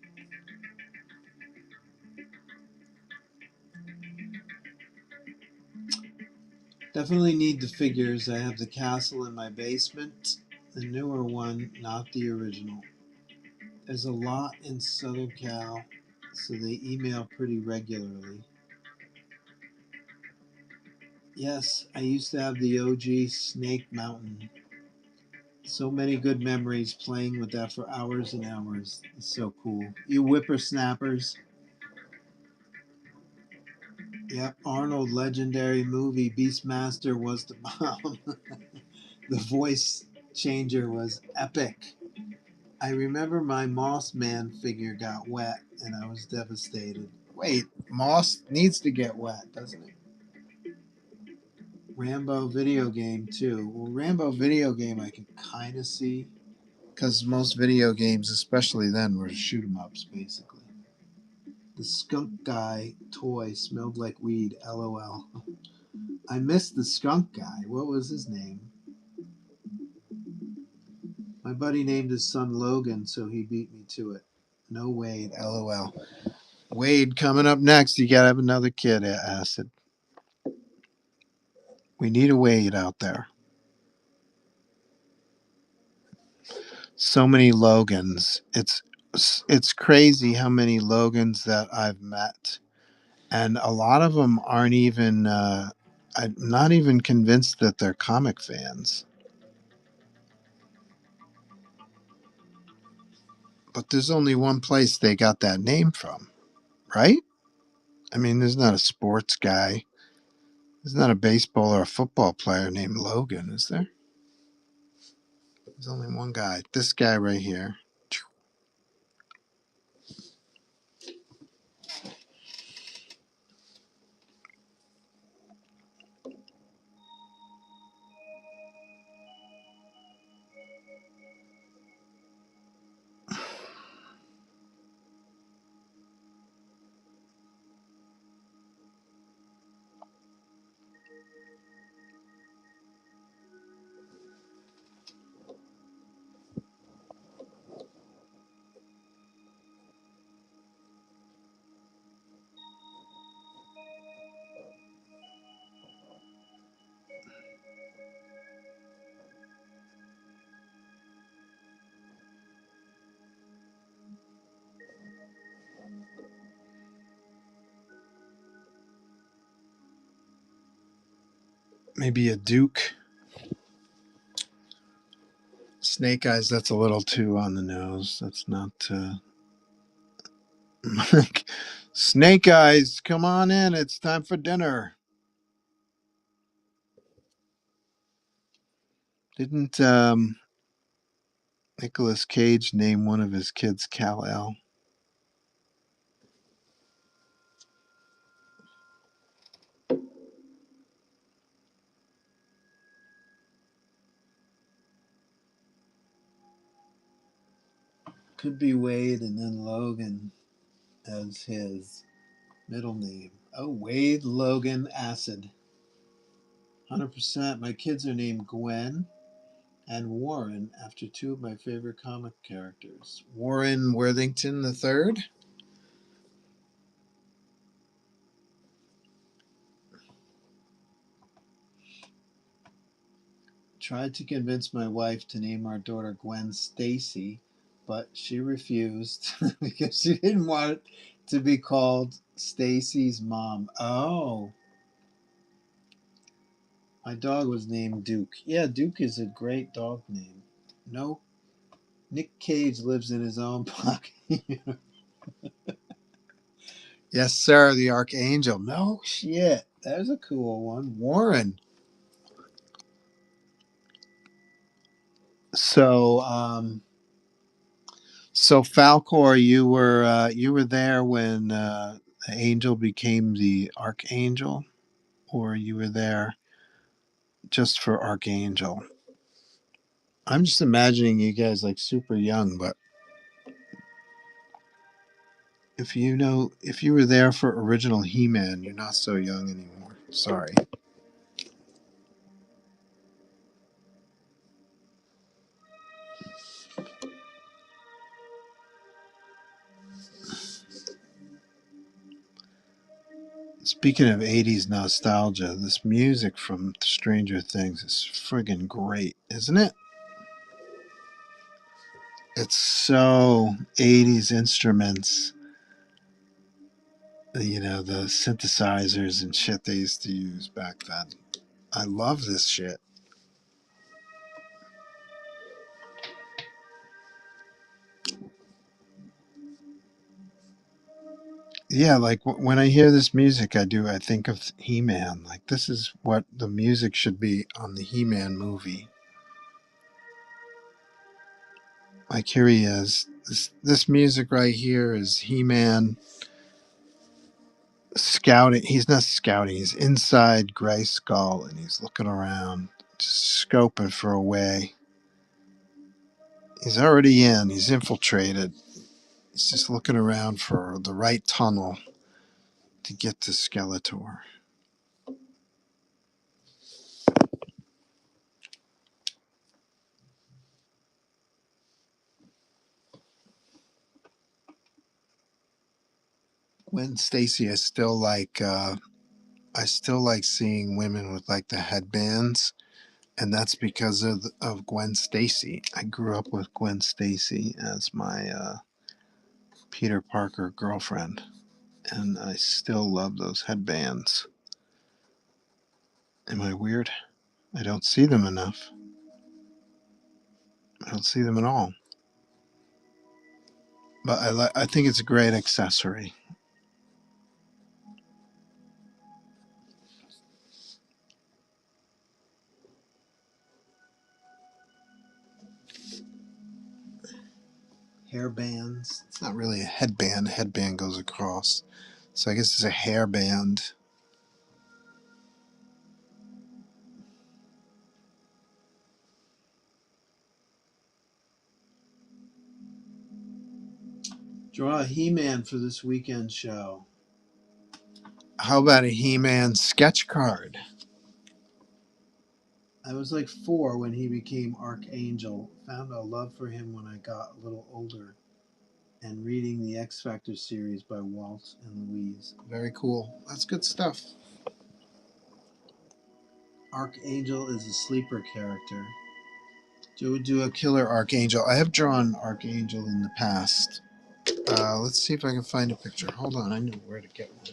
Definitely need the figures. I have the castle in my basement, the newer one, not the original. There's a lot in Southern Cal, so they email pretty regularly. Yes, I used to have the OG Snake Mountain. So many good memories playing with that for hours and hours. It's so cool. You whippersnappers. Yep, Arnold legendary movie Beastmaster was the bomb. The voice changer was epic. I remember my Moss Man figure got wet and I was devastated. Wait, Moss needs to get wet, doesn't it? Rambo video game too. Well, Rambo video game I can kind of see because most video games, especially then, were shoot 'em ups basically. The skunk guy toy smelled like weed. LOL. I missed the skunk guy. What was his name? My buddy named his son Logan, so he beat me to it. No Wade. LOL. Wade coming up next. You gotta have another kid at Acid. We need a Wade out there. So many Logans. It's crazy how many Logans that I've met, and a lot of them aren't even. I'm not even convinced that they're comic fans. But there's only one place they got that name from, right? I mean, there's not a sports guy. There's not a baseball or a football player named Logan, is there? There's only one guy. This guy right here. Maybe a Duke. Snake Eyes, that's a little too on the nose. That's not. Snake Eyes, come on in. It's time for dinner. Didn't Nicolas Cage name one of his kids Kal-El? Could be Wade and then Logan as his middle name. Oh, Wade Logan Acid. 100%. My kids are named Gwen and Warren after two of my favorite comic characters. Warren Worthington III. Tried to convince my wife to name our daughter Gwen Stacy, but she refused because she didn't want it to be called Stacy's mom. Oh, my dog was named Duke. Yeah, Duke is a great dog name. No, Nick Cage lives in his own pocket. Yes, sir, the Archangel. No shit. That was a cool one. Warren. So, so Falcor, you were there when the angel became the Archangel, or you were there just for Archangel? I'm just imagining you guys like super young, but if you were there for original He-Man, you're not so young anymore. Sorry. Speaking of 80s nostalgia, this music from Stranger Things is friggin' great, isn't it? It's so 80s instruments, the synthesizers and shit they used to use back then. I love this shit. Yeah, like when I hear this music, I think of He-Man. Like this is what the music should be on the He-Man movie. Like here he is. This music right here is He-Man scouting. He's not scouting. He's inside Gray Skull and he's looking around, just scoping for a way. He's already in. He's infiltrated. He's just looking around for the right tunnel to get to Skeletor. When Stacy, I still like seeing women with like the headbands, and that's because of Gwen Stacy. I grew up with Gwen Stacy as my Peter Parker girlfriend, and I still love those headbands. Am I weird? I don't see them enough. I don't see them at all. But I think it's a great accessory. Hairbands. It's not really a headband. A headband goes across. So I guess it's a hairband. Draw a He-Man for this weekend show. How about a He-Man sketch card? I was like 4 when he became Archangel. Found a love for him when I got a little older. And reading the X Factor series by Walt and Louise. Very cool. That's good stuff. Archangel is a sleeper character. Do a killer Archangel. I have drawn Archangel in the past. Let's see if I can find a picture. Hold on, I know where to get one.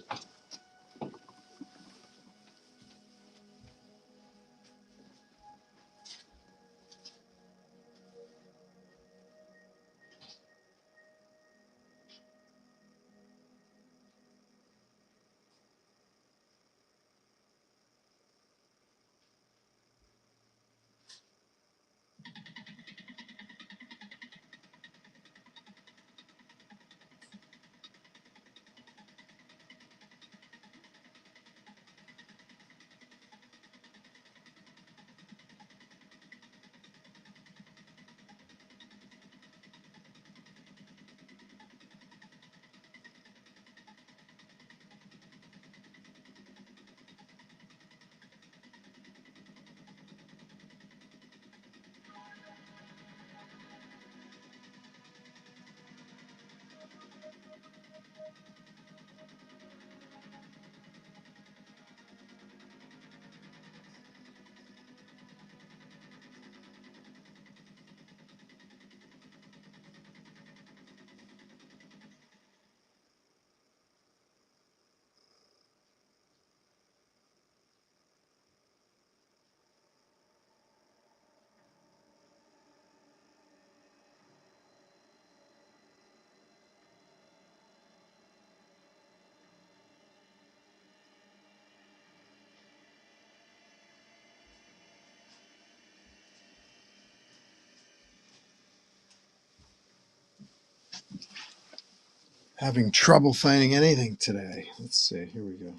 Having trouble finding anything today. Let's see. Here we go.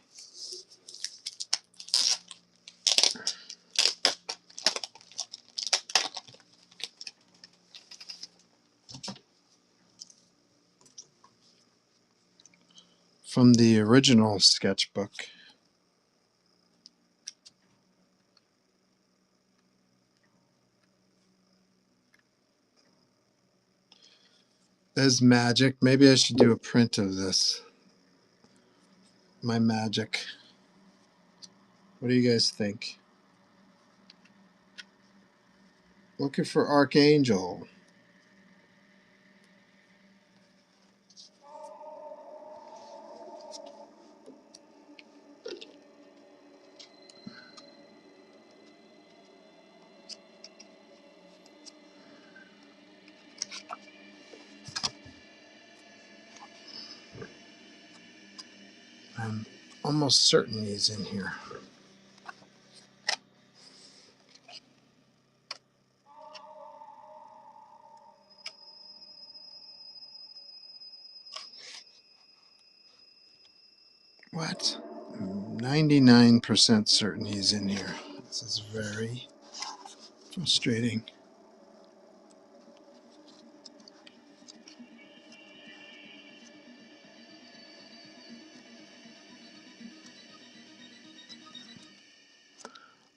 From the original sketchbook. There's magic. Maybe I should do a print of this. My magic. What do you guys think? Looking for Archangel. I'm almost certain he's in here. What? 99% certain he's in here. This is very frustrating.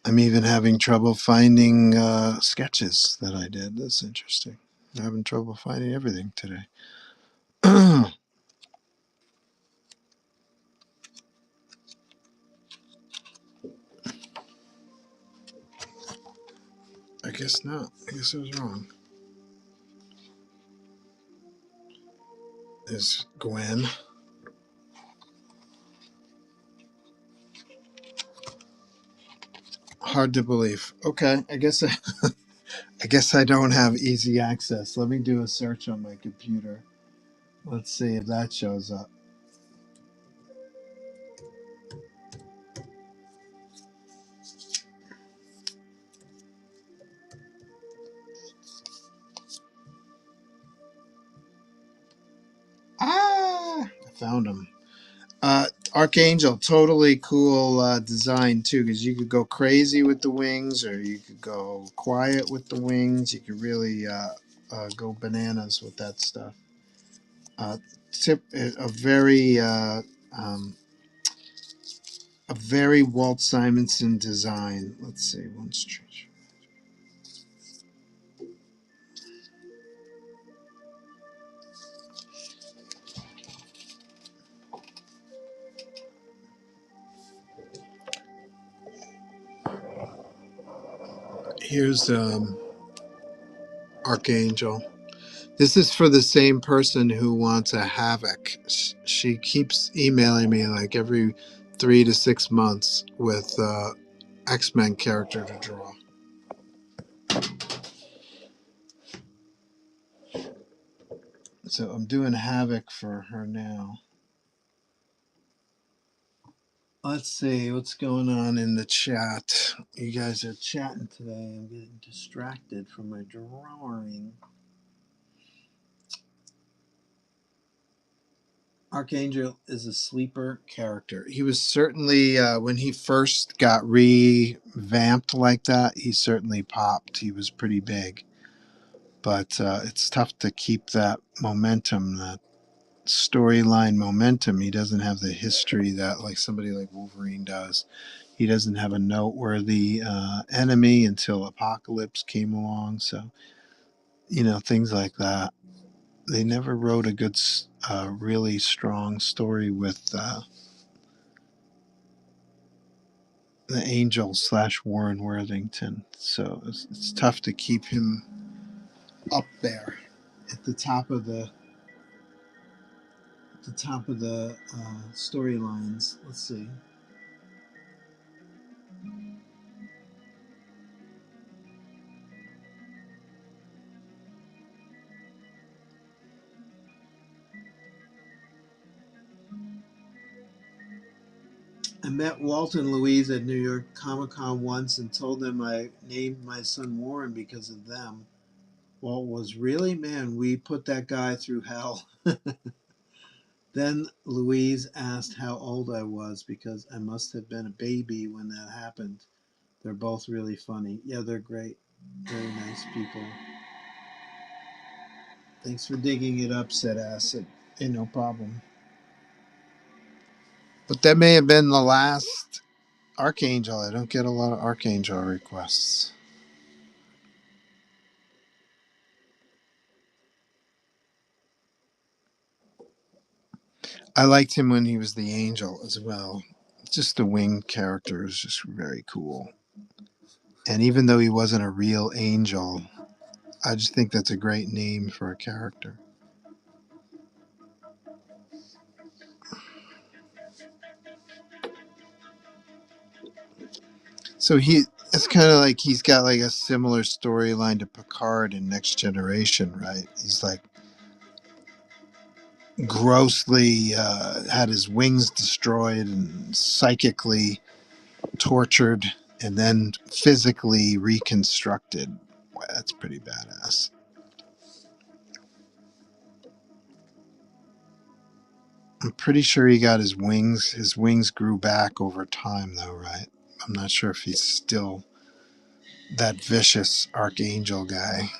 I'm even having trouble finding sketches that I did. That's interesting. I'm having trouble finding everything today. I guess not. I guess I was wrong. There's Gwen. Hard to believe. Okay, I guess I don't have easy access. Let me do a search on my computer. Let's see if that shows up. Ah, I found him. Archangel, totally cool design too, because you could go crazy with the wings, or you could go quiet with the wings. You could really go bananas with that stuff. Tip um, a very Walt Simonson design. Let's see, one stretch. Here's Archangel. This is for the same person who wants a Havoc. She keeps emailing me like every 3 to 6 months with X-Men character to draw. So I'm doing Havoc for her now. Let's see what's going on in the chat. You guys are chatting today. I'm getting distracted from my drawing. Archangel is a sleeper character. He was certainly, when he first got revamped like that, he certainly popped. He was pretty big. But it's tough to keep that momentum, that storyline momentum. He doesn't have the history that like somebody like Wolverine does. He doesn't have a noteworthy enemy until Apocalypse came along. So, things like that. They never wrote a good, really strong story with the Angel / Warren Worthington. So it's tough to keep him up there at the top of the storylines. Let's see. I met Walt and Louise at New York Comic Con once and told them I named my son Warren because of them. Walt was really, man, we put that guy through hell. Then Louise asked how old I was because I must have been a baby when that happened. They're both really funny. Yeah, they're great. Very nice people. Thanks for digging it up, said Acid. Ain't no problem. But that may have been the last Archangel. I don't get a lot of Archangel requests. I liked him when he was the angel as well. Just the winged character is just very cool. And even though he wasn't a real angel, I just think that's a great name for a character. So it's kind of like he's got like a similar storyline to Picard in Next Generation, right? He's like grossly had his wings destroyed and psychically tortured and then physically reconstructed. Wow, that's pretty badass. I'm pretty sure he got his wings. His wings grew back over time, though, right? I'm not sure if he's still that vicious archangel guy.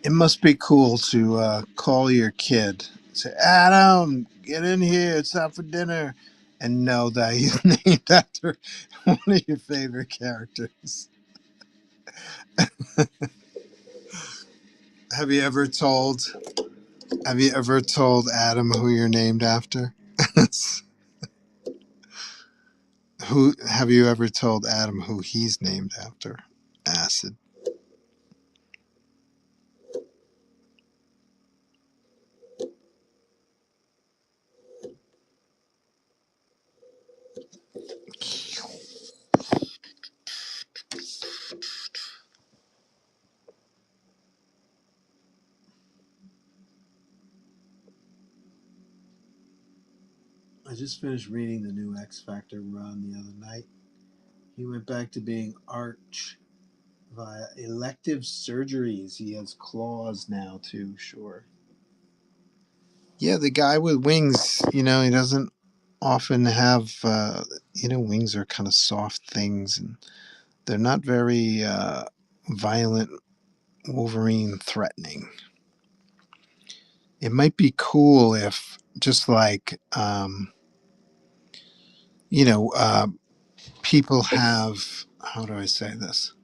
It must be cool to call your kid, say, Adam, get in here, it's time for dinner, and know that he's named after one of your favorite characters. Have you ever told Adam who you're named after? Who have you ever told Adam who he's named after? Acid. I just finished reading the new X Factor run the other night. He went back to being Arch via elective surgeries. He has claws now too, sure. Yeah, the guy with wings, he doesn't often have, wings are kind of soft things and they're not very violent, Wolverine threatening. It might be cool if just like, people have, how do I say this?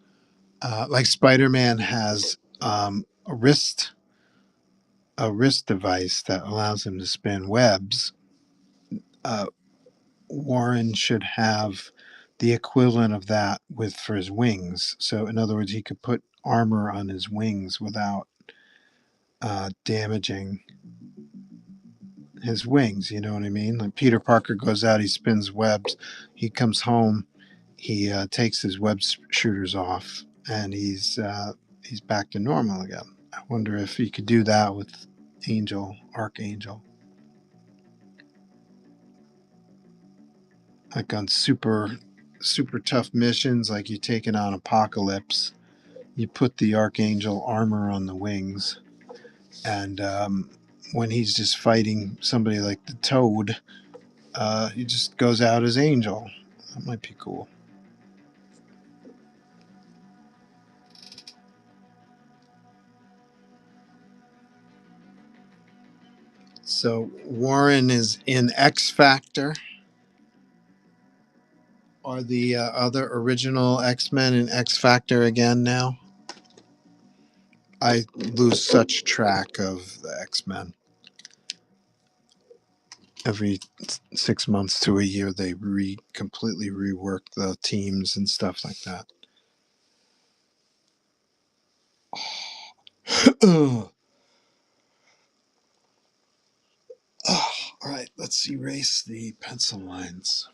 Like Spider-Man has a wrist device that allows him to spin webs. Uh, Warren should have the equivalent of that with for his wings. So, in other words, he could put armor on his wings without damaging his wings. You know what I mean? Like Peter Parker goes out, he spins webs, he comes home, he takes his web shooters off, and he's back to normal again. I wonder if he could do that with Archangel. like on super tough missions, like you taking on Apocalypse. You put the Archangel armor on the wings, and when he's just fighting somebody like the Toad, he just goes out as Angel. That might be cool. So Warren is in X Factor. Are the other original X-Men in X Factor again now? I lose such track of the X-Men. Every 6 months to a year, they completely rework the teams and stuff like that. Oh, all right, let's erase the pencil lines.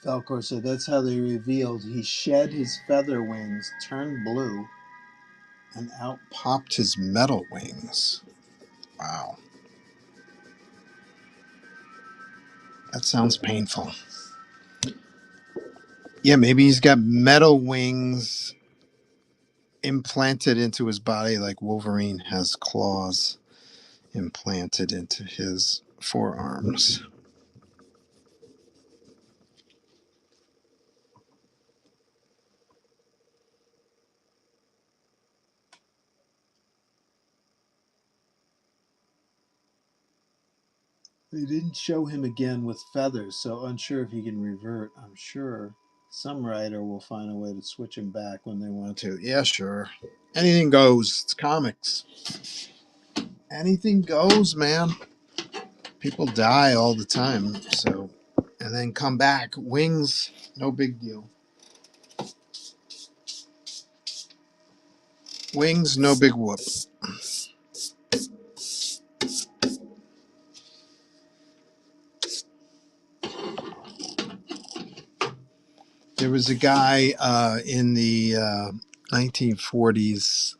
Falcor said that's how they revealed he shed his feather wings, turned blue, and out popped his metal wings. Wow. That sounds painful. Yeah, maybe he's got metal wings implanted into his body like Wolverine has claws implanted into his forearms. They didn't show him again with feathers, so unsure if he can revert. I'm sure some writer will find a way to switch him back when they want to. Yeah, sure. Anything goes. It's comics. Anything goes, man. People die all the time, so and then come back. Wings, no big deal. Wings, no big whoop. There was a guy in the 1940s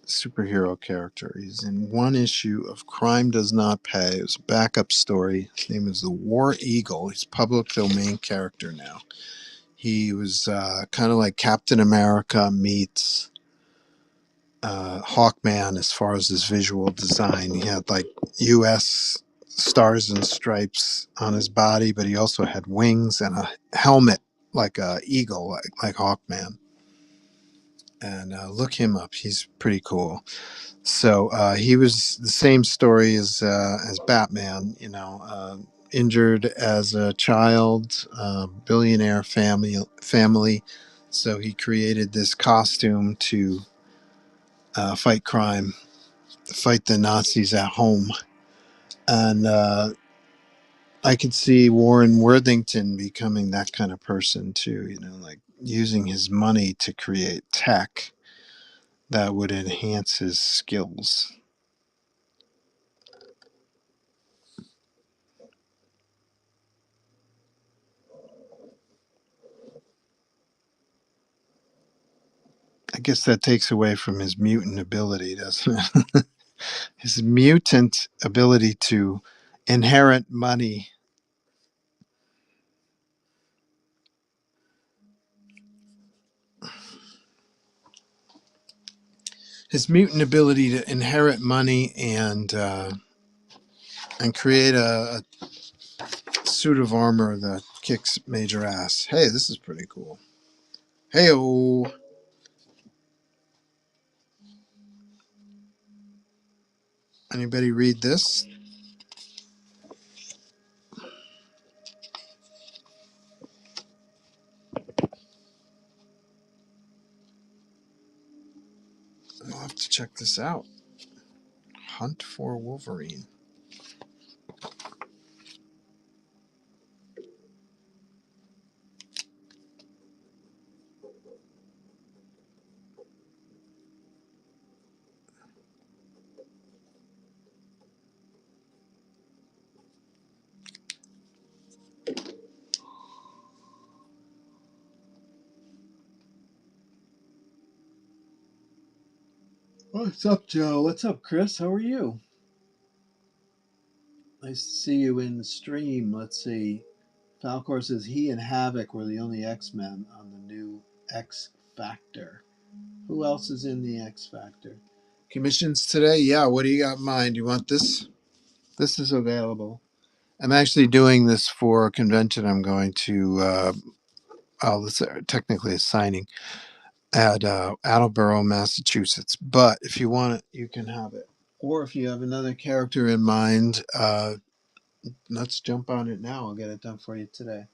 superhero character. He's in one issue of Crime Does Not Pay. It was a backup story. His name is the War Eagle. He's a public domain character now. He was kind of like Captain America meets Hawkman as far as his visual design. He had like U.S. stars and stripes on his body, but he also had wings and a helmet like a eagle, like Hawkman. And look him up; he's pretty cool. So he was the same story as Batman. Injured as a child, billionaire family. So he created this costume to fight crime, fight the Nazis at home, and I could see Warren Worthington becoming that kind of person too. Like using his money to create tech that would enhance his skills. guess that takes away from his mutant ability, doesn't it? His mutant ability to inherit money. His mutant ability to inherit money and create a suit of armor that kicks major ass. Hey, this is pretty cool. Hey-oh. Anybody read this? I'll have to check this out. Hunt for Wolverine. What's up, Joe? What's up, Chris? How are you? Nice to see you in the stream. Let's see. Falcor says he and Havoc were the only X-Men on the new X Factor. Who else is in the X Factor? Commissions today? Yeah, what do you got in mind? You want this? This is available. I'm actually doing this for a convention I'm going to, this technically a signing at Attleboro, Massachusetts. But if you want it, you can have it. Or if you have another character in mind, let's jump on it now. I'll get it done for you today.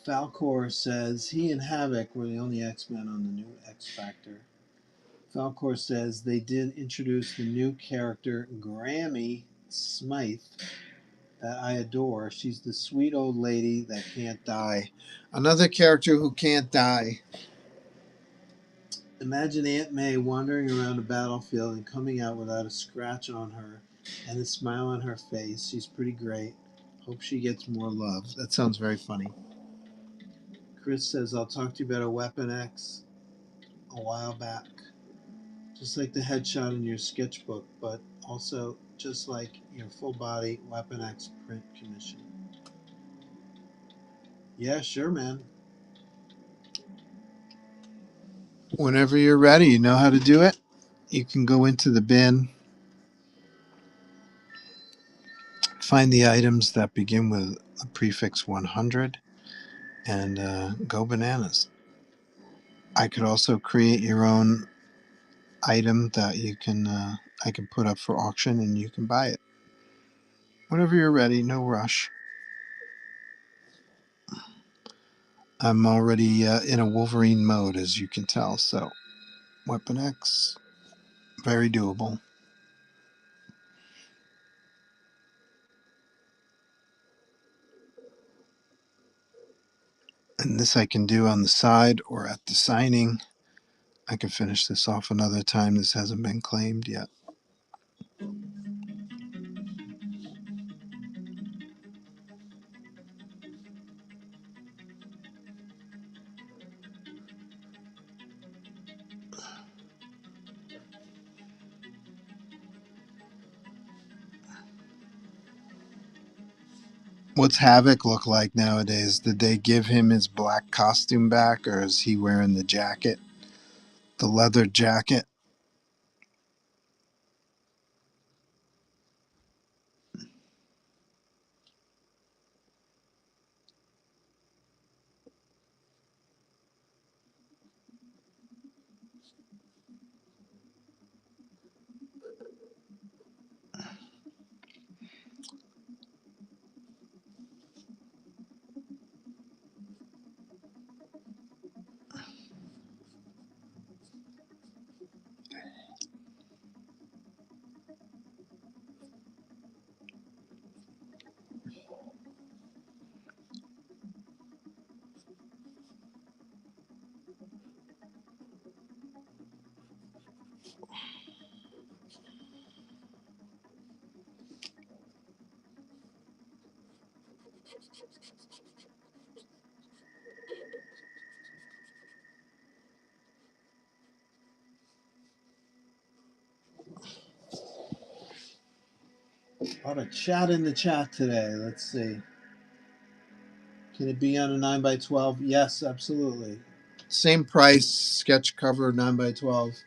Falcor says he and Havoc were the only X-Men on the new X Factor. Falcor says they did introduce the new character Grammy Smythe that I adore. She's the sweet old lady that can't die. Another character who can't die. Imagine Aunt May wandering around a battlefield and coming out without a scratch on her and a smile on her face. She's pretty great. Hope she gets more love. That sounds very funny. Chris says, I'll talk to you about a Weapon X a while back. Just like the headshot in your sketchbook, but also just like your full body Weapon X print commission. Yeah, sure, man. Whenever you're ready, you know how to do it. You can go into the bin, find the items that begin with the prefix 100, and go bananas. I could also create your own item that you can I can put up for auction, and you can buy it. Whenever you're ready, no rush. I'm already in a Wolverine mode, as you can tell, so Weapon X, very doable. And this I can do on the side or at the signing. I can finish this off another time. This hasn't been claimed yet. What's Havoc look like nowadays? Did they give him his black costume back, or is he wearing the jacket, the leather jacket? lot of chat in the chat today. Let's see. Can it be on a 9x12? Yes, absolutely. Same price, sketch cover 9x12.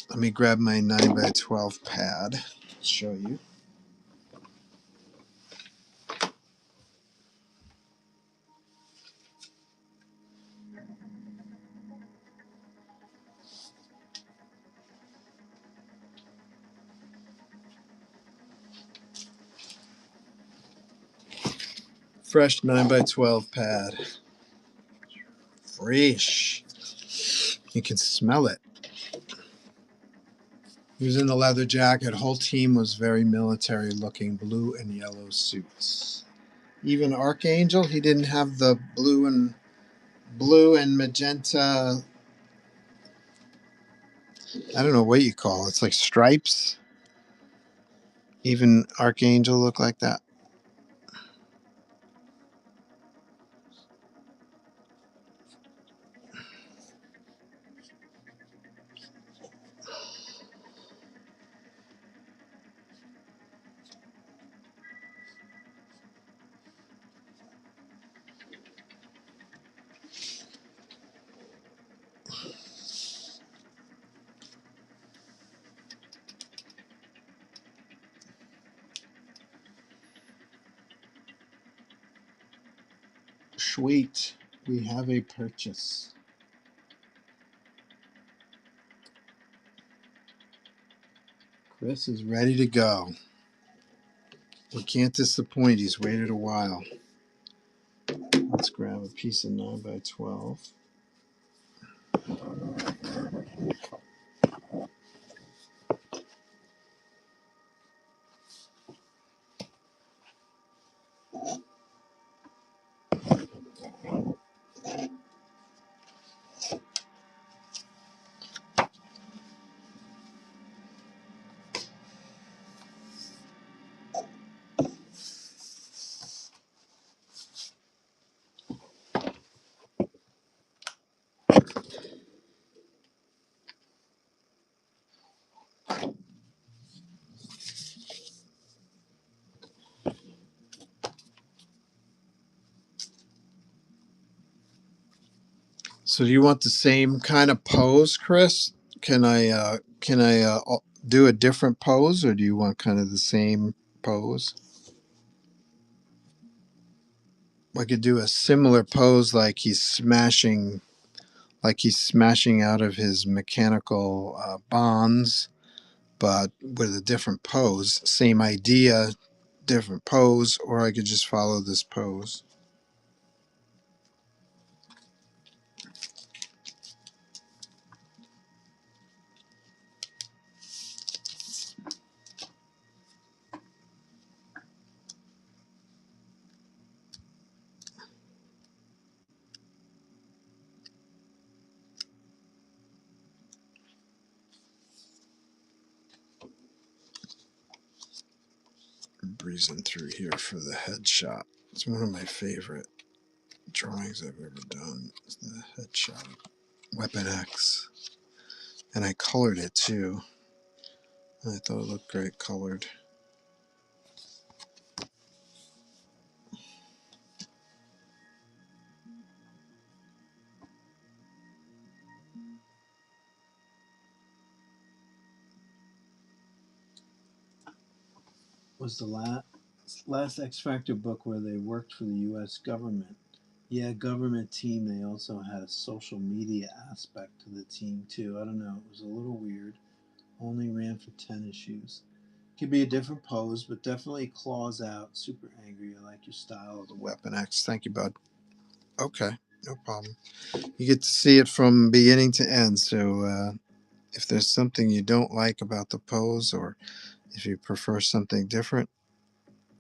Let me grab my 9x12 pad. Show you. Fresh 9x12 pad. Fresh. You can smell it. He was in the leather jacket. Whole team was very military looking, blue and yellow suits. Even Archangel, he didn't have the blue and magenta. I don't know what you call it. It's like stripes. Even Archangel looked like that. Sweet. We have a purchase. Chris is ready to go. We can't disappoint. He's waited a while. Let's grab a piece of 9x12. So do you want the same kind of pose, Chris? Can I do a different pose, or do you want kind of the same pose? I could do a similar pose, like he's smashing out of his mechanical bonds, but with a different pose. Same idea, different pose, or I could just follow this pose. Breezing through here for the headshot. It's one of my favorite drawings I've ever done. It's the headshot. Weapon X. And I colored it too. I thought it looked great colored. Was the last X Factor book where they worked for the U.S. government. Yeah, government team. They also had a social media aspect to the team too. I don't know. It was a little weird. Only ran for 10 issues. Could be a different pose, but definitely claws out. Super angry. I like your style of the Weapon X. Thank you, bud. Okay, no problem. You get to see it from beginning to end. So if there's something you don't like about the pose, or if you prefer something different,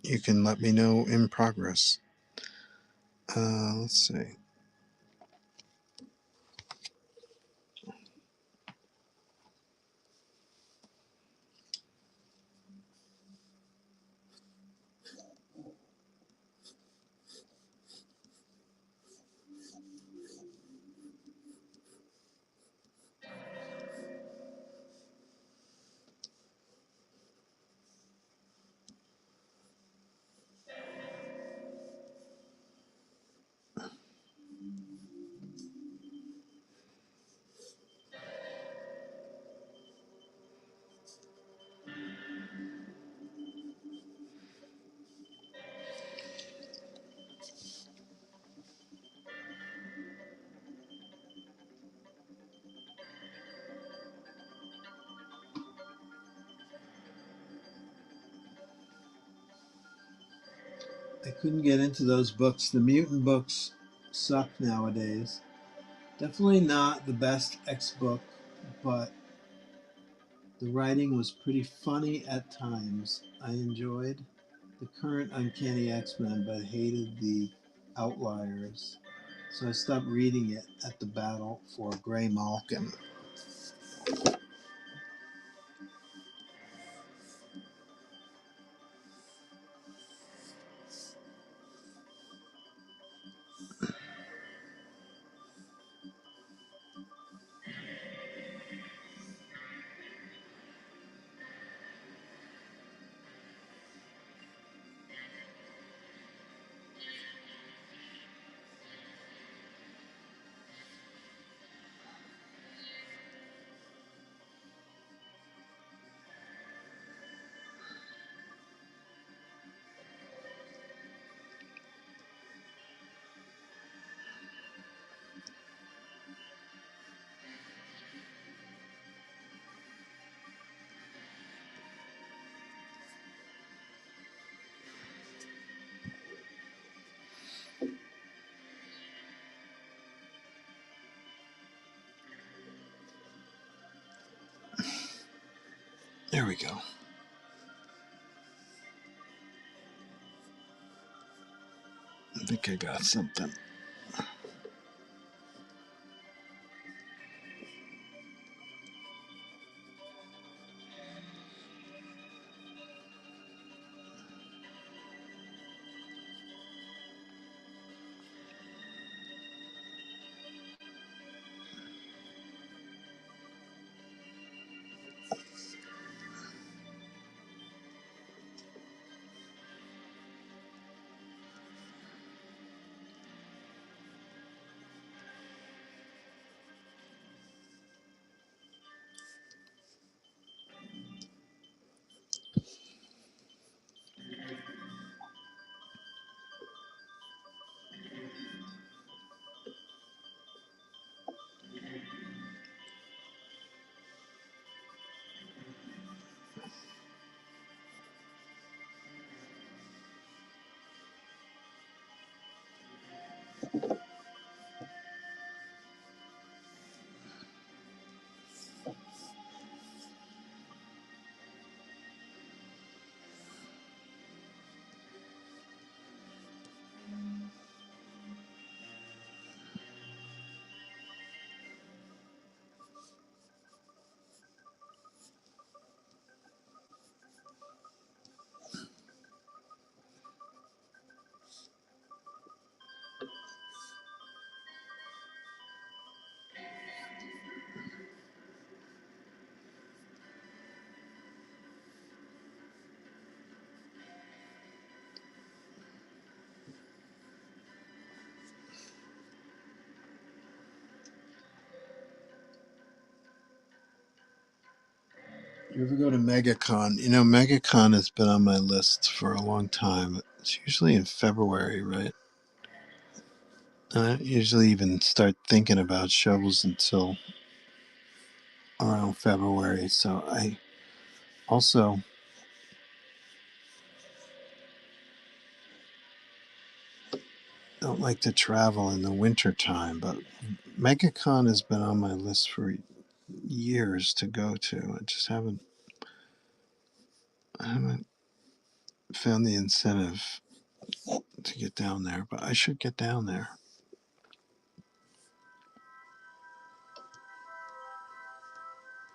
you can let me know in progress. Let's see. I couldn't get into those books. The mutant books suck nowadays. Definitely not the best X book, but the writing was pretty funny at times. I enjoyed the current Uncanny X-Men, but hated the Outliers. So I stopped reading it at the battle for Grey Malkin. There we go. I think I got something. You ever go to MegaCon? You know, MegaCon has been on my list for a long time. It's usually in February, right? And I don't usually even start thinking about shows until around February. So I also don't like to travel in the winter time, but MegaCon has been on my list for years to go to. I just haven't found the incentive to get down there, but I should get down there.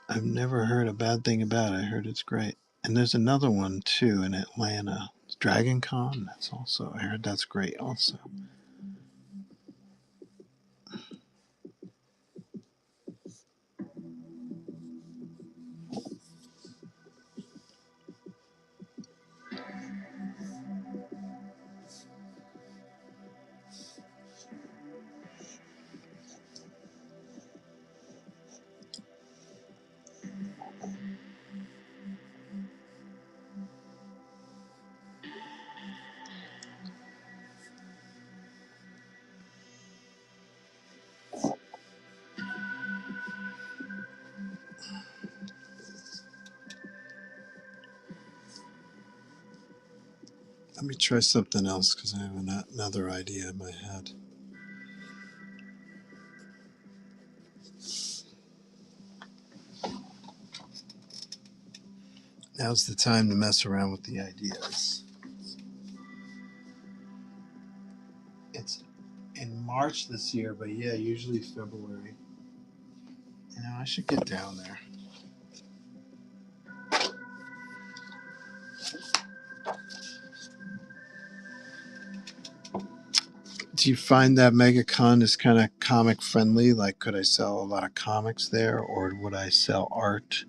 I've never heard a bad thing about it. I heard it's great. And there's another one too in Atlanta. Dragon Con. That's also, I heard that's great also. Let me try something else because I have another idea in my head. Now's the time to mess around with the ideas. It's in March this year, but yeah, usually February. You know, I should get down there. Do you find that MegaCon is kind of comic friendly? Like, could I sell a lot of comics there, or would I sell art?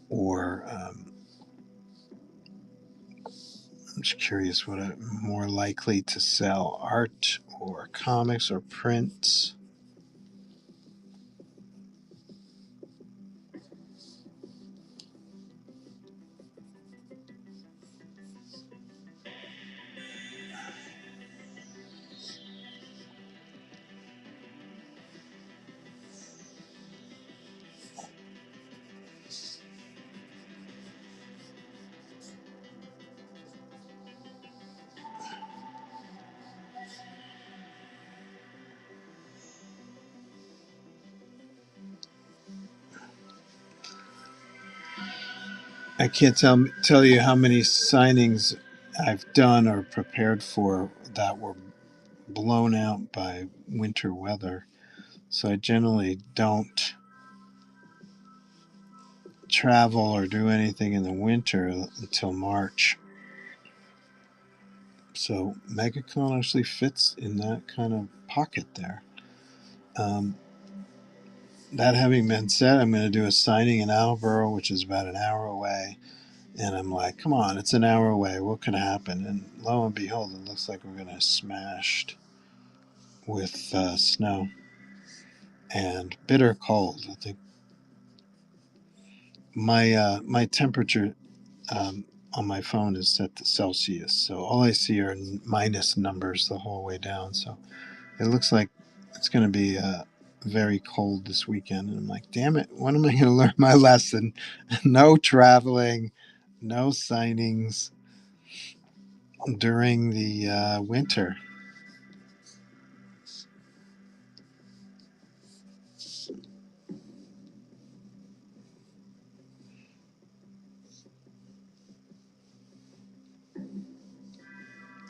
Or I'm just curious, would I more likely to sell art or comics or prints? I can't tell you how many signings I've done or prepared for that were blown out by winter weather. So I generally don't travel or do anything in the winter until March. So MegaCon actually fits in that kind of pocket there. Um, that having been said, I'm going to do a signing in Attleboro, which is about an hour away. And I'm like, come on, it's an hour away. What could happen? And lo and behold, it looks like we're going to smashed with snow and bitter cold. I think my temperature on my phone is set to Celsius, so all I see are minus numbers the whole way down. So it looks like it's going to be very cold this weekend. And I'm like, damn it, when am I going to learn my lesson? No traveling, no signings during the winter.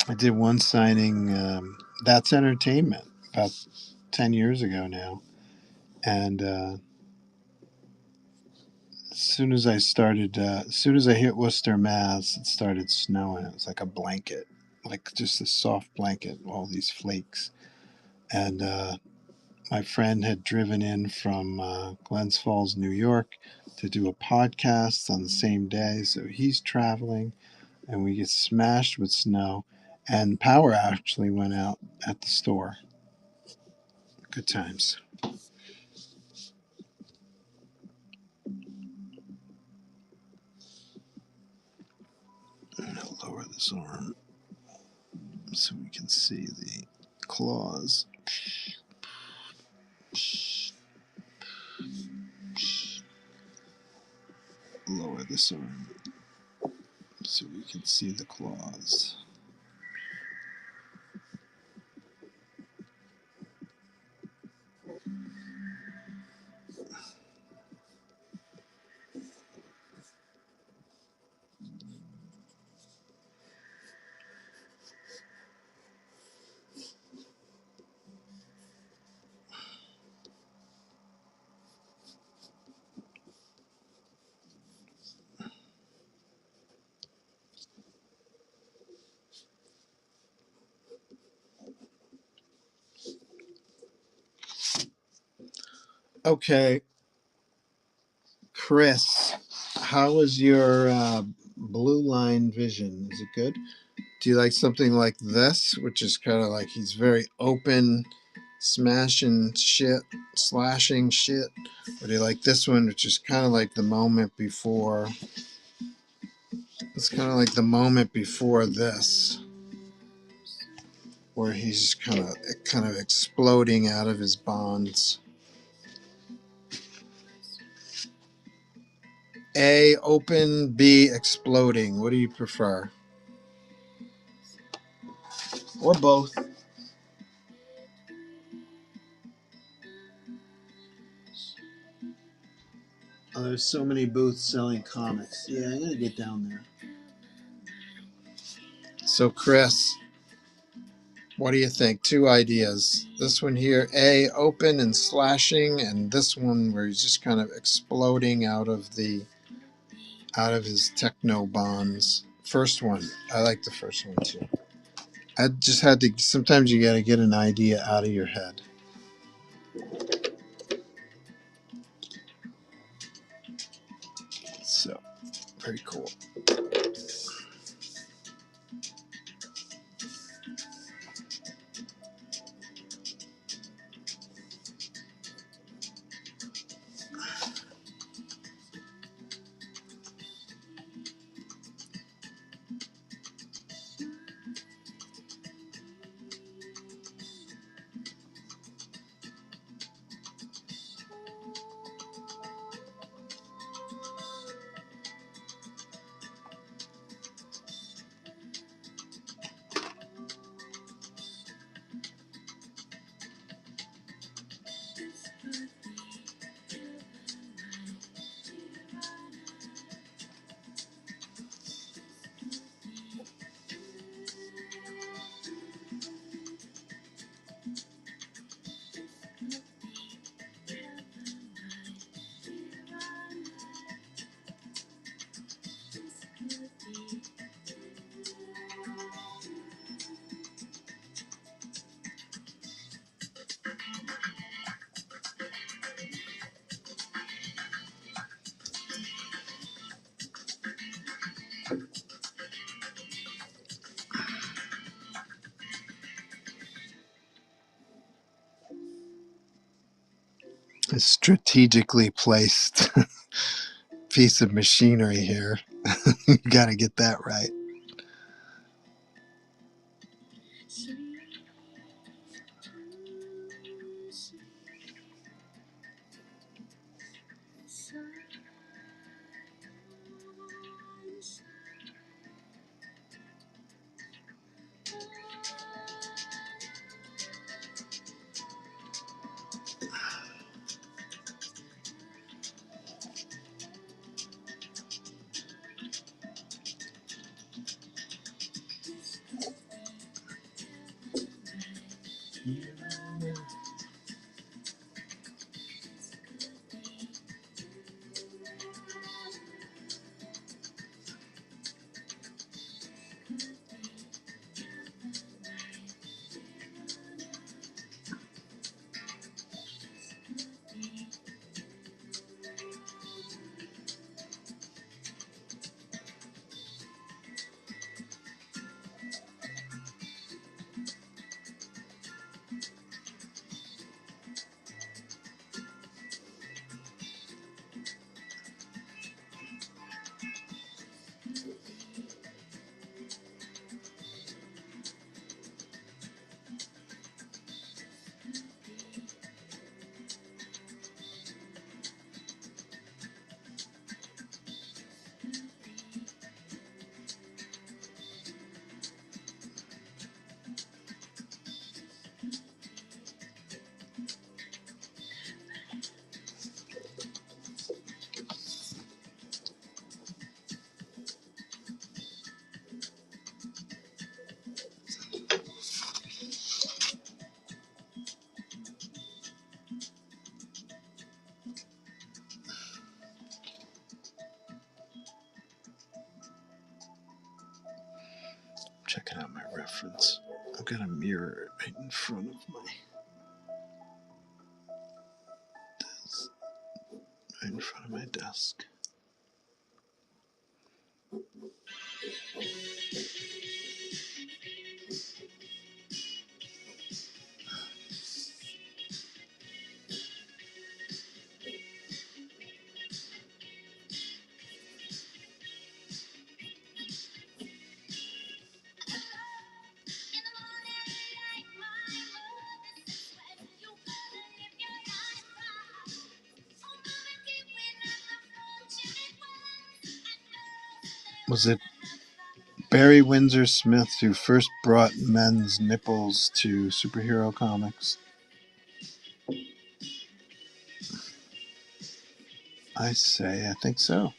I did one signing. That's Entertainment about 10 years ago now. And as soon as I hit Worcester, Mass, it started snowing. It was like a blanket, like just a soft blanket, all these flakes. And my friend had driven in from Glens Falls, New York to do a podcast on the same day. So he's traveling and we get smashed with snow. And power actually went out at the store. Good times. I'm going to lower this arm so we can see the claws. Lower this arm so we can see the claws. Okay, Chris, how is your blue line vision? Is it good? Do you like something like this, which is kind of like he's very open, smashing shit, slashing shit? Or do you like this one, which is kind of like the moment before? It's kind of like the moment before this, where he's kind of exploding out of his bonds. A, open, B, exploding. What do you prefer? or both. Oh, there's so many booths selling comics. Yeah, I'm gonna get down there. So, Chris, what do you think? Two ideas. This one here, A, open and slashing, and this one where he's just kind of exploding out of his techno bonds. First one. I like the first one too. I just had to, sometimes you got to get an idea out of your head. So, very cool. A strategically placed piece of machinery here. You got to get that right. Checking out my reference. I've got a mirror right in front of my desk. Right in front of my desk. Was it Barry Windsor Smith, who first brought men's nipples to superhero comics. I say, I think so.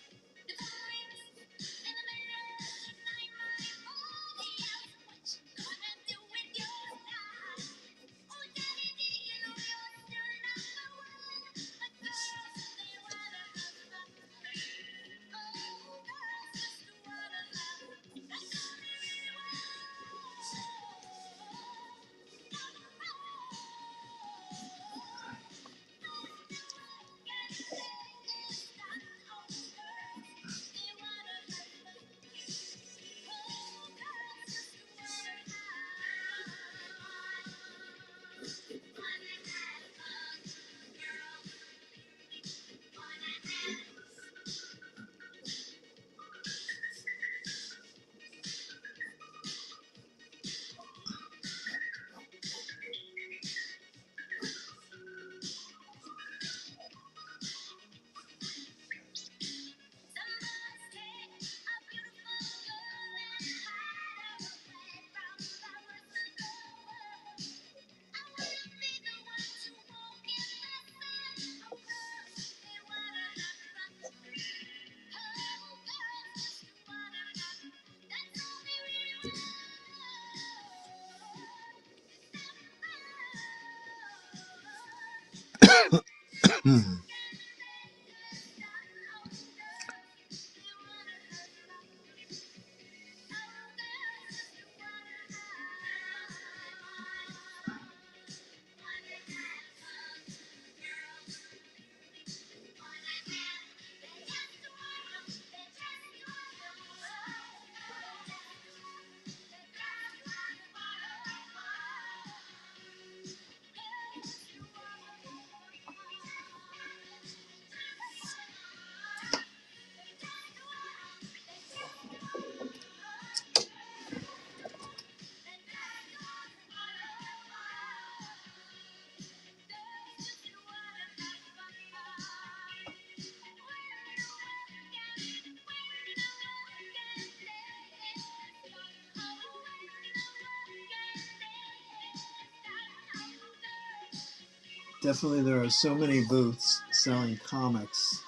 Definitely, there are so many booths selling comics.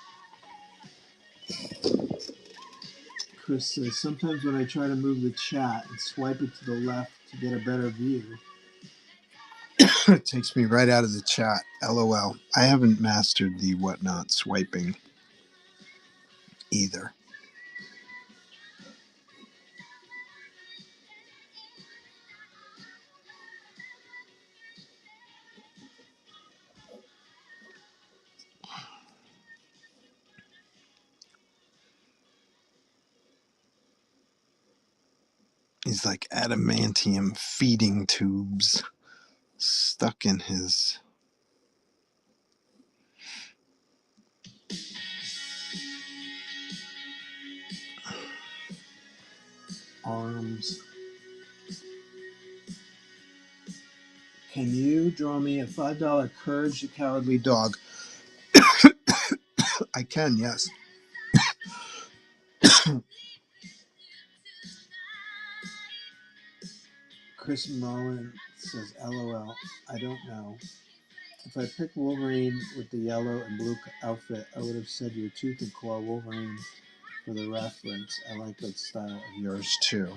Chris says, sometimes when I try to move the chat and swipe it to the left to get a better view, it takes me right out of the chat. LOL. I haven't mastered the whatnot swiping either. He's like adamantium feeding tubes stuck in his arms. Can you draw me a $5 Courage the Cowardly Dog? I can, yes. Chris Mullen says, LOL. I don't know. If I picked Wolverine with the yellow and blue outfit, I would have said your tooth and claw Wolverine for the reference. I like that style of yours too.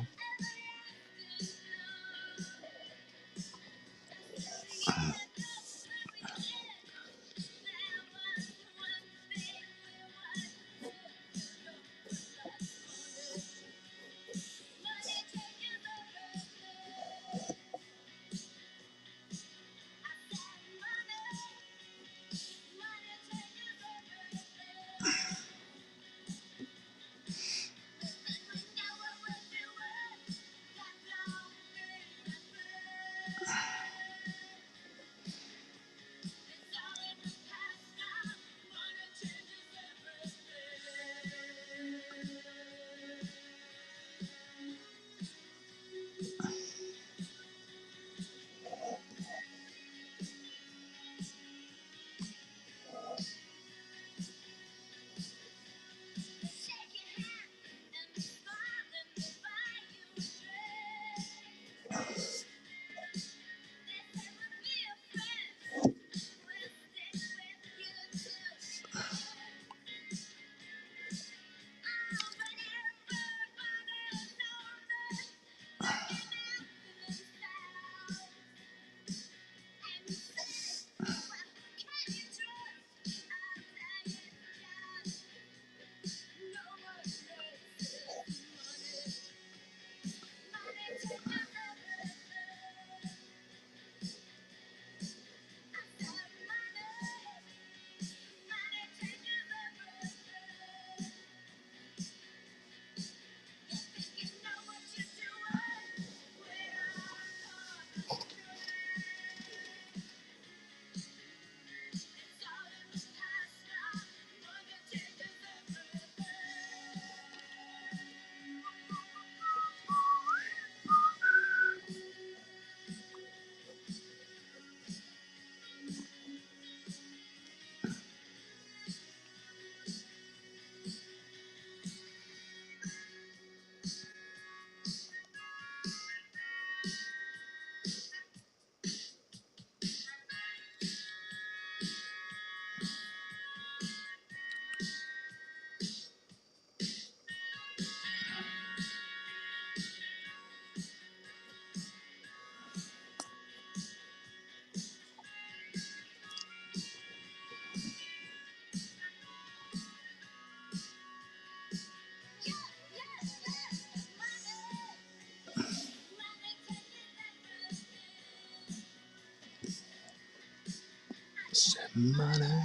money.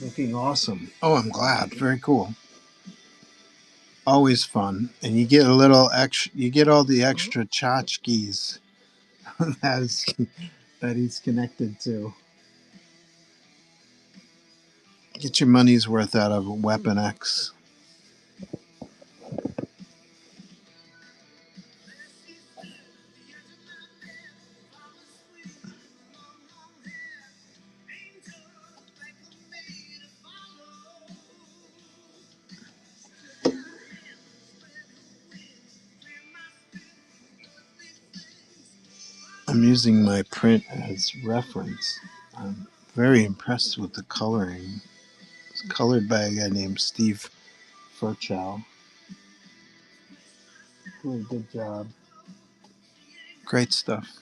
Looking awesome. Oh, I'm glad. Very cool. Always fun, and you get a little extra. You get all the extra tchotchkes that he's connected to. Get your money's worth out of Weapon X. I'm using my print as reference. I'm very impressed with the coloring. It's colored by a guy named Steve Furchow. Really good job. Great stuff.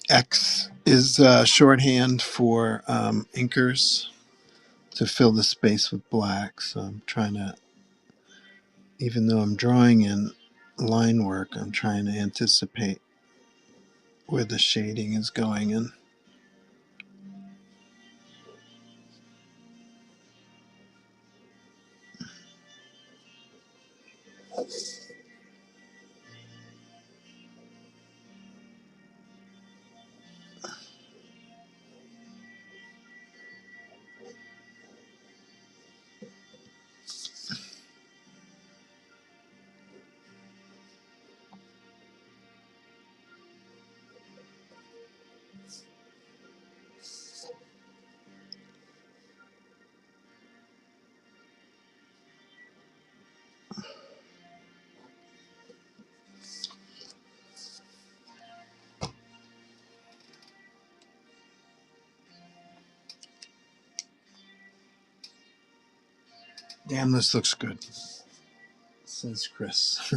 X is shorthand for inkers to fill the space with black. So I'm trying to, even though I'm drawing in line work, I'm trying to anticipate where the shading is going in. Damn, this looks good, says Chris.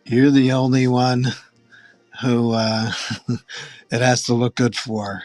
You're the only one who it has to look good for.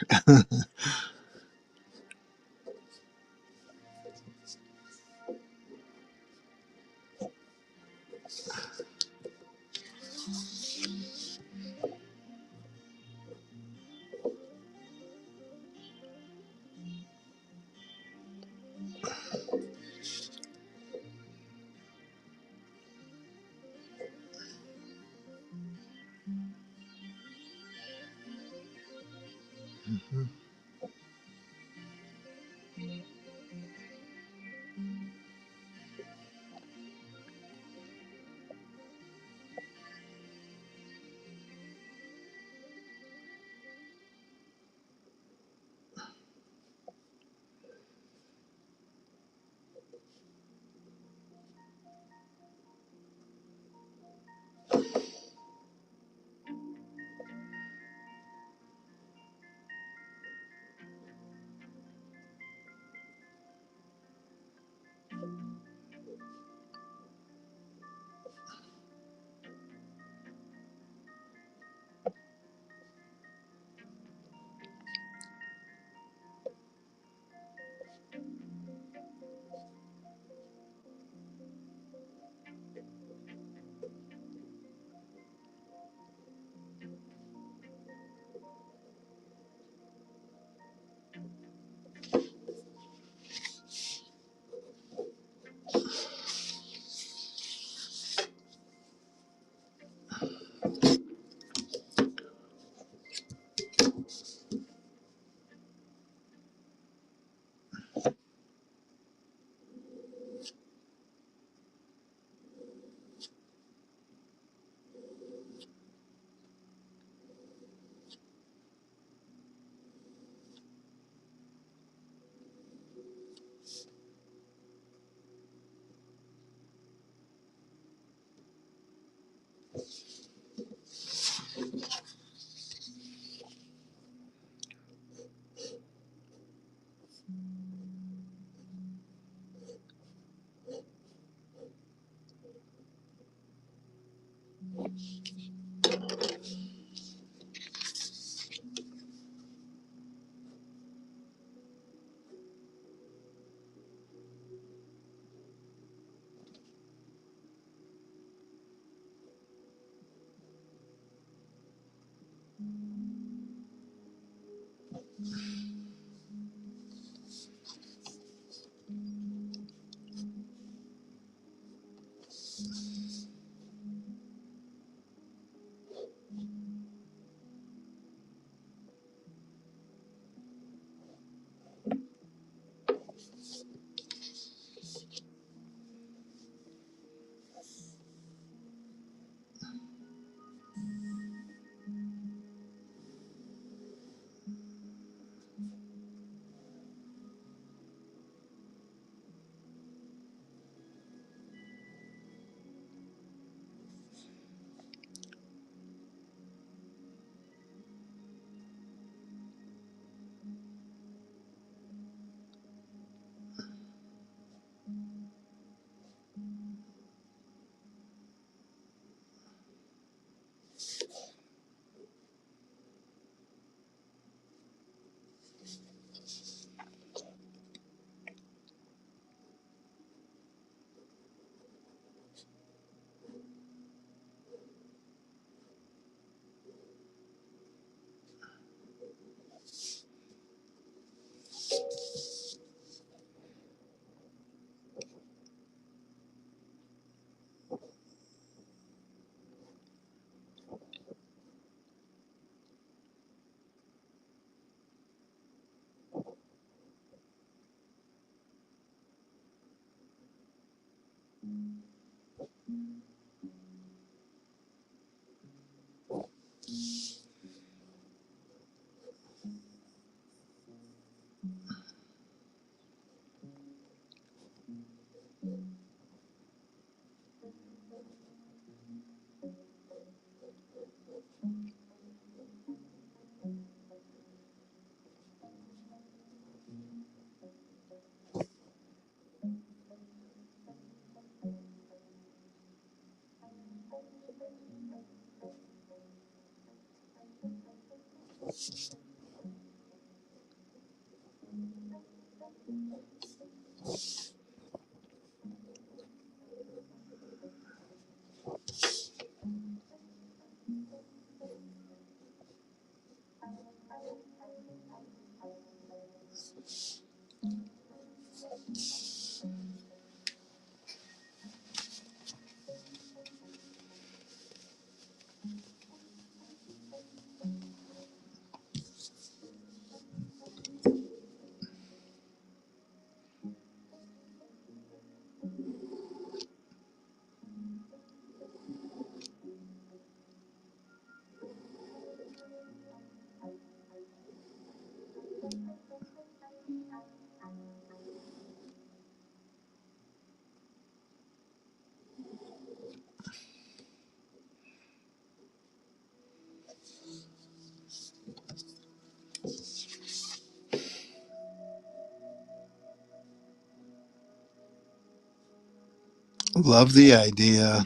Love the idea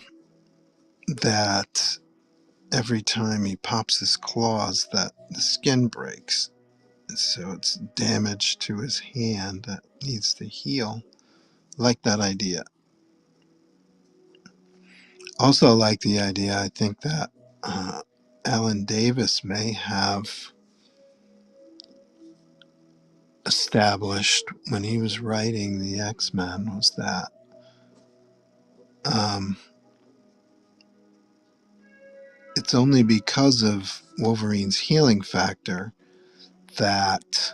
that every time he pops his claws that the skin breaks. So it's damage to his hand that needs to heal. Like that idea. Also like the idea, I think that Alan Davis may have established when he was writing the X-Men was that um, it's only because of Wolverine's healing factor that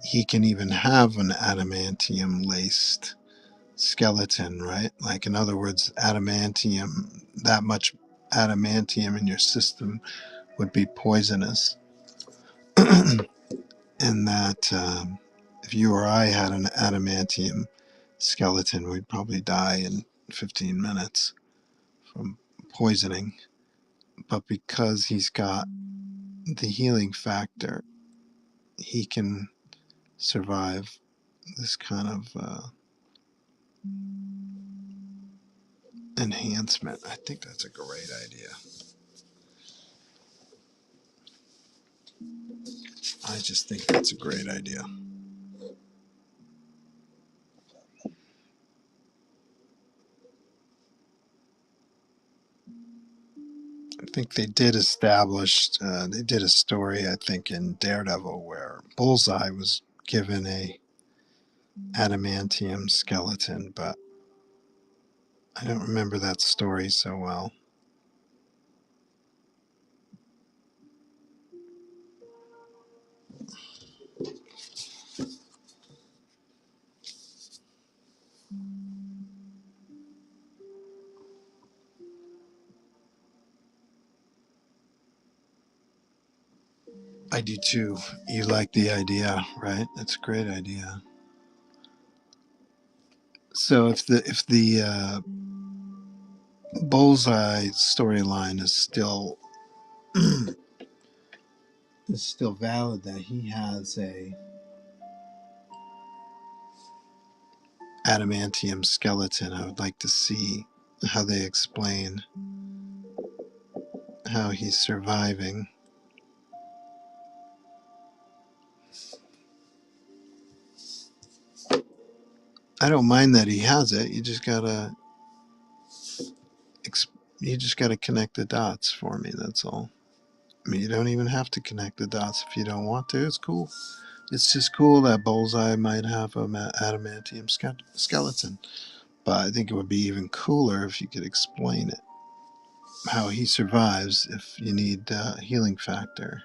he can even have an adamantium laced skeleton, right? Like, in other words, adamantium, that much adamantium in your system would be poisonous. And that if you or I had an adamantium skeleton, we'd probably die in 15 minutes from poisoning. But because he's got the healing factor, he can survive this kind of enhancement. I think that's a great idea. I just think that's a great idea. I think they did establish, they did a story, I think, in Daredevil where Bullseye was given a adamantium skeleton, but I don't remember that story so well. I do too. You like the idea, right? That's a great idea. So if the Bullseye storyline is still valid, that he has a adamantium skeleton, I would like to see how they explain how he's surviving. I don't mind that he has it. You just gotta connect the dots for me. That's all. I mean, you don't even have to connect the dots if you don't want to. It's cool. It's just cool that Bullseye might have an adamantium skeleton. But I think it would be even cooler if you could explain it, how he survives if you need healing factor.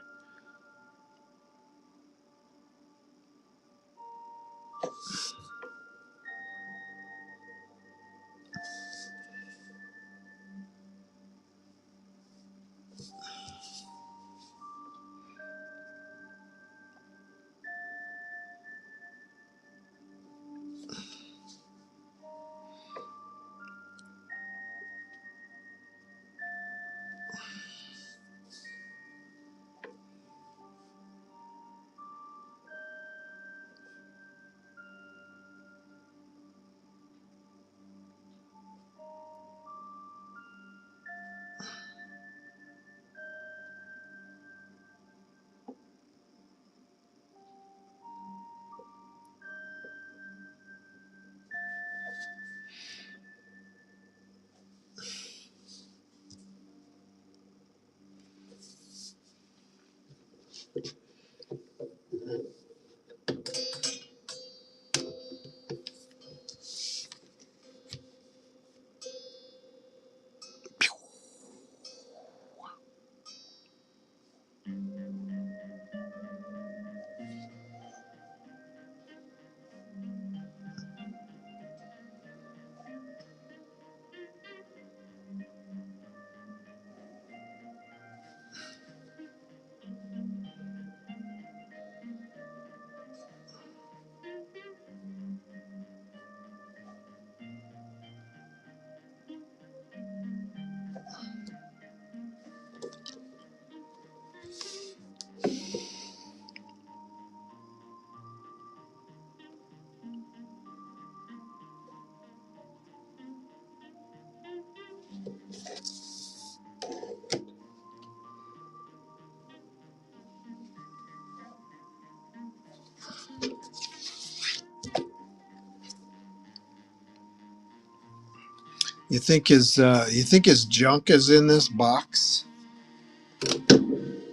You think his junk is in this box?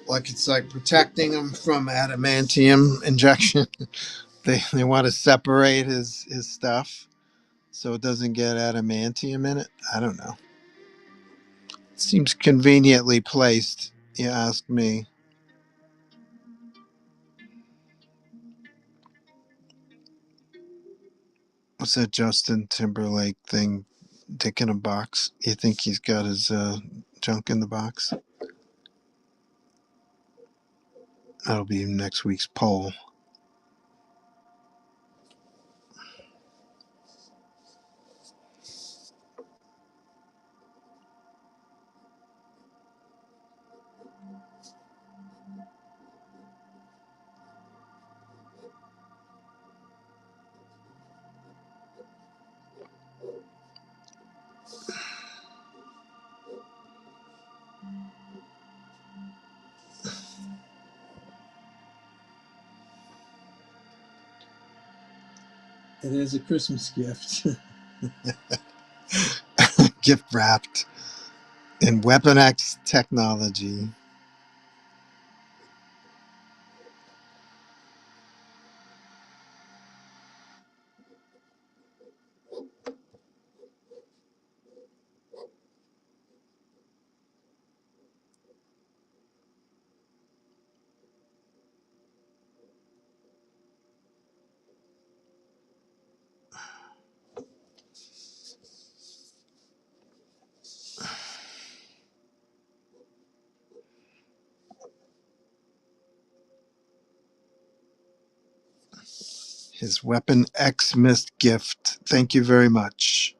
Like it's like protecting him from adamantium injection. They want to separate his stuff so it doesn't get adamantium in it. I don't know. Seems conveniently placed, you ask me. What's that Justin Timberlake thing? Dick in a box. You think he's got his junk in the box? That'll be next week's poll. It is a Christmas gift. Gift wrapped in Weapon X technology. His Weapon X missed gift. Thank you very much.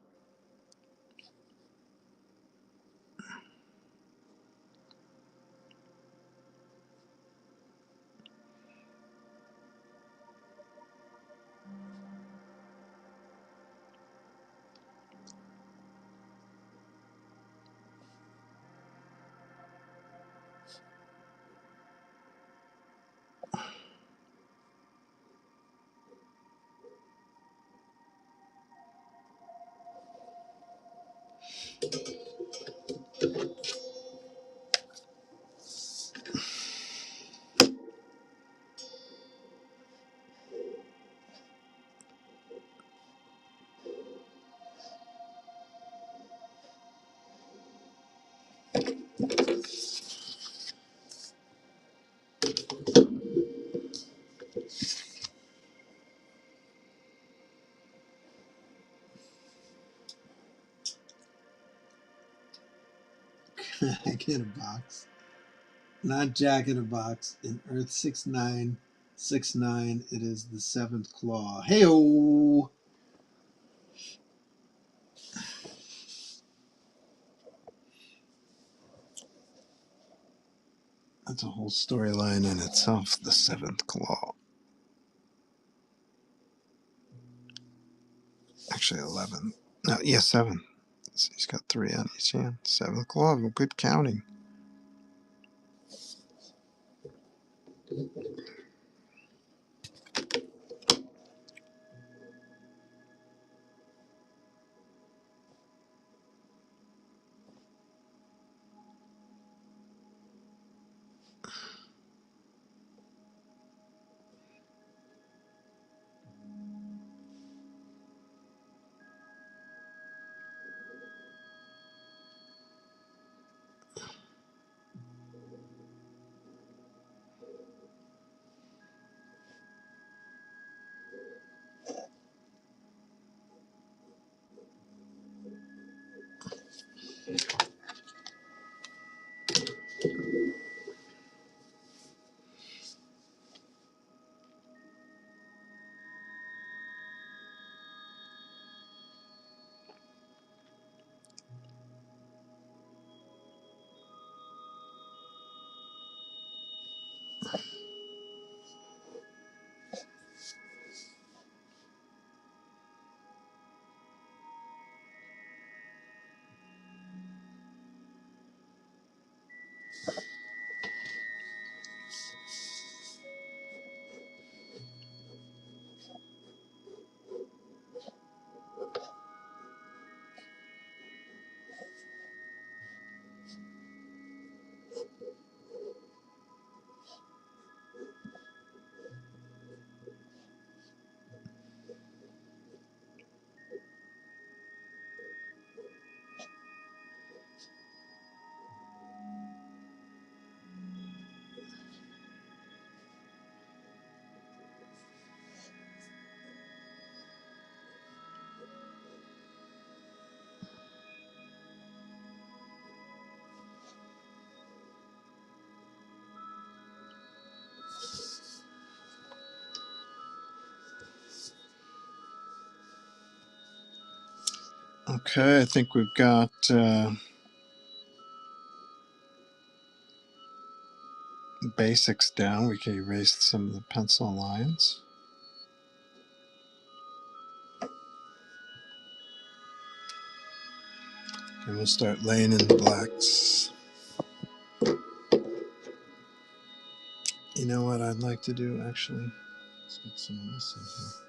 Jack in a box. Not Jack in a box. In Earth 6969, it is the seventh claw. Hey-oh! That's a whole storyline in itself, the seventh claw. Actually, 11. No, yeah, 7. So he's got 3 on each hand. Seventh claw. Good counting. Okay, I think we've got basics down. We can erase some of the pencil lines. And we'll start laying in the blacks. You know what I'd like to do, actually? Let's get some of this in here.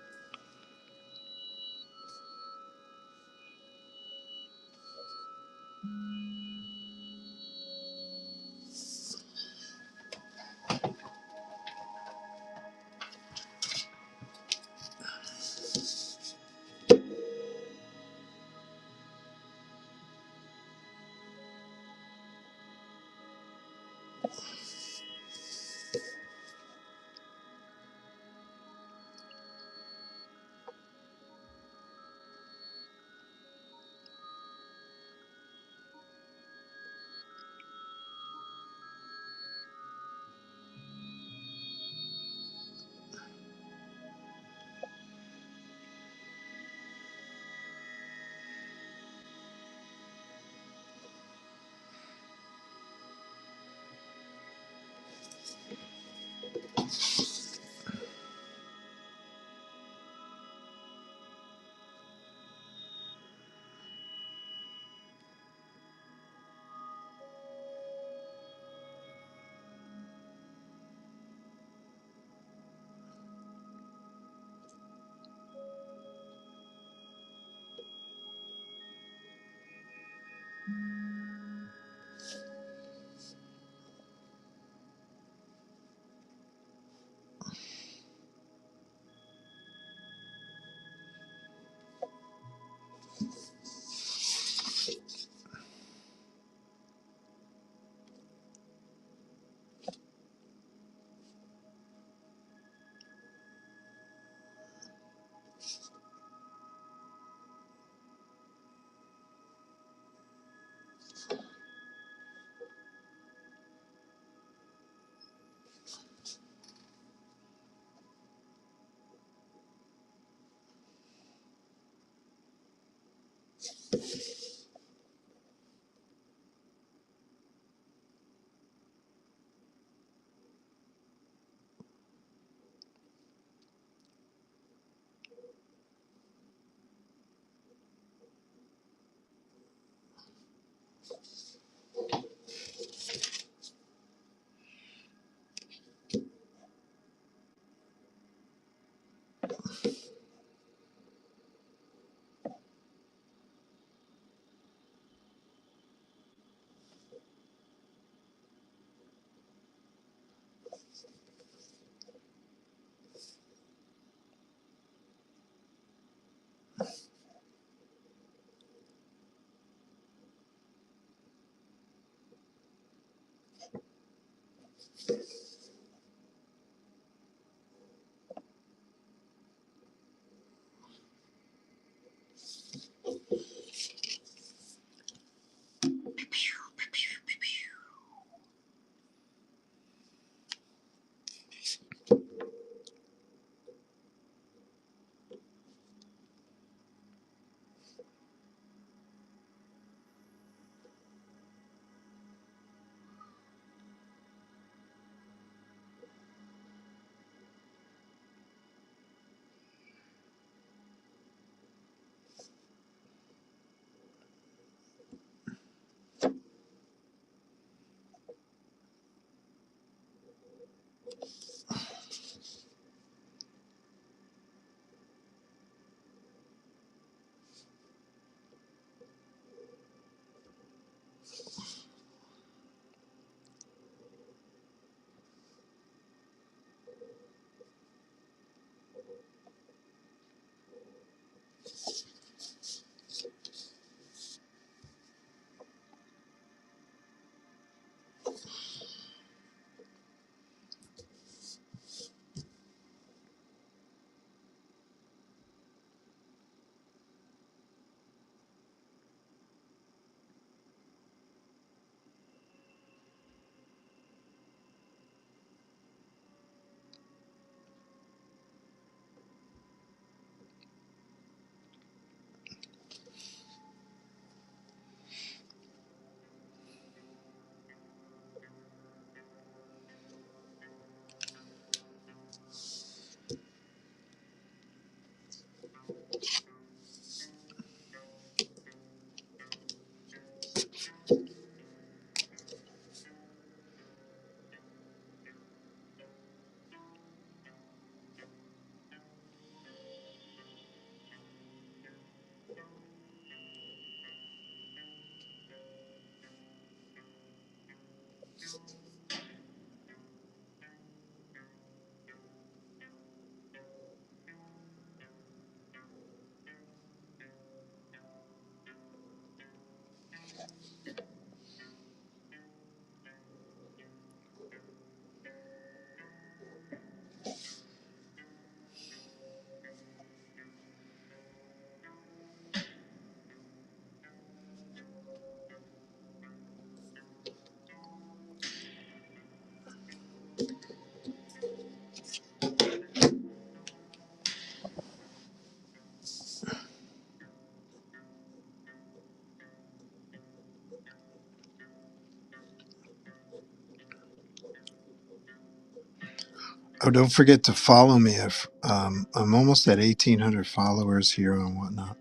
Oh, don't forget to follow me. If I'm almost at 1,800 followers here on Whatnot.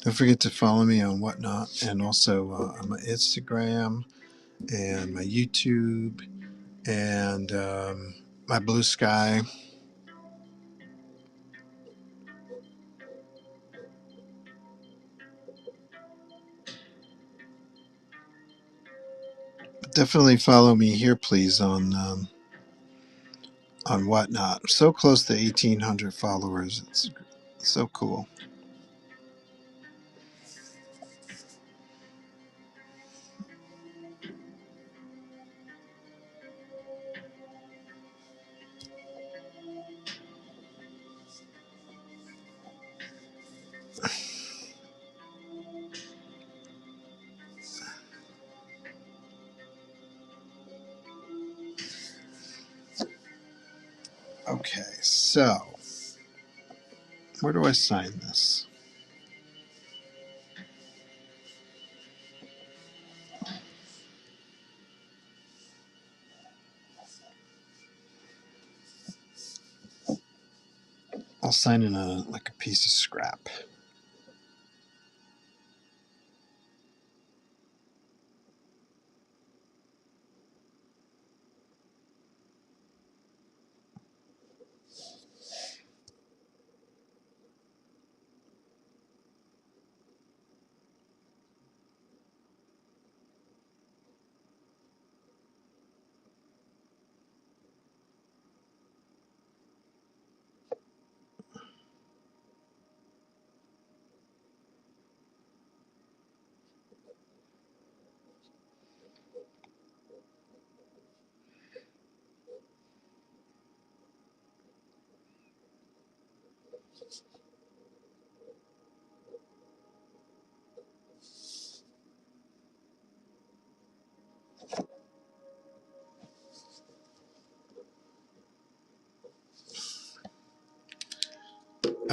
Don't forget to follow me on Whatnot, and also on my Instagram and my YouTube and my Blue Sky. Definitely follow me here, please, on Whatnot. I'm so close to 1,800 followers. It's so cool. Okay, so where do I sign this? I'll sign in a piece of scrap.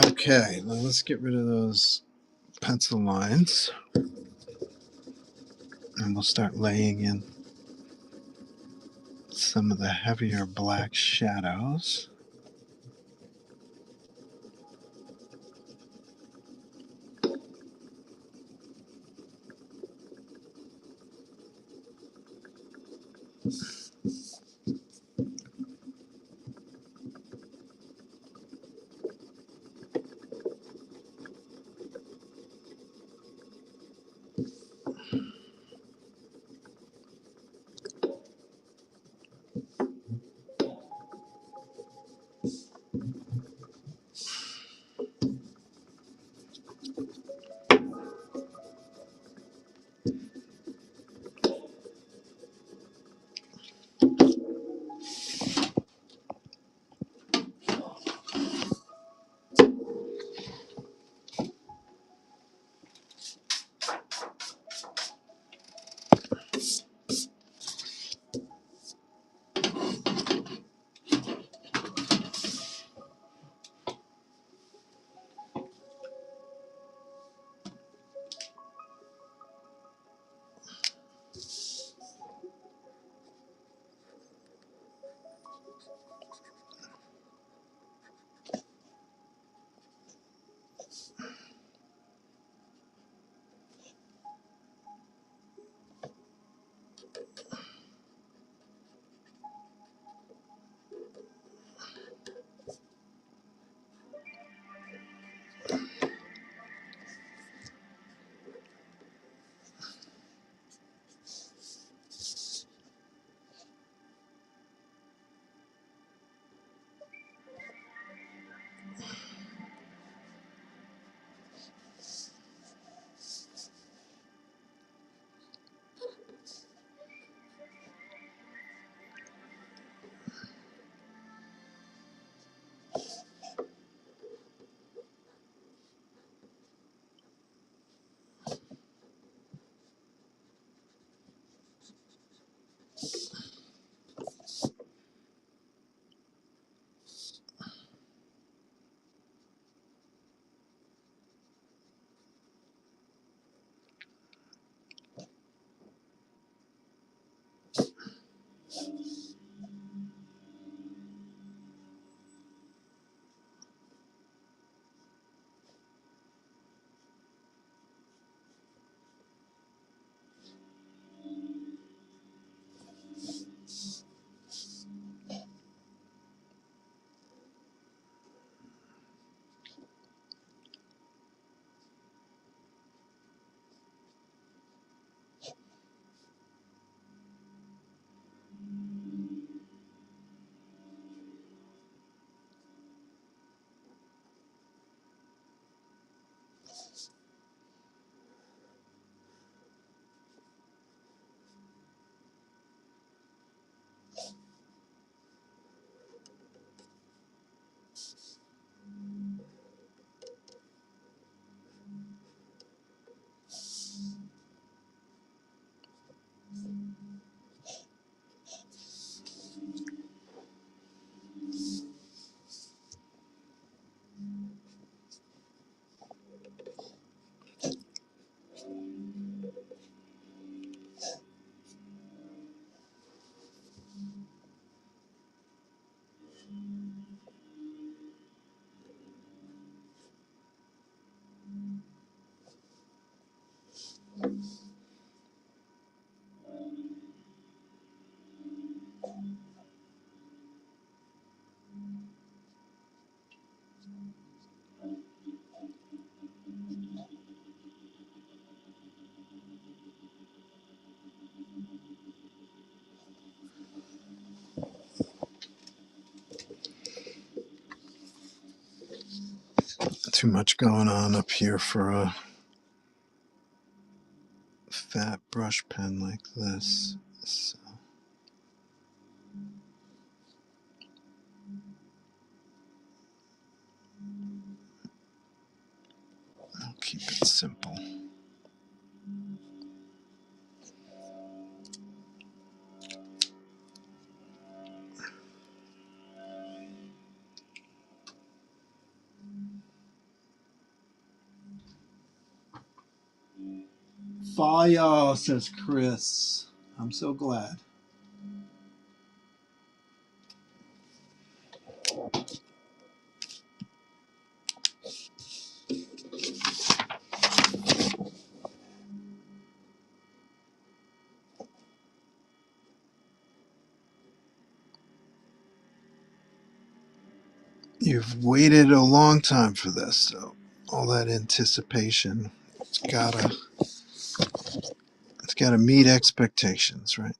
Okay, now let's get rid of those pencil lines, and we'll start laying in some of the heavier black shadows. Too much going on up here for a fat brush pen like this. So I'll keep it simple. Fire, says Chris. I'm so glad. You've waited a long time for this, so all that anticipation, it's gotta meet expectations, right?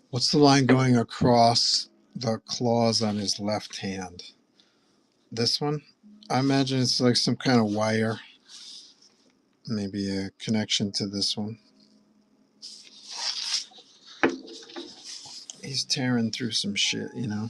What's the line going across the claws on his left hand? This one? I imagine it's like some kind of wire. Maybe a connection to this one. He's tearing through some shit, you know?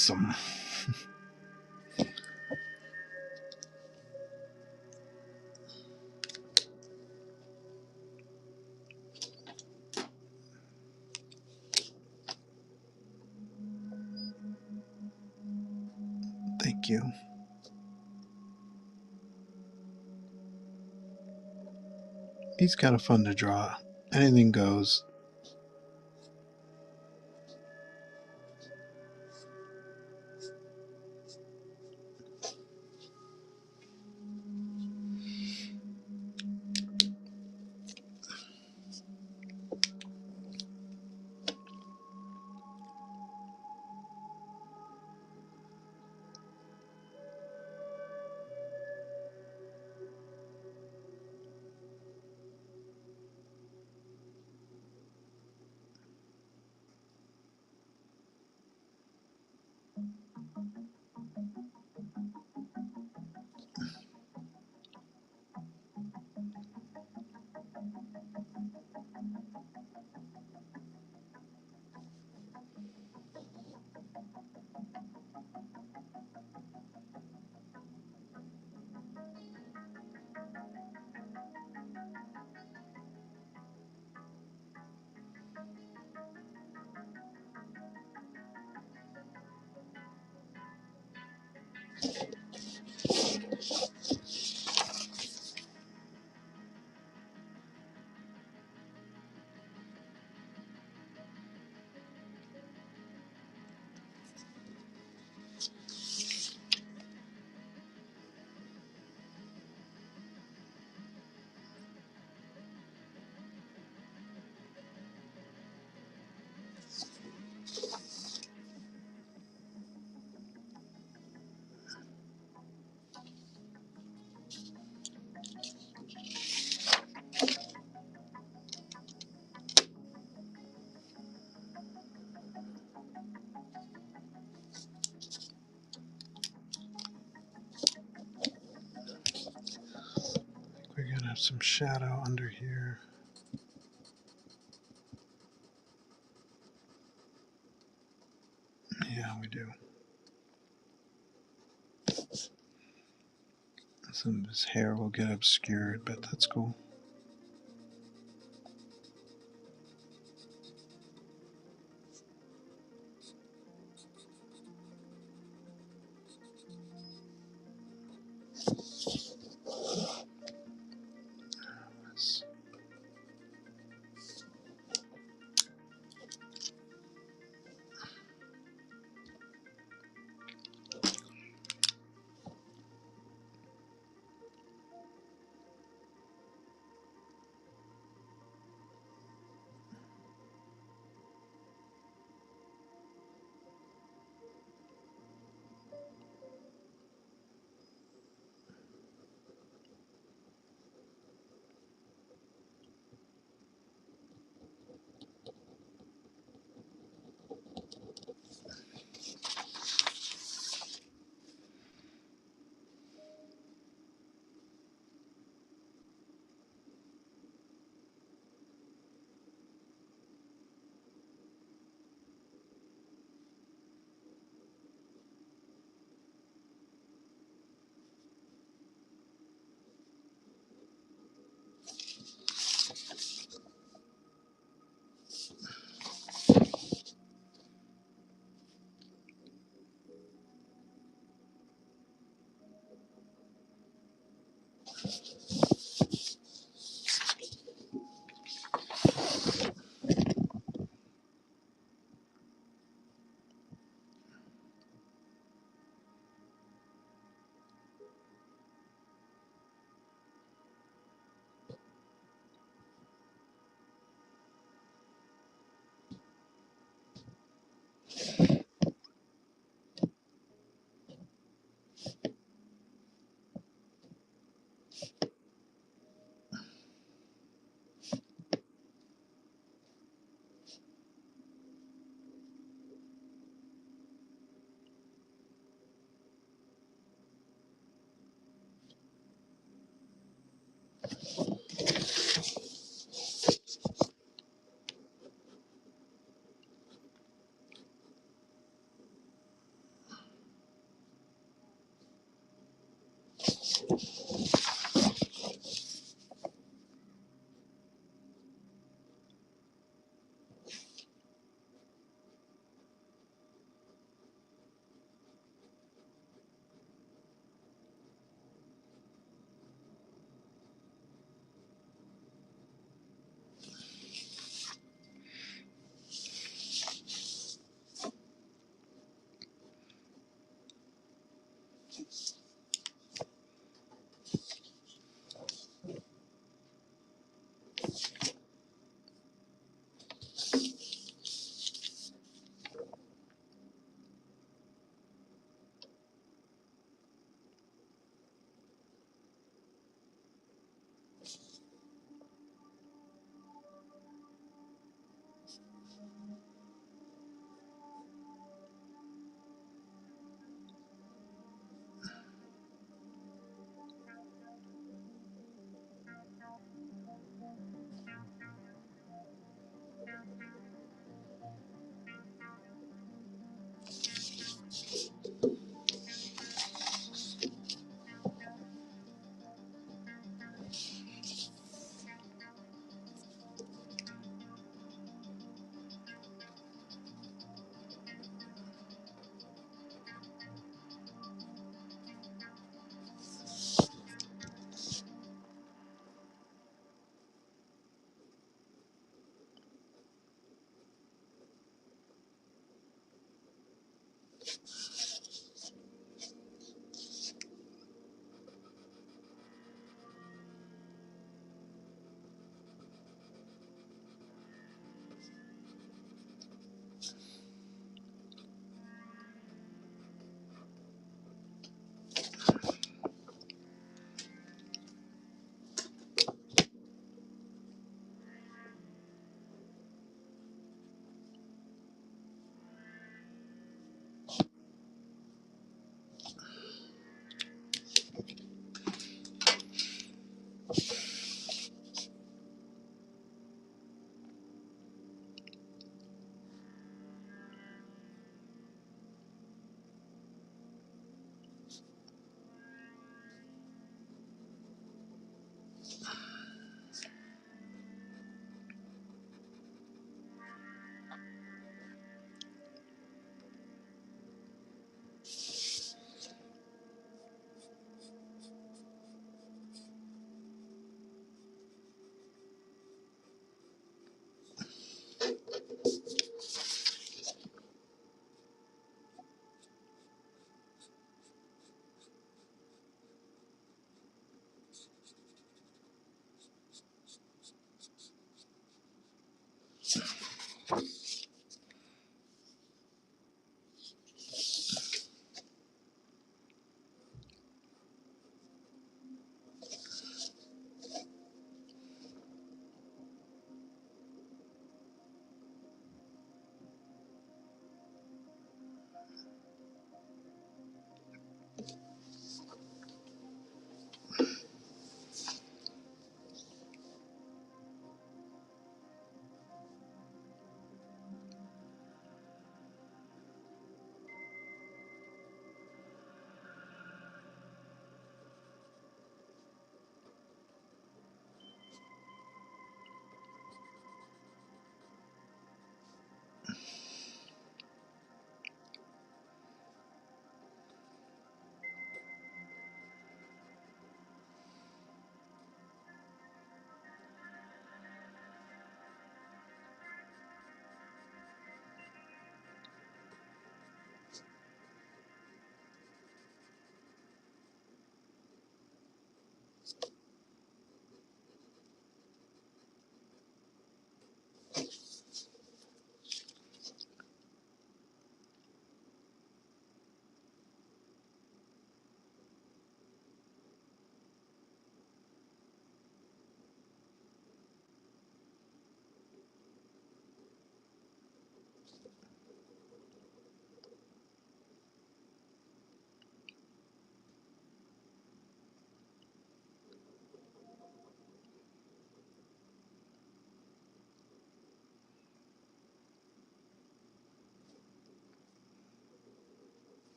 awesome. Thank you. He's kind of fun to draw. Anything goes. We're going to have some shadow under here. Yeah, we do. Some of his hair will get obscured, but that's cool.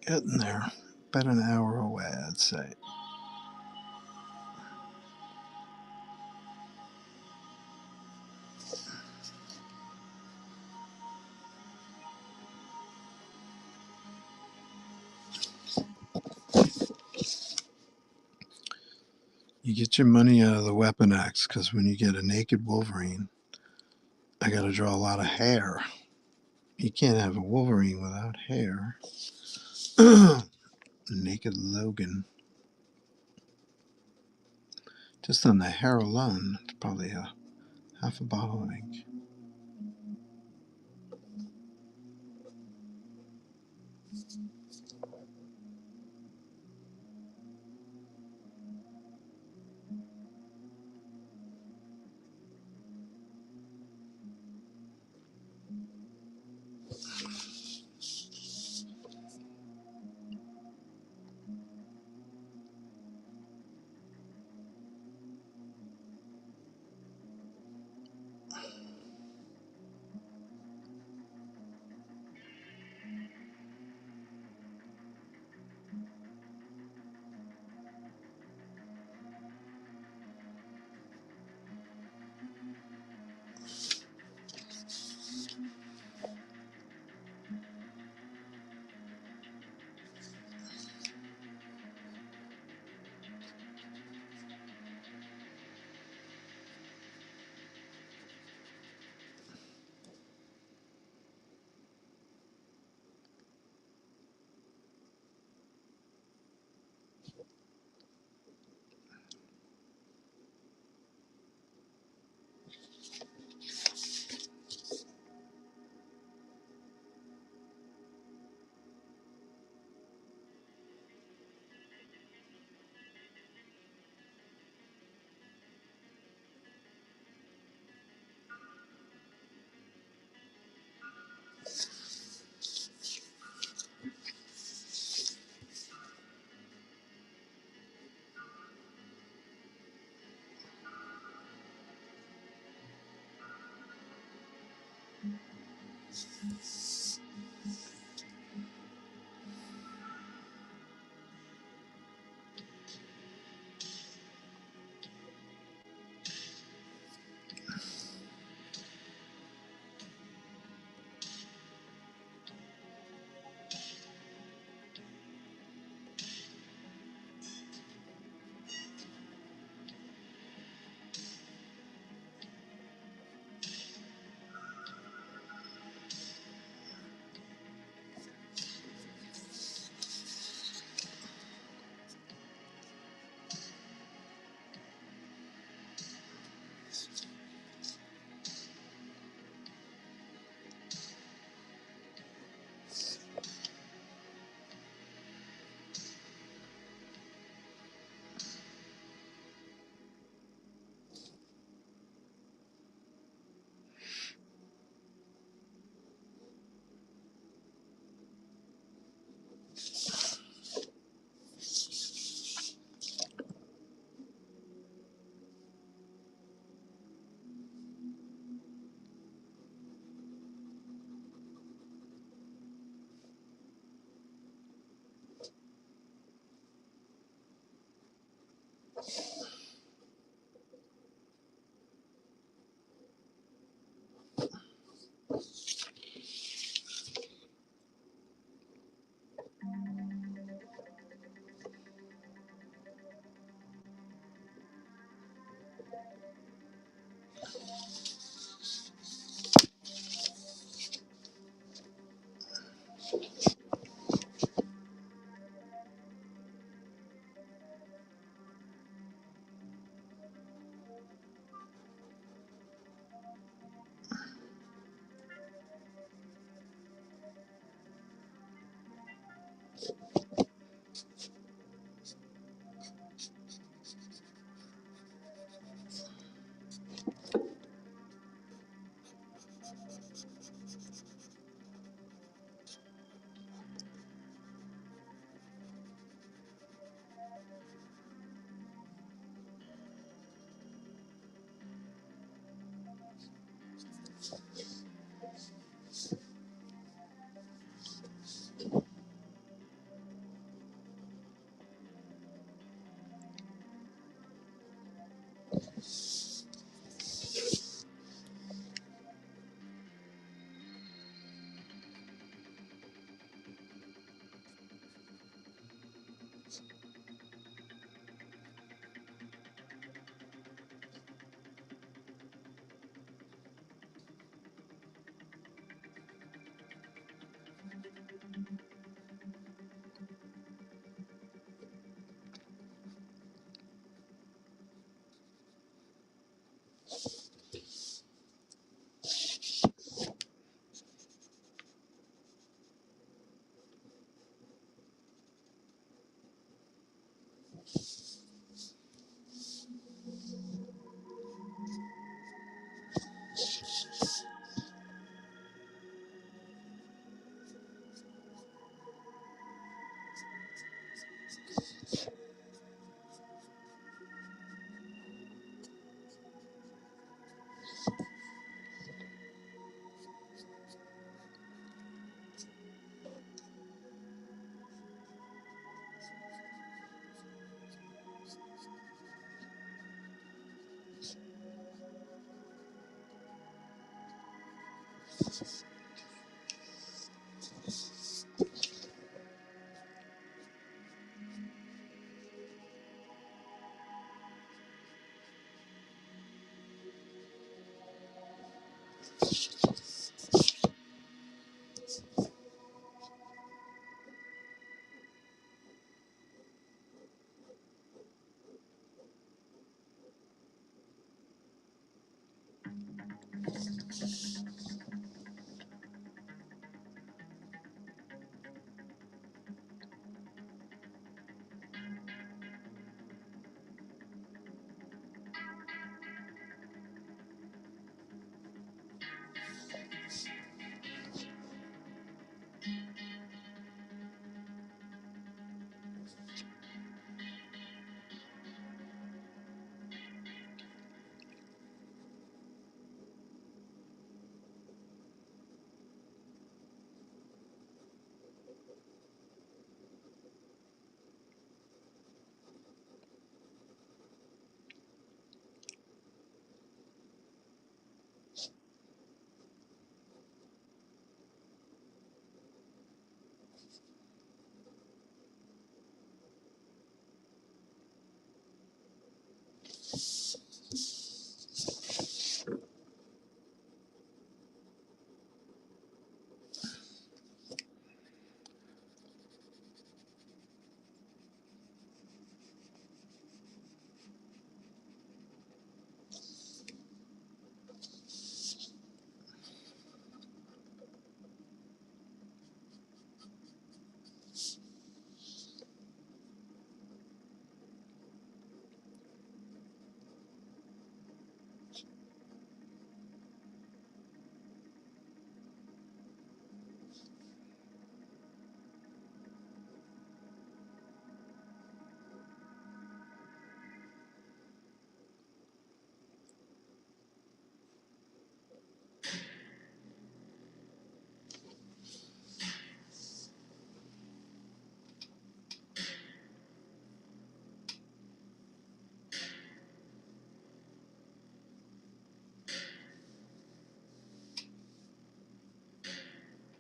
Getting there. About an hour away, I'd say. You get your money out of the Weapon X, because when you get a naked Wolverine, I got to draw a lot of hair. You can't have a Wolverine without hair. Naked Logan. Just on the hair alone, it's probably a half a bottle of ink.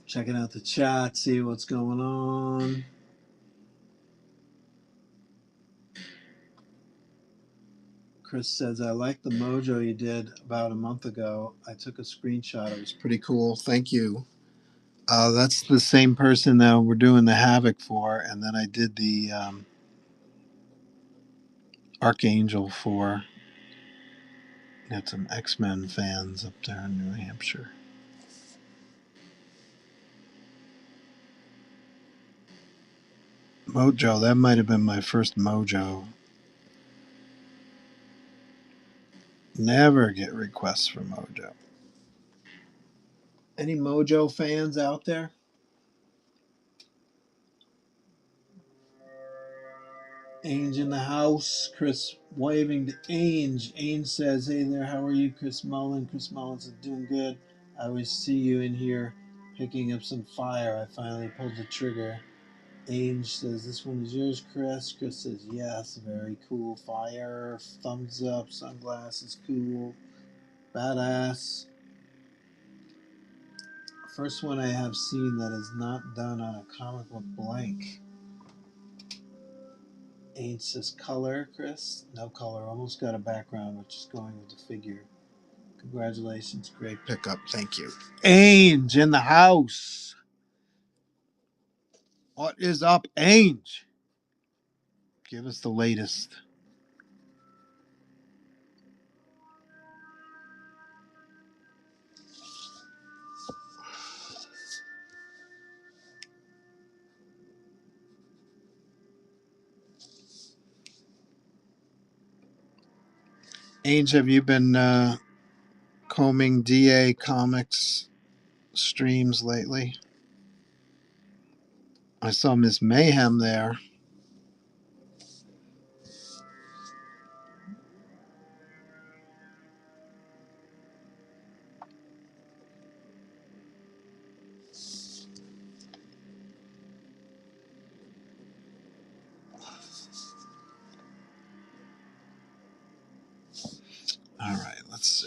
Checking out the chat, see what's going on. Chris says, I like the mojo you did about a month ago. I took a screenshot. It was pretty cool. Thank you. That's the same person that we're doing the Havoc for. And then I did the Archangel for. Got some X-Men fans up there in New Hampshire. Mojo, that might have been my first mojo. Never get requests for mojo. Any mojo fans out there? Ainge in the house. Chris waving to Ainge. Ainge says, hey there, how are you, Chris Mullen? Chris Mullins is doing good. I always see you in here picking up some fire. I finally pulled the trigger. Ainge says, "This one is yours, Chris." Chris says, "Yes, very cool. Fire, thumbs up, sunglasses, cool, badass." First one I have seen that is not done on a comic book blank. Ainge says, "Color, Chris." No color. Almost got a background, which is going with the figure. Congratulations. Great pickup. Thank you. Ainge in the house. What is up, Ainge? Give us the latest. Ainge, have you been combing DA Comics streams lately? I saw Miss Mayhem there. All right, let's see.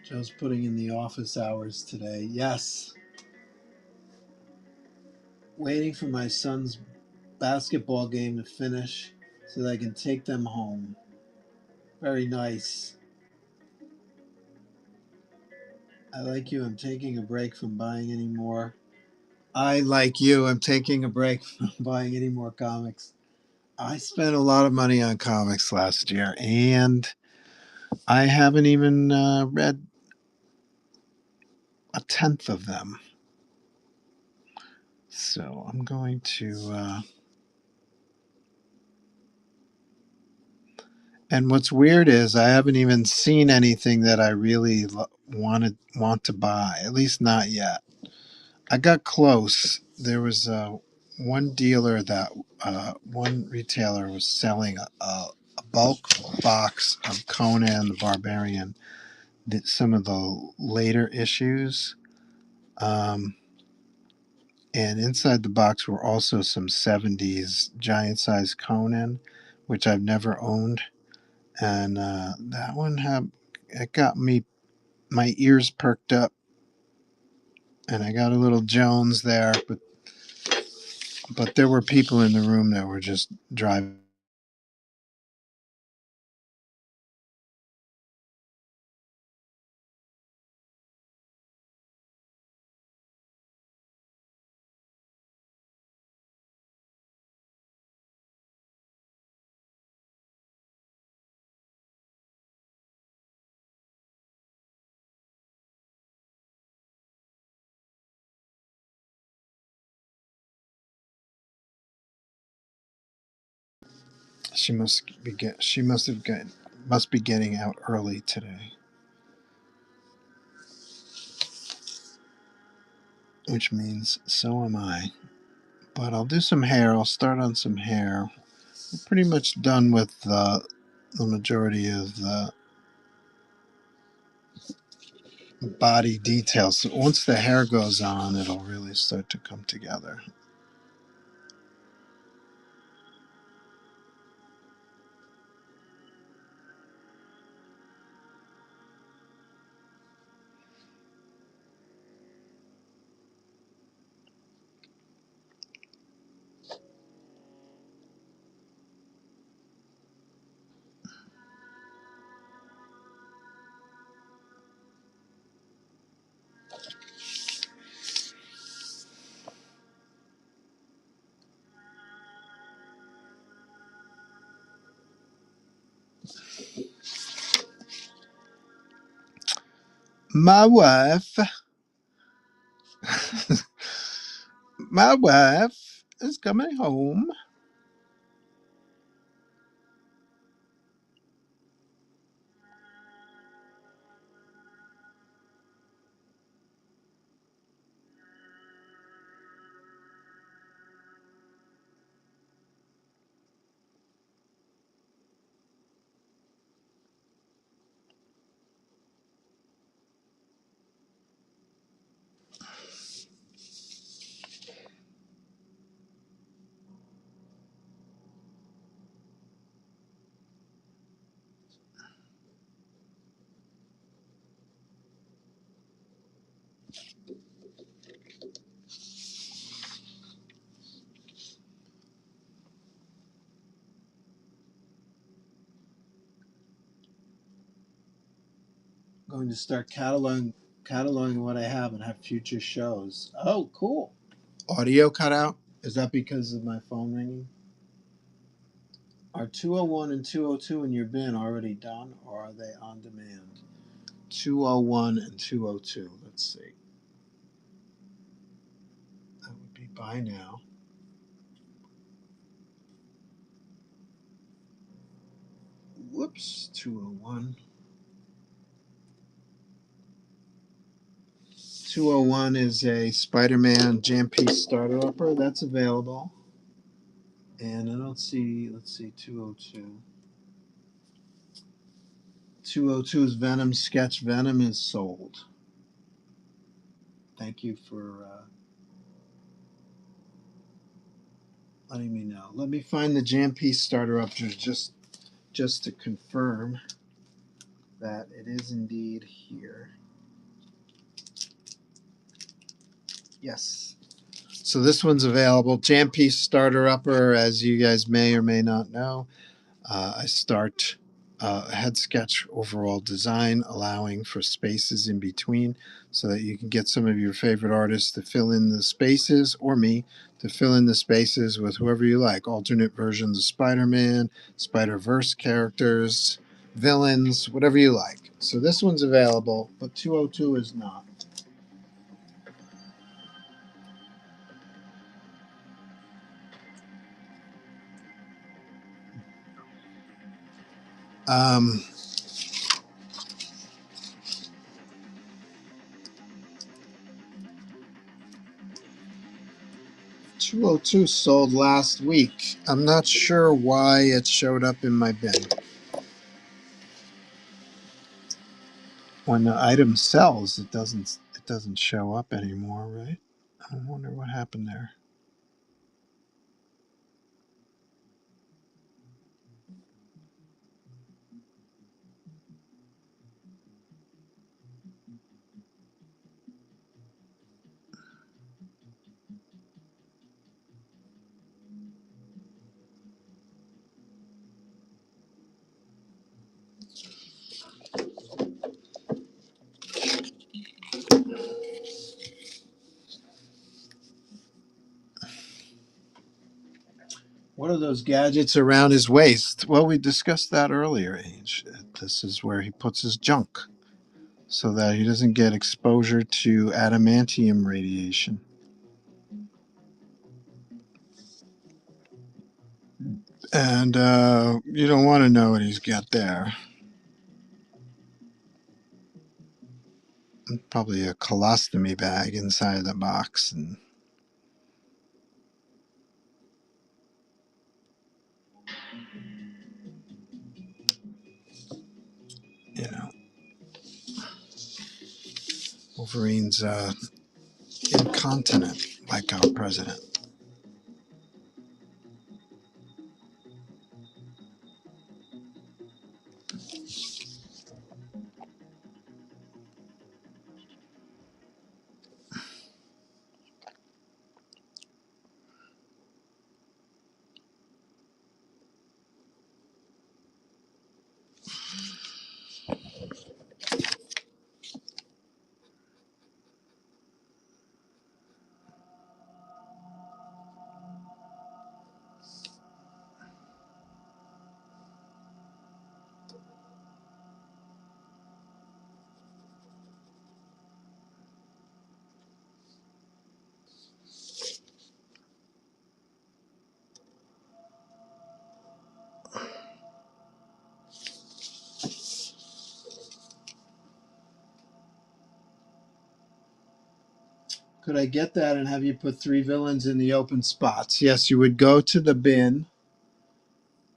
Joe's putting in the office hours today. Yes. Waiting for my son's basketball game to finish so that I can take them home. Very nice. I like you. I'm taking a break from buying any more. I, like you, am taking a break from buying any more comics. I spent a lot of money on comics last year, and I haven't even read a tenth of them. So I'm going to. And what's weird is I haven't even seen anything that I really want to buy. At least not yet. I got close. There was one dealer that one retailer was selling a bulk box of Conan the Barbarian, some of the later issues. Um, and inside the box were also some 70s giant size Conan, which I've never owned. And that one it got me my ears perked up, and I got a little Jones there, but there were people in the room that were just driving. She must be getting out early today, which means so am I. But I'll do some hair. I'll start on some hair. We're pretty much done with the majority of the body details. So once the hair goes on, it'll really start to come together. My wife, my wife is coming home. Going to start cataloging what I have and have future shows. Oh, cool. Audio cut out? Is that because of my phone ringing? Are 201 and 202 in your bin already done, or are they on demand? 201 and 202. Let's see. That would be by now. Whoops, 201. 201 is a Spider-Man jam piece starter upper that's available. And I don't see, let's see, 202. 202's Venom sketch. Venom is sold. Thank you for letting me know. Let me find the jam piece starter up just to confirm that it is indeed here. Yes. So this one's available. Jam piece starter upper, as you guys may or may not know. I start a head sketch overall design, allowing for spaces in between so that you can get some of your favorite artists to fill in the spaces, or me to fill in the spaces with whoever you like. Alternate versions of Spider-Man, Spider-Verse characters, villains, whatever you like. So this one's available, but 202 is not. Um, 202 sold last week. I'm not sure why it showed up in my bin. When the item sells, it doesn't show up anymore, right? I wonder what happened there. What are those gadgets around his waist? Well, we discussed that earlier, Age. This is where he puts his junk so that he doesn't get exposure to adamantium radiation. And you don't want to know what he's got there. Probably a colostomy bag inside the box, and you know. Wolverine's incontinent, like our president. Could I get that and have you put 3 villains in the open spots? Yes, you would go to the bin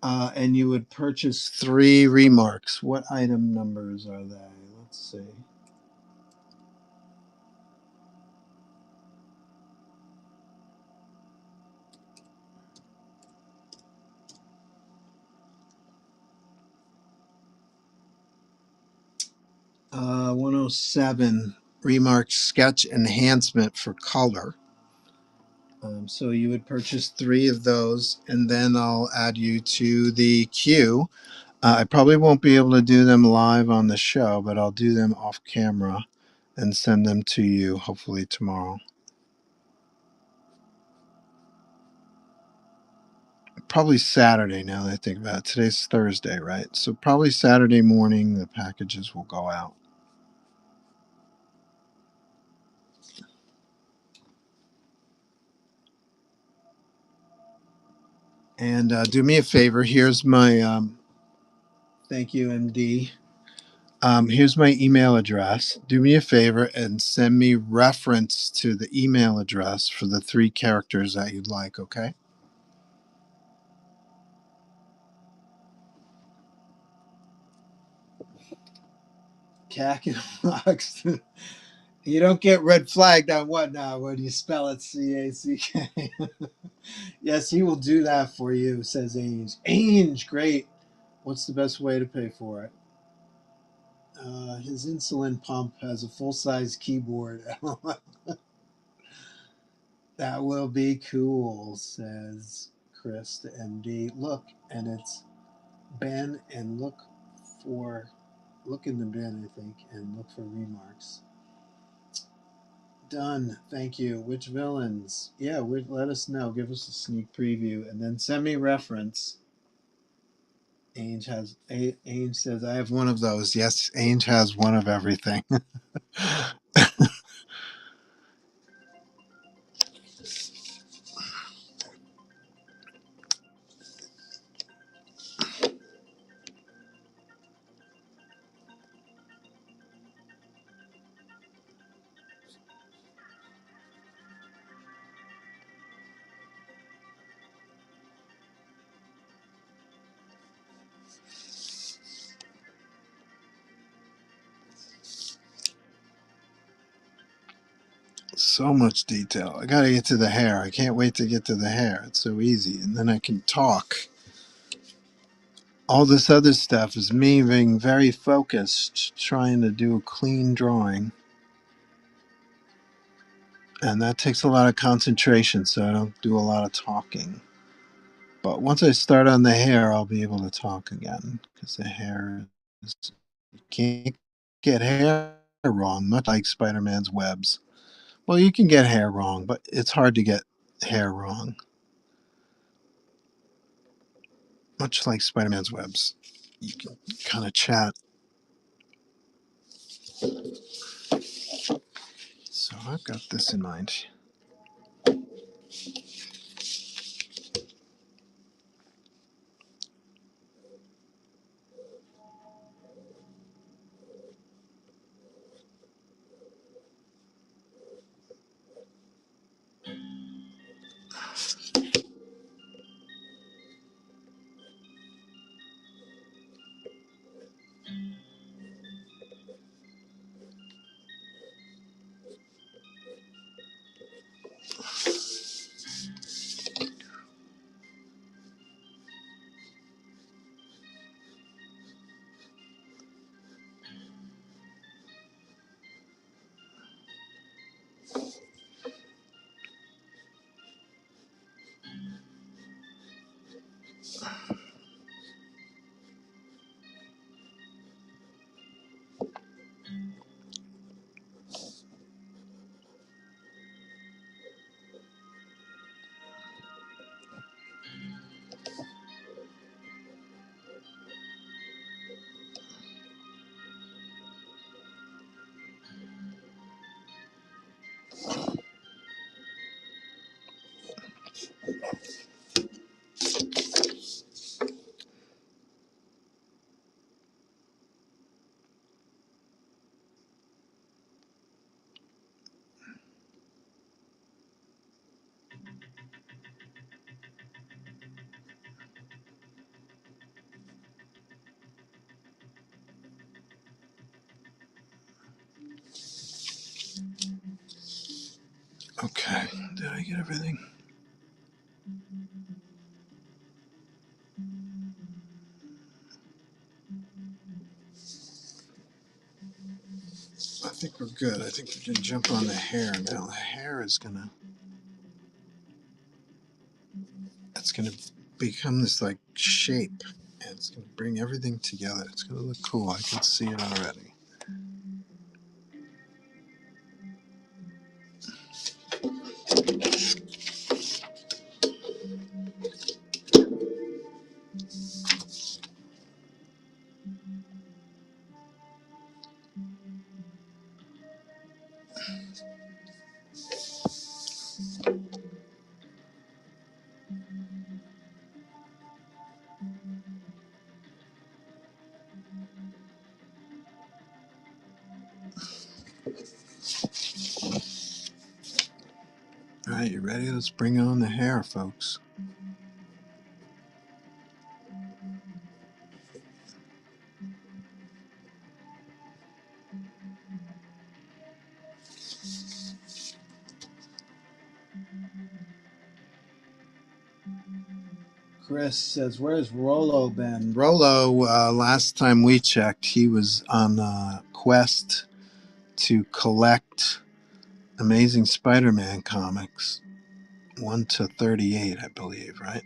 and you would purchase 3 remarks. What item numbers are they? Let's see. 107 remark sketch enhancement for color. So you would purchase 3 of those, and then I'll add you to the queue. I probably won't be able to do them live on the show, but I'll do them off camera and send them to you hopefully tomorrow. Probably Saturday now that I think about it. Today's Thursday, right? So probably Saturday morning the packages will go out. And do me a favor. Here's my thank you, MD. Here's my email address. Do me a favor and send me reference to the email address for the 3 characters that you'd like, okay? Cack and Lux. You don't get red flagged on what now? Where do you spell it? CACK. Yes, he will do that for you, says Ainge. Ainge, great. What's the best way to pay for it? His insulin pump has a full size keyboard. That will be cool, says Chris to MD. Look, and it's Ben, and look in the bin, I think, and look for remarks. Done. Thank you. Which villains? Yeah, let us know. Give us a sneak preview, and then send me reference. Ainge says I have one of those. Yes, Ainge has one of everything. So much detail. I gotta get to the hair. I can't wait to get to the hair. It's so easy, and then I can talk. All this other stuff is me being very focused, trying to do a clean drawing. And that takes a lot of concentration, so I don't do a lot of talking. But once I start on the hair, I'll be able to talk again. Because the hair is, you can't get hair wrong, much like Spider Man's webs. Well, you can get hair wrong, but it's hard to get hair wrong. Much like Spider Man's webs. You can kind of chat. So I've got this in mind. Okay, did I get everything? I think we're good. I think we can jump on the hair now. The hair is gonna, it's gonna become this like shape, and it's gonna bring everything together. It's gonna look cool. I can see it already. All right, you ready? Let's bring on the hair, folks. Chris says, "Where's Rolo been?" Rolo, last time we checked, he was on a quest to collect Amazing Spider-Man comics, 1 to 38, I believe, right?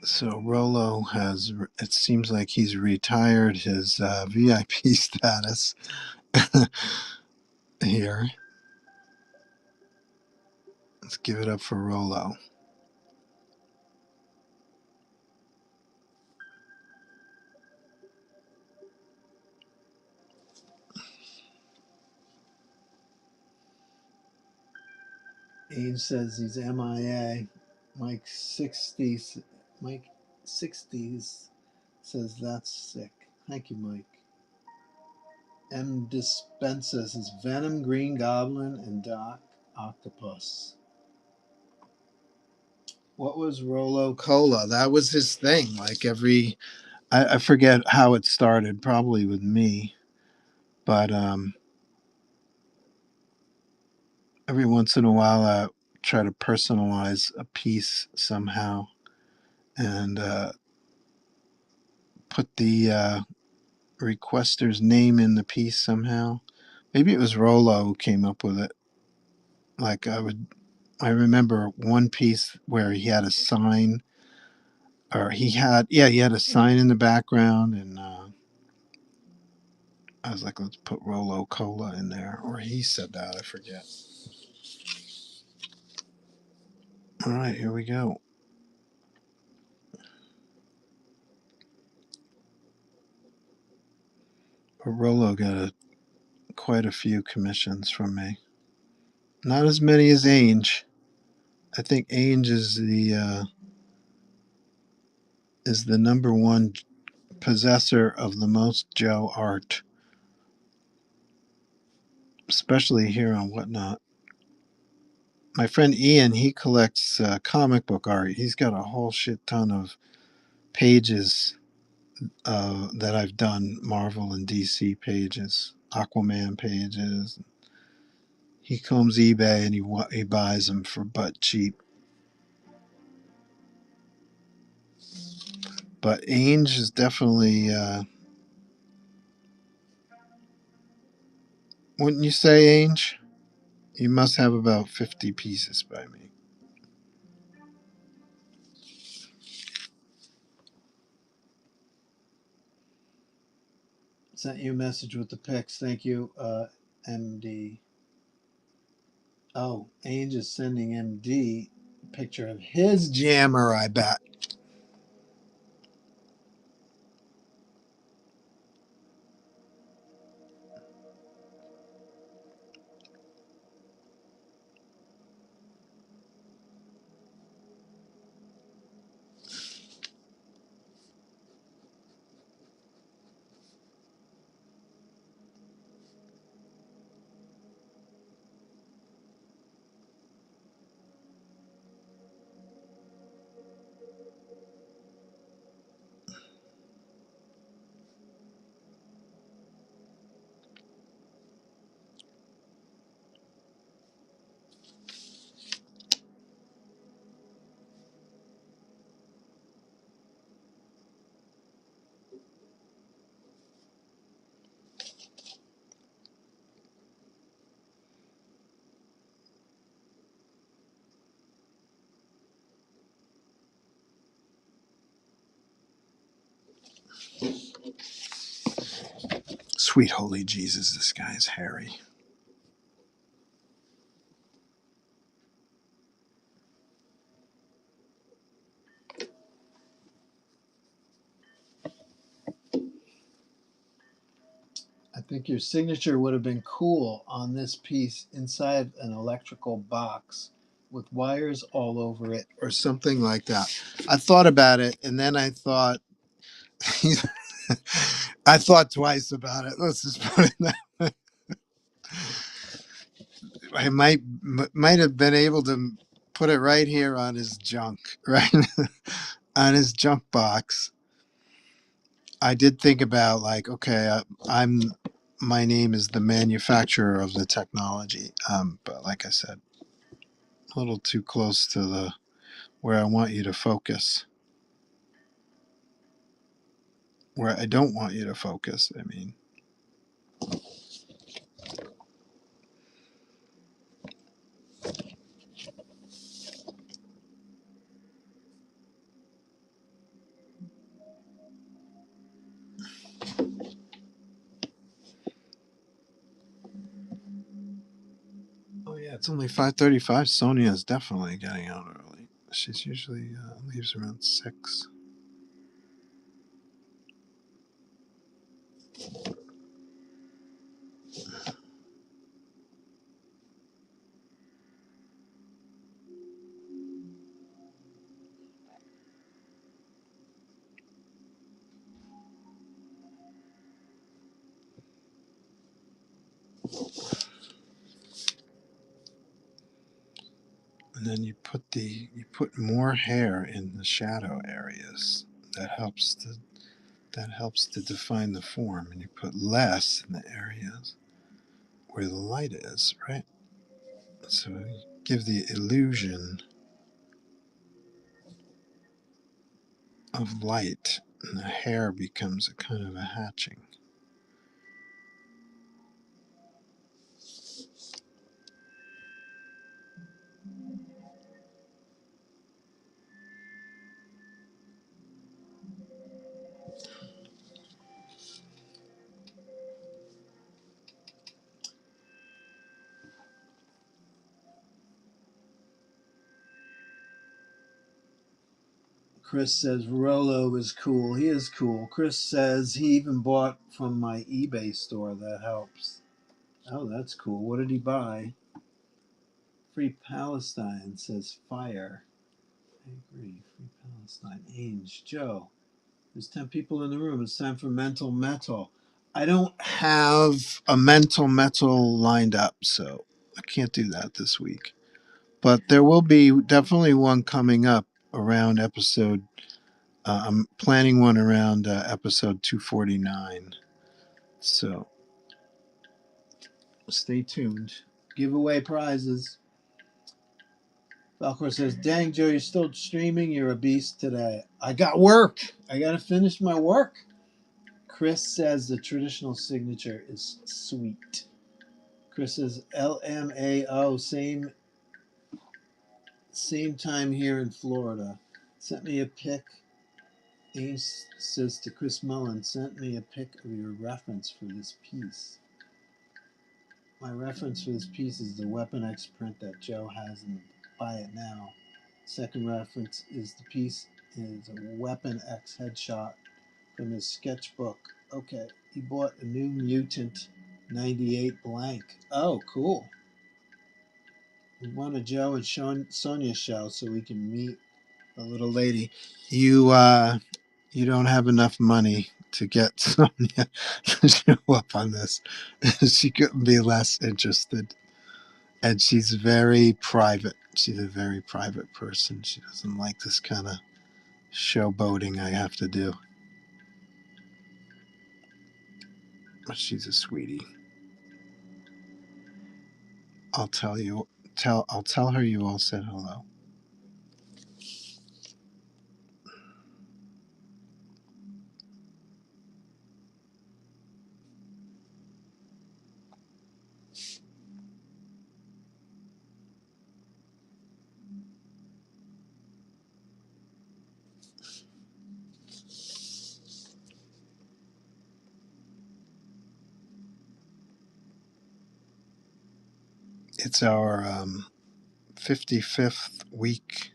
So Rolo has, it seems like he's retired his VIP status here. Let's give it up for Rolo. Abe says he's MIA. Mike 60s says that's sick. Thank you, Mike. M. Dispensa says Venom, Green Goblin, and Doc Octopus. What was Rolo Cola? That was his thing. Like I forget how it started, probably with me, but every once in a while I try to personalize a piece somehow and put the requester's name in the piece somehow. Maybe it was Rolo who came up with it. Like I remember one piece where he had a sign, or he had a sign in the background, and I was like, let's put Rolo Cola in there, or he said that, I forget. All right, here we go. Rolo got quite a few commissions from me. Not as many as Ainge. I think Ainge is the number one possessor of the most Joe art, especially here on Whatnot. My friend Ian, he collects comic book art. He's got a whole shit ton of pages that I've done, Marvel and DC pages, Aquaman pages. He combs eBay and he buys them for butt cheap. But Ainge is definitely, wouldn't you say, Ainge? You must have about 50 pieces by me. Sent you a message with the pics. Thank you, MD. Oh, Ainge is sending MD a picture of his jammer, I bet. Sweet holy Jesus, this guy is hairy. I think your signature would have been cool on this piece inside an electrical box with wires all over it or something like that. I thought about it and then I thought I thought twice about it. Let's just put it that way. I might have been able to put it right here on his junk, right on his junk box. I did think about like, okay, I'm my name is the manufacturer of the technology, but like I said, a little too close to the where I want you to focus, where I don't want you to focus. I mean, oh yeah, it's only 5:35. Sonia is definitely getting out early. She's usually leaves around 6. And then you put more hair in the shadow areas. That helps to define the form, and you put less in the areas where the light is, right? So you give the illusion of light, and the hair becomes a kind of a hatching. Chris says Rolo is cool. He is cool. Chris says he even bought from my eBay store. That helps. Oh, that's cool. What did he buy? Free Palestine says fire. I agree. Free Palestine. Ainge. Joe. There's 10 people in the room. It's time for mental metal. I don't have a mental metal lined up, so I can't do that this week. But there will be definitely one coming up around episode. I'm planning one around episode 249. So stay tuned. Giveaway prizes. Falcor says, dang, Joe, you're still streaming. You're a beast today. I got work. I got to finish my work. Chris says the traditional signature is sweet. Chris says LMAO, same time here in Florida. Sent me a pic. Ace says to Chris Mullen, sent me a pic of your reference for this piece. My reference for this piece is the Weapon X print that Joe has in Buy It Now. Second reference is the piece is a Weapon X headshot from his sketchbook. Okay, he bought a New Mutant 98 blank. Oh, cool. We want a Joe and Sonia show so we can meet the little lady. You don't have enough money to get Sonia to show up on this. She couldn't be less interested. And she's very private. She's a very private person. She doesn't like this kind of showboating I have to do. But she's a sweetie. I'll tell her you all said hello. It's our 55th week.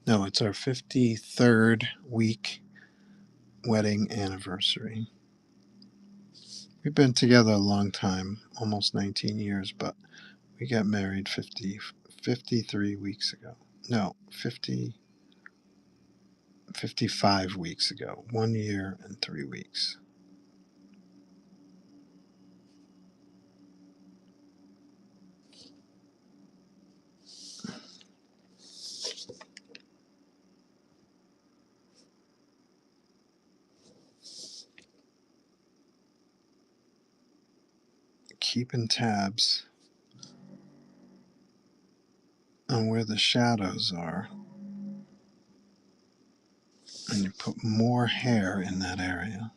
No, it's our 53rd week wedding anniversary. We've been together a long time, almost 19 years, but we got married 53 weeks ago. No, 55 weeks ago. 1 year and 3 weeks. Keeping tabs on where the shadows are, and you put more hair in that area.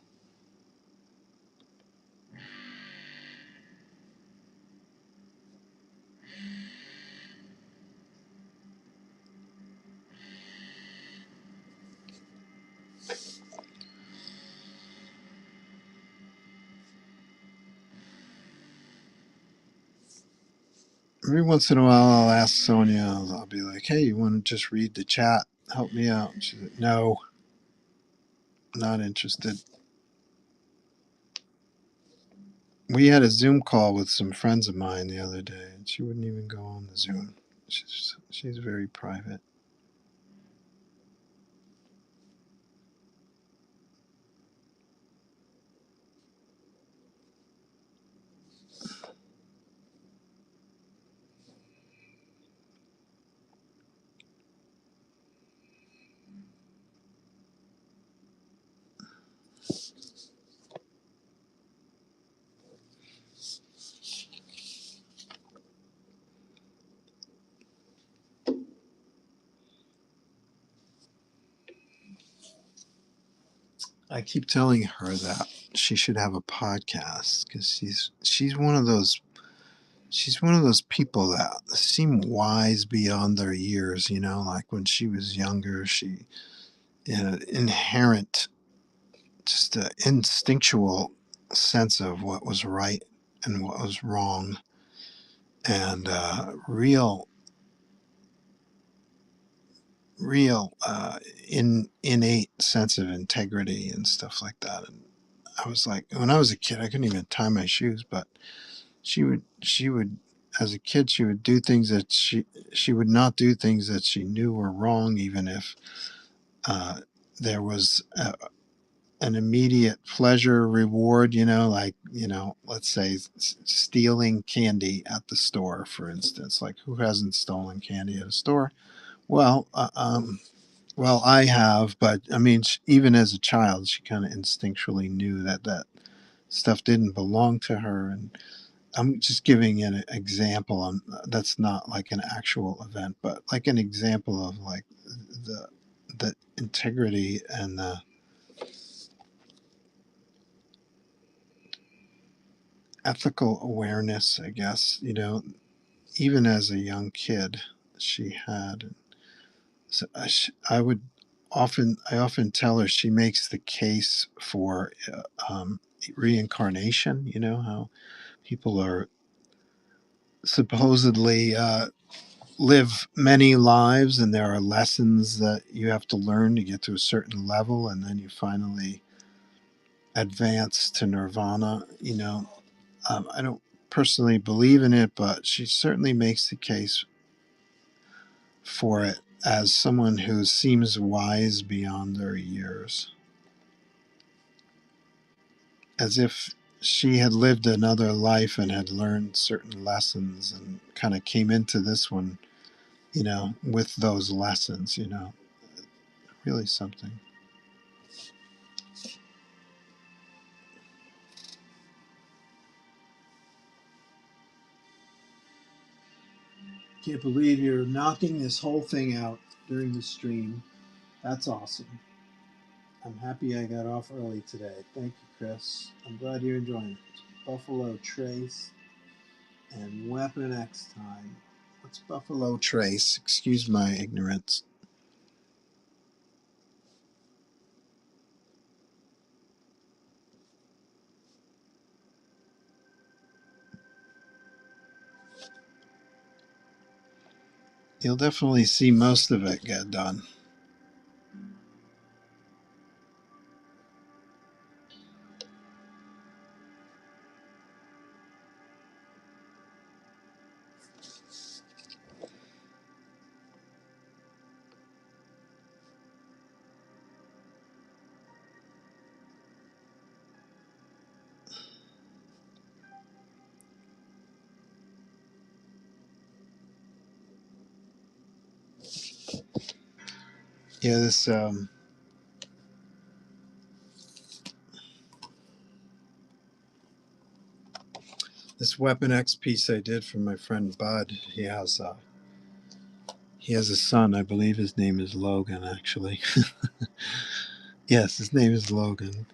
Every once in a while, I'll ask Sonia, I'll be like, hey, you want to just read the chat? Help me out. And she's like, no, not interested. We had a Zoom call with some friends of mine the other day, and she wouldn't even go on the Zoom. She's very private. I keep telling her that she should have a podcast because she's one of those people that seem wise beyond their years. You know, like when she was younger, she had an inherent, just an instinctual sense of what was right and what was wrong, and real innate sense of integrity and stuff like that. And I was like, when I was a kid, I couldn't even tie my shoes, but she would as a kid she would do things that she would not do things that she knew were wrong, even if uh, there was an immediate pleasure reward, like, let's say stealing candy at the store, for instance. Like, who hasn't stolen candy at a store? Well, I have, but I mean, even as a child, she kind of instinctually knew that stuff didn't belong to her. And I'm just giving an example. That's not like an actual event, but like an example of like the the integrity and the ethical awareness, I guess. Even as a young kid, she had. So I often tell her she makes the case for reincarnation. You know how people are supposedly live many lives, and there are lessons that you have to learn to get to a certain level, and then you finally advance to nirvana. I don't personally believe in it, but she certainly makes the case for it as someone who seems wise beyond their years, as if she had lived another life and had learned certain lessons and kind of came into this one, with those lessons, really something. Can't believe you're knocking this whole thing out during the stream. That's awesome. I'm happy I got off early today. Thank you, Chris. I'm glad you're enjoying it. Buffalo Trace and Weapon X time. What's Buffalo Trace? Excuse my ignorance. You'll definitely see most of it get done. Yeah, this Weapon X piece I did for my friend Bud. He has a son. I believe his name is Logan. Actually, yes, his name is Logan.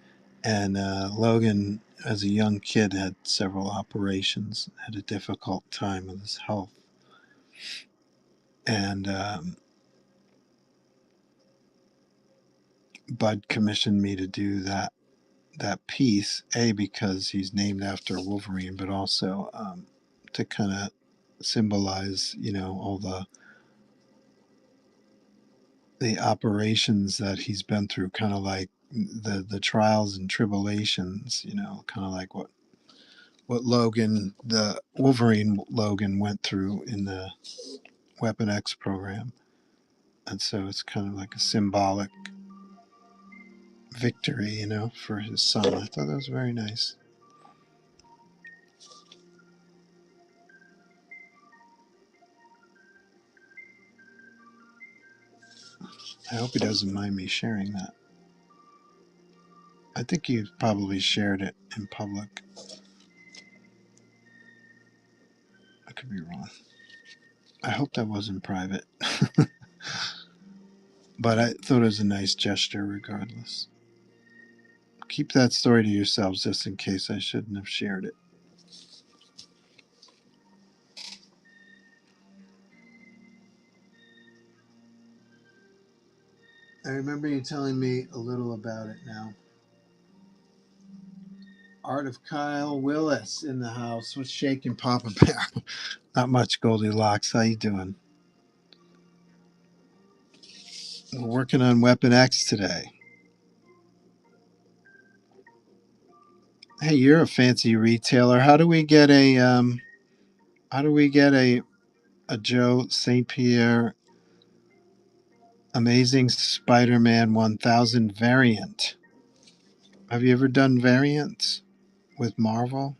And Logan, as a young kid, had several operations. Had a difficult time with his health, and Bud commissioned me to do that piece. A, because he's named after Wolverine, but also to kind of symbolize, all the operations that he's been through, kind of like the trials and tribulations, kind of like what Logan, the Wolverine Logan, went through in the Weapon X program. And so it's kind of like a symbolic victory, for his son. I thought that was very nice. I hope he doesn't mind me sharing that. I think he probably shared it in public. I could be wrong. I hope that wasn't private. But I thought it was a nice gesture regardless. Keep that story to yourselves just in case I shouldn't have shared it. I remember you telling me a little about it now. Art of Kyle Willis in the house. What's shaking, Papa Bear? Not much, Goldilocks. How you doing? We're working on Weapon X today. Hey, you're a fancy retailer. How do we get a Joe St. Pierre Amazing Spider-Man 1000 variant? Have you ever done variants with Marvel?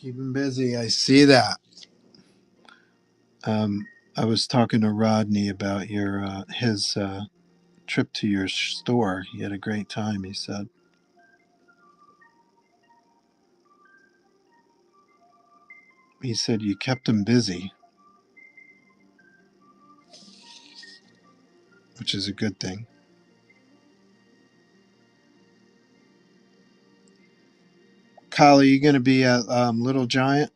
Keep him busy. I see that. Um, I was talking to Rodney about his trip to your store. He had a great time, he said. He said you kept him busy, which is a good thing. Kyle, are you going to be at Little Giant?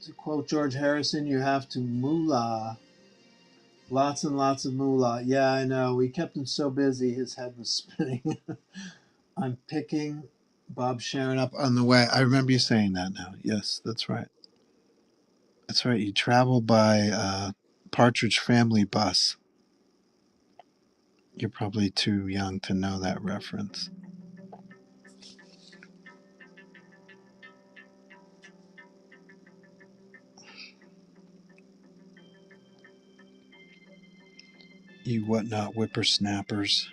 To quote George Harrison, you have to moolah. Lots and lots of moolah. Yeah, I know. We kept him so busy, his head was spinning. I'm picking Bob Sharon up on the way. I remember you saying that now. Yes, that's right. That's right. You travel by Partridge Family bus. You're probably too young to know that reference. You whatnot whippersnappers.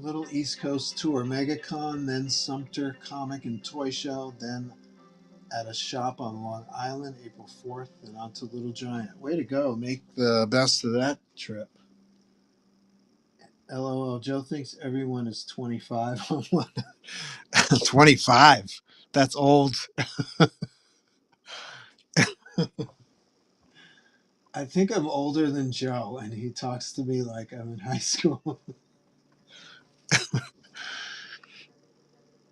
little East Coast tour. MegaCon, then Sumter Comic and Toy Show, then at a shop on Long Island, April 4th, and on to Little Giant. Way to go. Make the best of that trip. LOL. Joe thinks everyone is 25. 25. That's old. I think I'm older than Joe, and he talks to me like I'm in high school.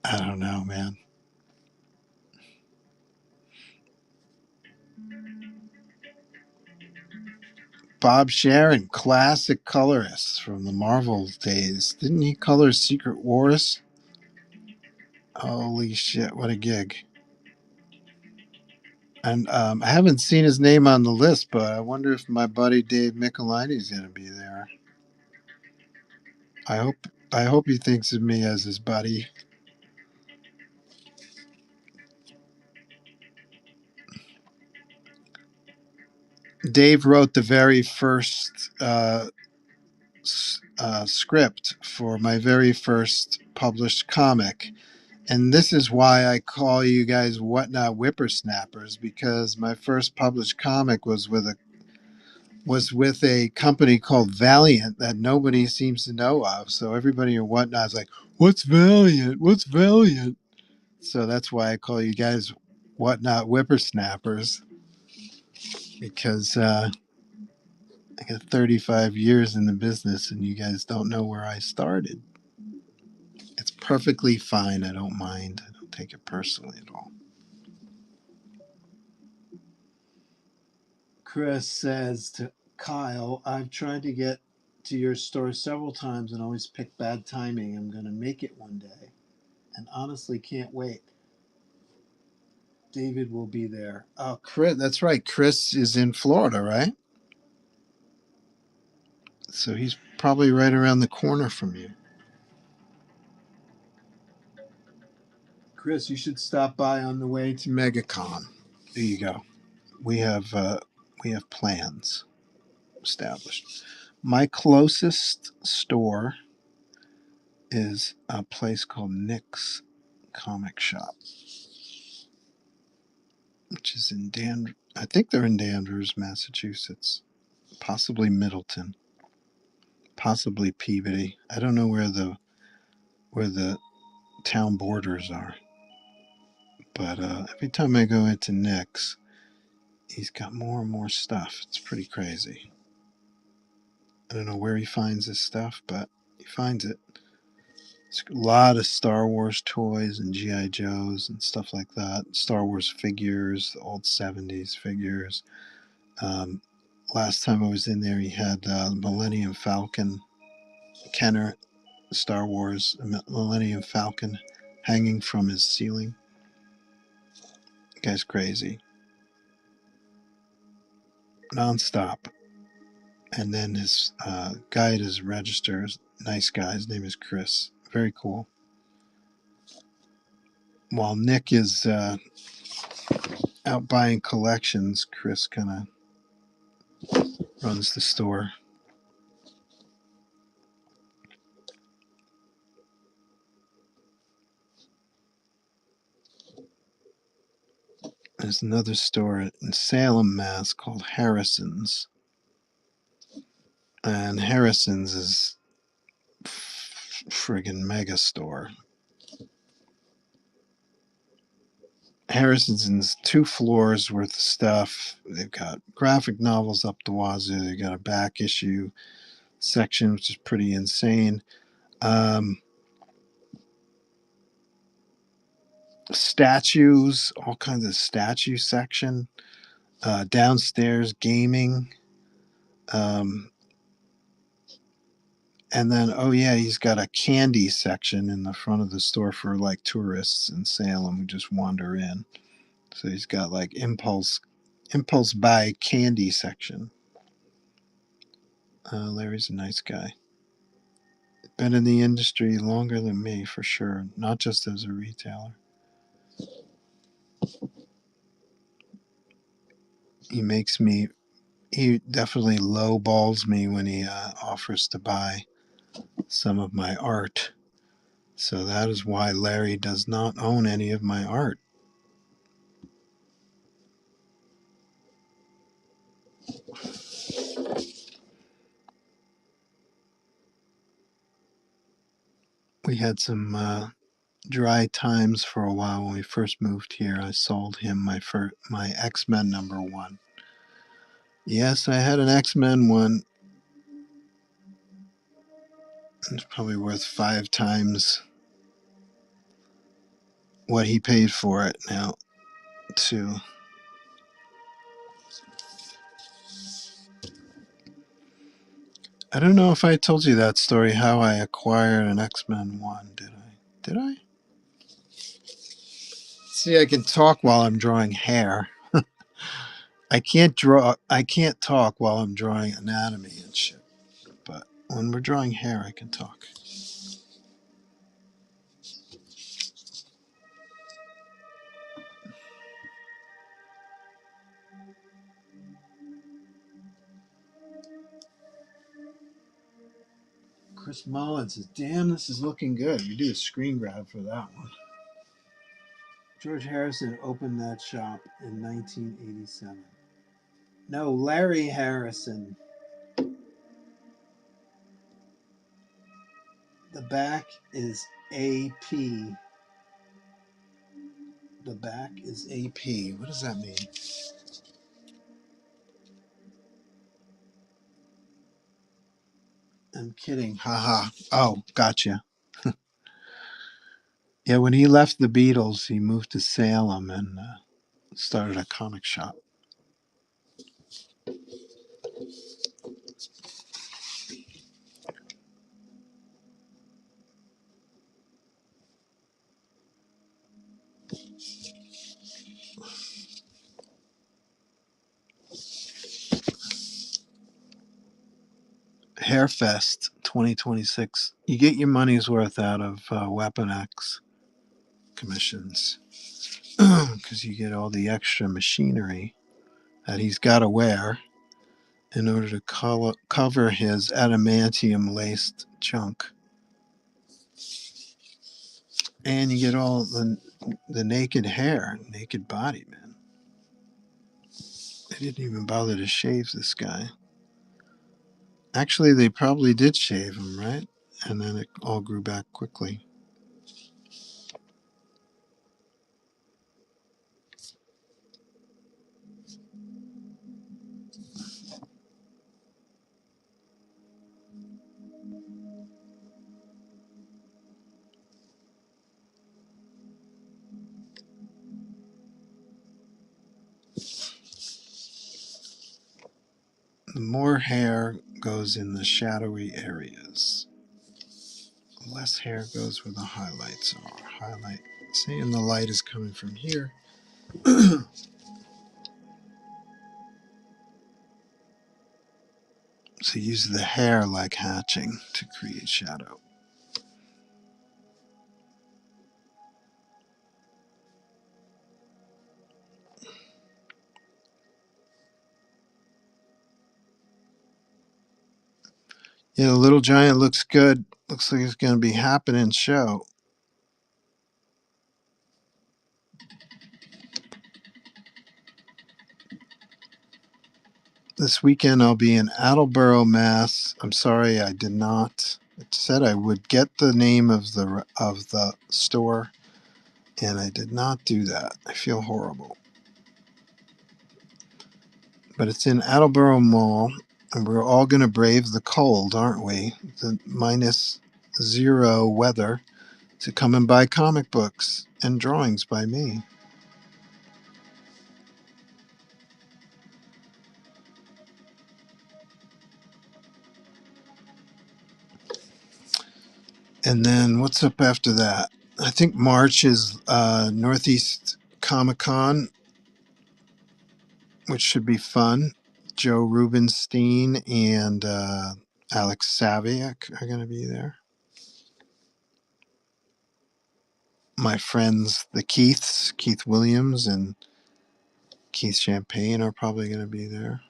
I don't know, man. Bob Sharon, classic colorist from the Marvel days. Didn't he color Secret Wars? Holy shit, what a gig. And I haven't seen his name on the list, but I wonder if my buddy Dave Michelini is going to be there. I hope he thinks of me as his buddy. Dave wrote the very first script for my very first published comic. And this is why I call you guys whatnot whippersnappers, because my first published comic was with a company called Valiant that nobody seems to know of. So everybody in whatnot is like, "What's Valiant? What's Valiant?" So that's why I call you guys whatnot whippersnappers, because I got 35 years in the business and you guys don't know where I started. It's perfectly fine. I don't mind. I don't take it personally at all. Chris says to Kyle, I've tried to get to your store several times and always pick bad timing. I'm going to make it one day and honestly can't wait. David will be there. Oh, Chris, that's right. Chris is in Florida, right? So he's probably right around the corner from you. Chris, you should stop by on the way to MegaCon. There you go. We have plans established. My closest store is a place called Nick's Comic Shop, which is in I think they're in Danvers, Massachusetts, possibly Middleton, possibly Peabody. I don't know where the town borders are, but every time I go into Nick's, he's got more and more stuff. It's pretty crazy. I don't know where he finds this stuff, but he finds it. It's a lot of Star Wars toys and G.I. Joes and stuff like that. Star Wars figures, the old 70s figures. Um, Last time I was in there, he had Millennium Falcon, Kenner, Star Wars Millennium Falcon hanging from his ceiling. The guy's crazy. Nonstop. And then his guy at his register is a nice guy. His name is Chris. Very cool. While Nick is out buying collections, Chris kind of runs the store. There's another store in Salem, Mass called Harrison's. And Harrison's is friggin' mega store. Harrison's 2 floors worth of stuff. They've got graphic novels up the wazoo. They've got a back issue section, which is pretty insane. Statues, all kinds of statue section. Downstairs, gaming. And then, oh yeah, he's got a candy section in the front of the store for like tourists in Salem who just wander in. So he's got like impulse buy candy section. Larry's a nice guy. Been in the industry longer than me for sure, not just as a retailer. He definitely lowballs me when he offers to buy some of my art. So that is why Larry does not own any of my art. We had some dry times for a while when we first moved here. I sold him my X-Men #1. Yes, I had an X-Men one. It's probably worth 5 times what he paid for it now, too. I don't know if I told you that story, how I acquired an X-Men one. Did I? Did I? See, I can talk while I'm drawing hair. I can't talk while I'm drawing anatomy and shit. But when we're drawing hair, I can talk. Chris Mullins says, damn, this is looking good. We do a screen grab for that one. George Harrison opened that shop in 1987. No, Larry Harrison. The back is AP. The back is AP. What does that mean? I'm kidding. Haha. Oh, gotcha. Yeah, when he left the Beatles, he moved to Salem and started a comic shop. Hairfest 2026. You get your money's worth out of Weapon X commissions because you get all the extra machinery that he's got to wear in order to cover his adamantium laced junk. And you get all the naked hair, naked body, man. They didn't even bother to shave this guy. Actually, they probably did shave him, right? And then it all grew back quickly. The more hair goes in the shadowy areas. The less hair goes where the highlights are. Highlight. See, and the light is coming from here. So use the hair like hatching to create shadow. Yeah, the Little Giant looks good. Looks like it's going to be happening show. This weekend I'll be in Attleboro, Mass. I'm sorry I did not. It said I would get the name of the store, and I did not do that. I feel horrible. But it's in Attleboro Mall, and we're all going to brave the cold, aren't we? The -0 weather to come and buy comic books and drawings by me. And then what's up after that? I think March is Northeast Comic Con, which should be fun. Joe Rubenstein and Alex Saviak are going to be there. My friends, the Keiths, Keith Williams and Keith Champagne are probably going to be there.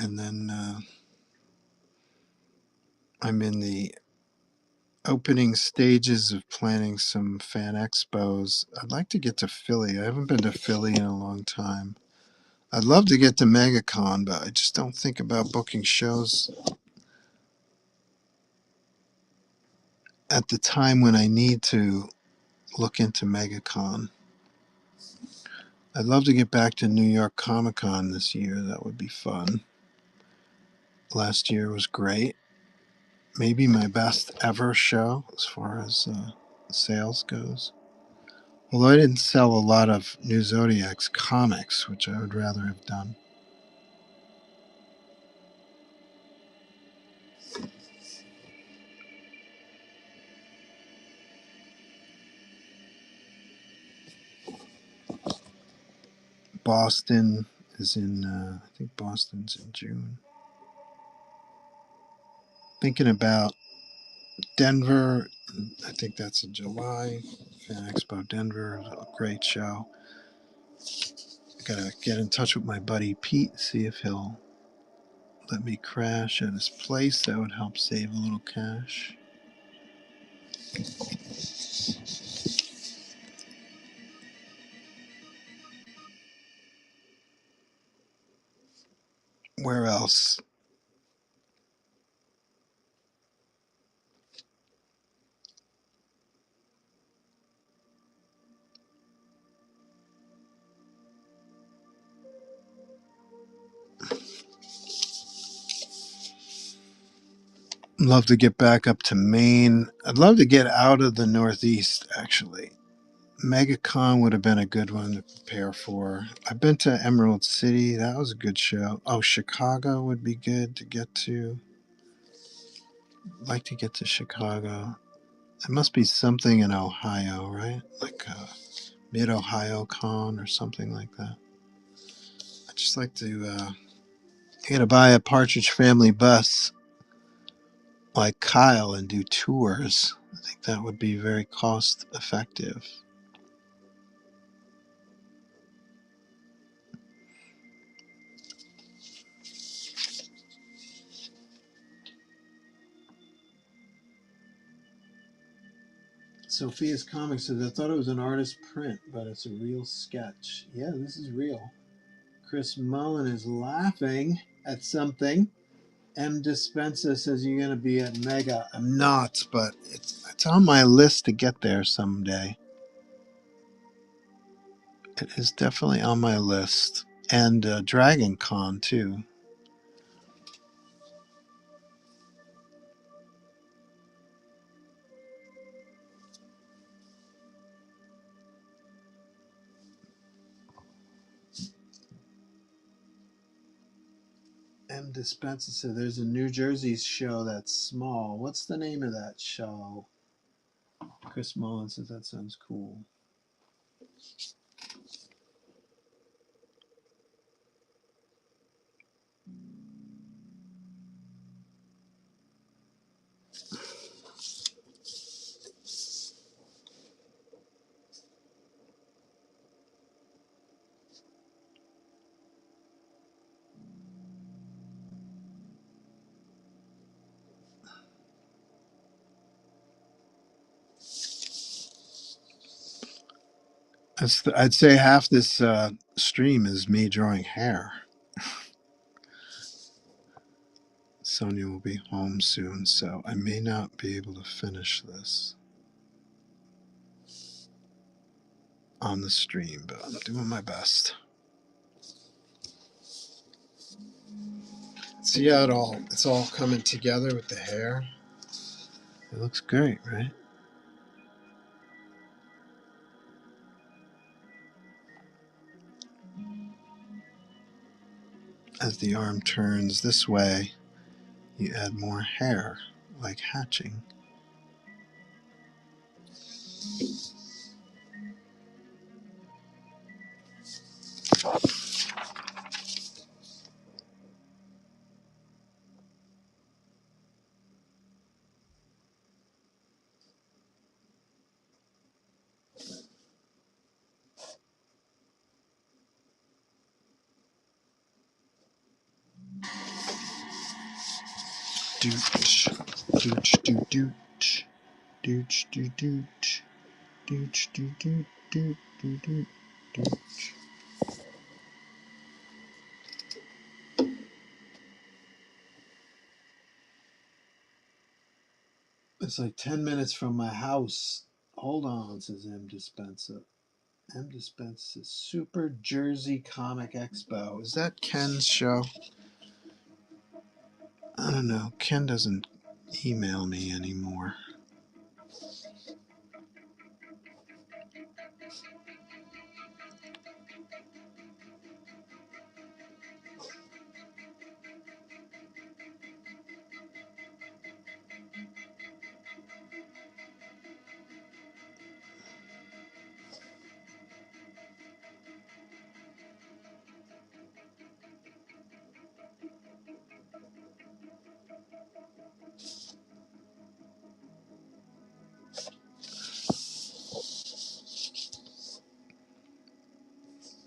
And then I'm in the opening stages of planning some fan expos. I'd like to get to Philly. I haven't been to Philly in a long time. I'd love to get to MegaCon, but I just don't think about booking shows at the time when I need to look into MegaCon. I'd love to get back to New York Comic Con this year. That would be fun. Last year was great. Maybe my best ever show as far as sales goes. Although I didn't sell a lot of New Zodiac's comics, which I would rather have done. Boston is in, I think Boston's in June. Thinking about Denver, I think that's in July. Fan Expo Denver, a great show. I gotta get in touch with my buddy Pete, see if he'll let me crash at his place. That would help save a little cash. Where else? Love to get back up to Maine. I'd love to get out of the Northeast, actually. MegaCon would have been a good one to prepare for. I've been to Emerald City. That was a good show. Oh, Chicago would be good to get to. I'd like to get to Chicago. There must be something in Ohio, right? Like a Mid-Ohio Con or something like that. I'd just like to get to buy a Partridge Family bus like Kyle and do tours. I think that would be very cost effective. Sophia's Comics says, I thought it was an artist print, but it's a real sketch. Yeah, this is real. Chris Mullen is laughing at something. M. Dispensa says, you're going to be at Mega. I'm not, but it's on my list to get there someday. It is definitely on my list. And Dragon Con, too. M. Dispensa said, there's a New Jersey show that's small. What's the name of that show? Chris Mullen says, that sounds cool. I'd say half this stream is me drawing hair. Sonia will be home soon, so I may not be able to finish this on the stream, but I'm doing my best. See how it's all coming together with the hair? It looks great, right? As the arm turns this way, you add more hair, like hatching. Dooch. Dooch doo dooch. Dooch doo dooch. Dooch doo doo doo doo doo dooch. It's like 10 minutes from my house. Hold on, says M. Dispensa. M. Dispensa Super Jersey Comic Expo. Is that Ken's show? I don't know. Ken doesn't email me anymore.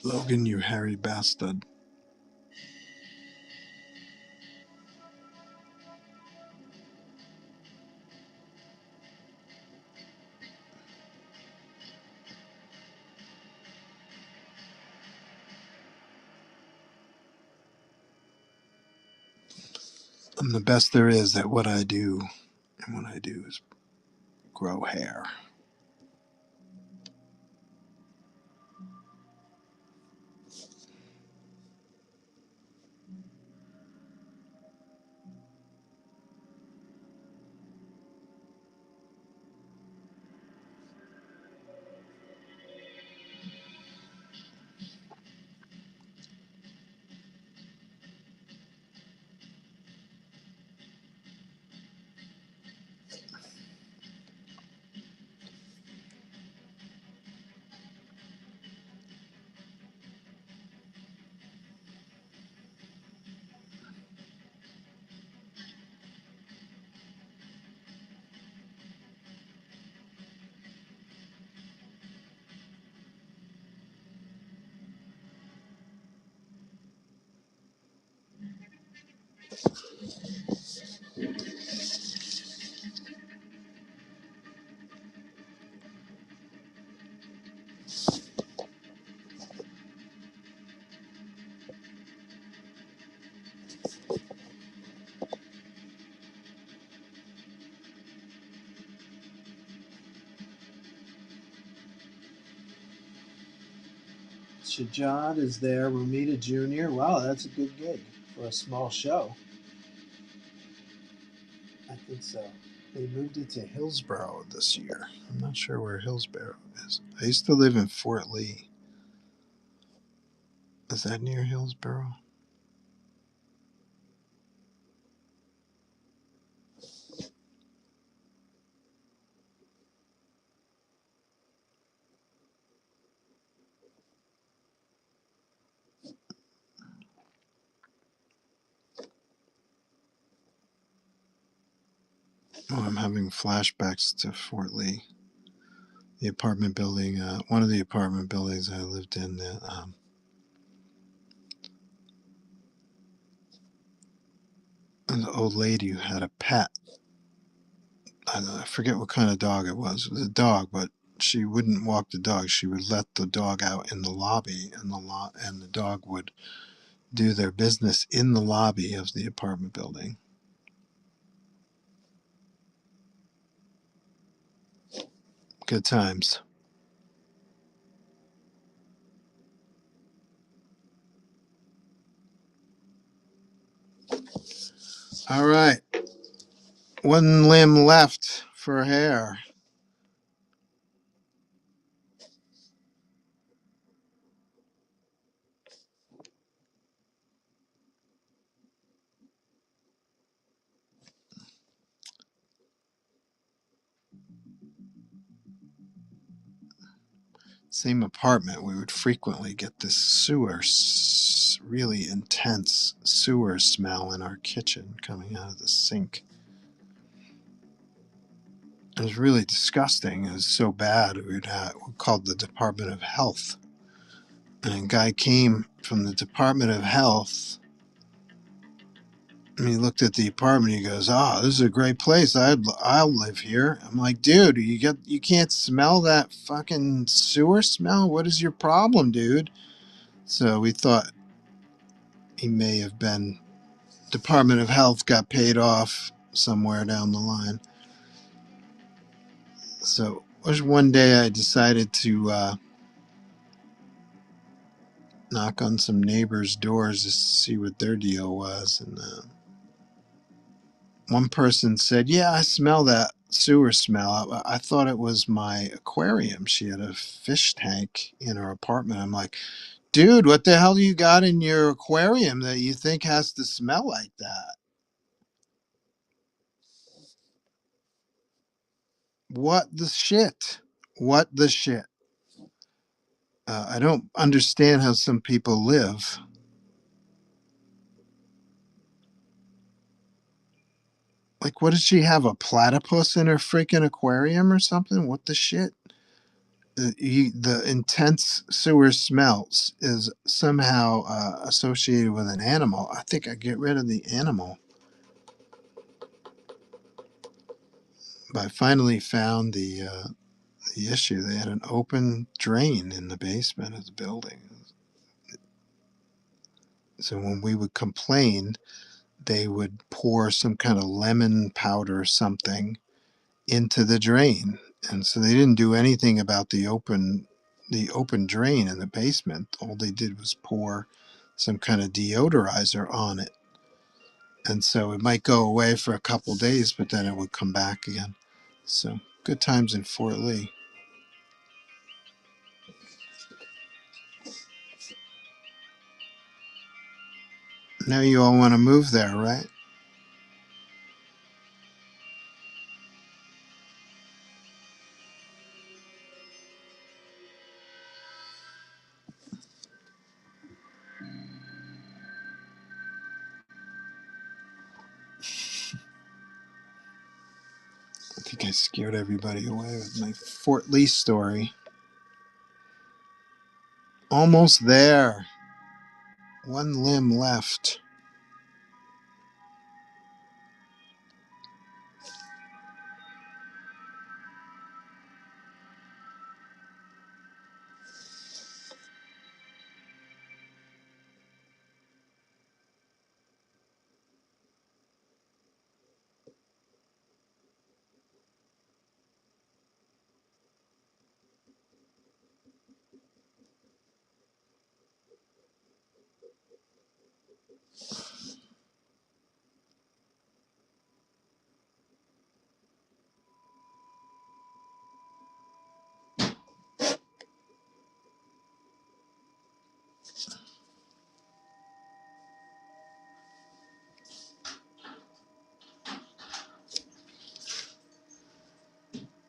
Logan, you hairy bastard. I'm the best there is at what I do. And what I do is grow hair. Shajad is there. Romita Jr. Wow, that's a good gig for a small show. I think so. They moved it to Hillsborough this year. I'm not sure where Hillsborough is. I used to live in Fort Lee. Is that near Hillsborough? Oh, I'm having flashbacks to Fort Lee. The apartment building, one of the apartment buildings I lived in, an old lady who had a pet. I forget what kind of dog it was. It was a dog, but she wouldn't walk the dog. She would let the dog out in the lobby, and the dog would do their business in the lobby of the apartment building. Good times. All right. One limb left for hair. Same apartment, we would frequently get this really intense sewer smell in our kitchen coming out of the sink. It was really disgusting. It was so we called the Department of Health. And a guy came from the Department of Health And he looked at the apartment. He goes, "Ah, this is a great place. I'll live here." I'm like, "Dude, you can't smell that fucking sewer smell? What is your problem, dude?" So we thought he may have been Department of Health got paid off somewhere down the line. So was one day I decided to knock on some neighbors' doors to see what their deal was, and one person said, "Yeah, I smell that sewer smell." I thought it was my aquarium. She had a fish tank in her apartment. I'm like, "Dude, what the hell do you got in your aquarium that you think has to smell like that? What the shit? What the shit?" I don't understand how some people live. Like, what does she have? A platypus in her freaking aquarium or something? What the shit? The intense sewer smells is somehow associated with an animal. I think I get rid of the animal. But I finally found the issue. They had an open drain in the basement of the building. So when we would complain, they would pour some kind of lemon powder or something into the drain. And so they didn't do anything about the open drain in the basement. All they did was pour some kind of deodorizer on it. And so it might go away for a couple days, but then it would come back again. So good times in Fort Lee. Now you all want to move there, right? I think I scared everybody away with my Fort Lee story. Almost there. One limb left.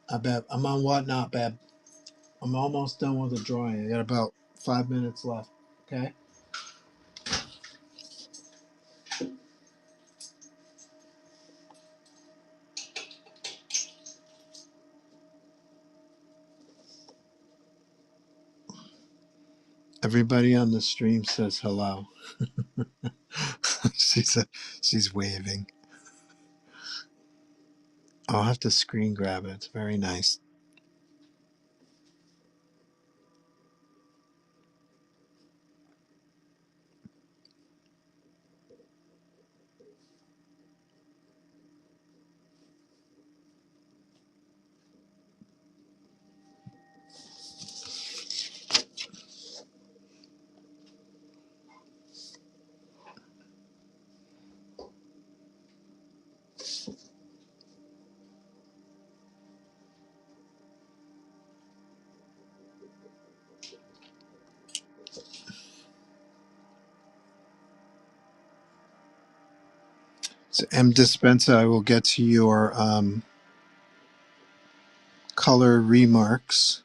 I bet I'm on whatnot, babe. I'm almost done with the drawing. I got about 5 minutes left. Okay. Everybody on the stream says hello. she's she's waving. I'll have to screen grab it. It's very nice. So M. Dispenza, I will get to your color remarks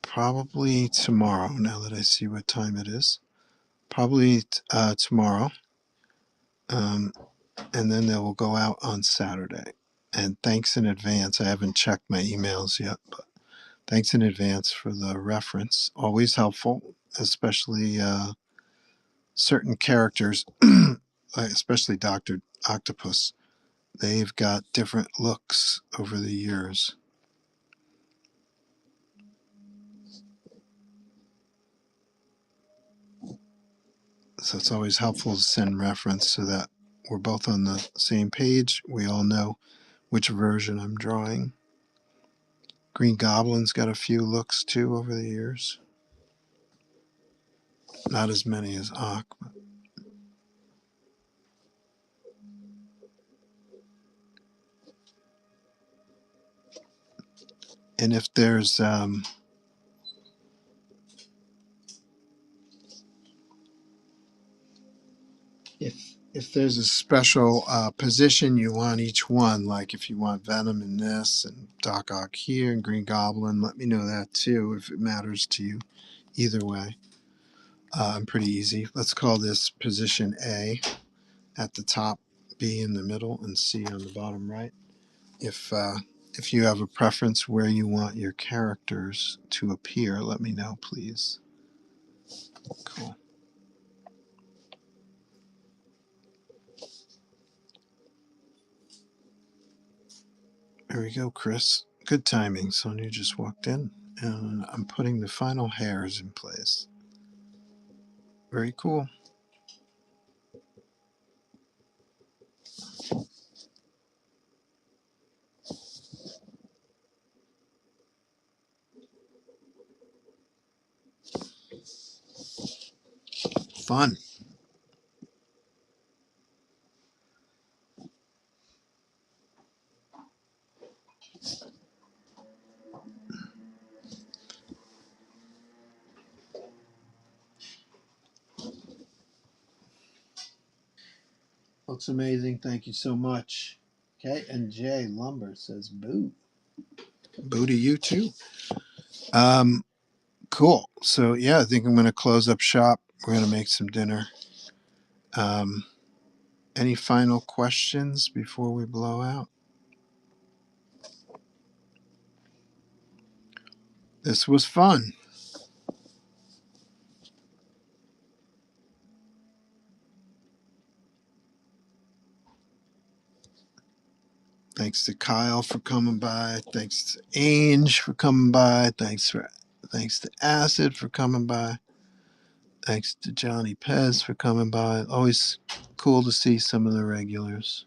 probably tomorrow, now that I see what time it is. Probably tomorrow. Um, and then they will go out on Saturday. And thanks in advance. I haven't checked my emails yet, but thanks in advance for the reference. Always helpful, especially certain characters, especially Dr. Octopus, they've got different looks over the years. So it's always helpful to send reference so that we're both on the same page. We all know which version I'm drawing. Green Goblin's got a few looks too over the years. Not as many as Ock. And if there's if there's a special position you want each one, like if you want Venom in this and Doc Ock here and Green Goblin, let me know that too if it matters to you. Either way, I'm pretty easy. Let's call this position A at the top, B in the middle, and C on the bottom right. If you have a preference where you want your characters to appear, let me know, please. Cool. There we go, Chris. Good timing. Sonia just walked in, and I'm putting the final hairs in place. Very cool. Fun. Looks amazing. Thank you so much. Okay, and Jay Lumber says boo. Boo to you too. Um, cool. So yeah, I think I'm going to close up shop. We're going to make some dinner. Any final questions before we blow out? This was fun. Thanks to Kyle for coming by. Thanks to Ange for coming by. Thanks to Acid for coming by. Thanks to Johnny Pez for coming by. Always cool to see some of the regulars.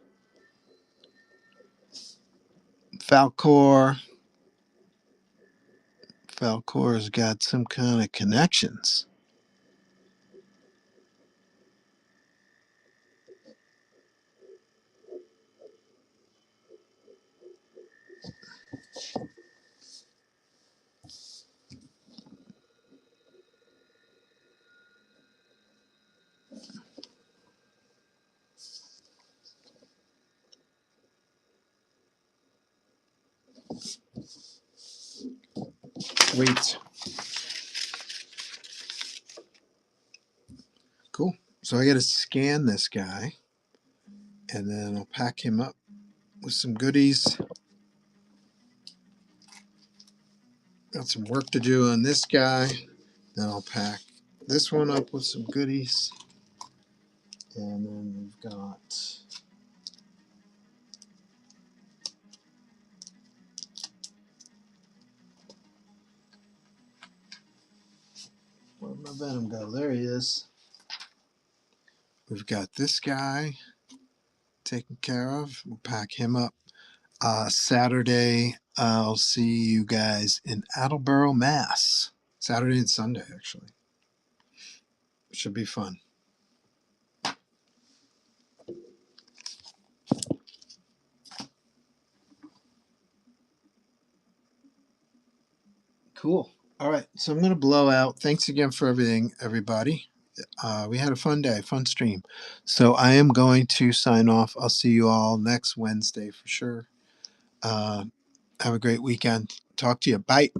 Falcor. Falcor's got some kind of connections. Sweet. Cool. So I got to scan this guy, and then I'll pack him up with some goodies. Got some work to do on this guy. Then I'll pack this one up with some goodies. And then we've got where'd my Venom go? There he is. We've got this guy taken care of. We'll pack him up. Saturday, I'll see you guys in Attleboro, Mass. Saturday and Sunday, actually. Should be fun. Cool. All right. So I'm going to blow out. Thanks again for everything, everybody. We had a fun day, fun stream. So I am going to sign off. I'll see you all next Wednesday for sure. Have a great weekend. Talk to you. Bye.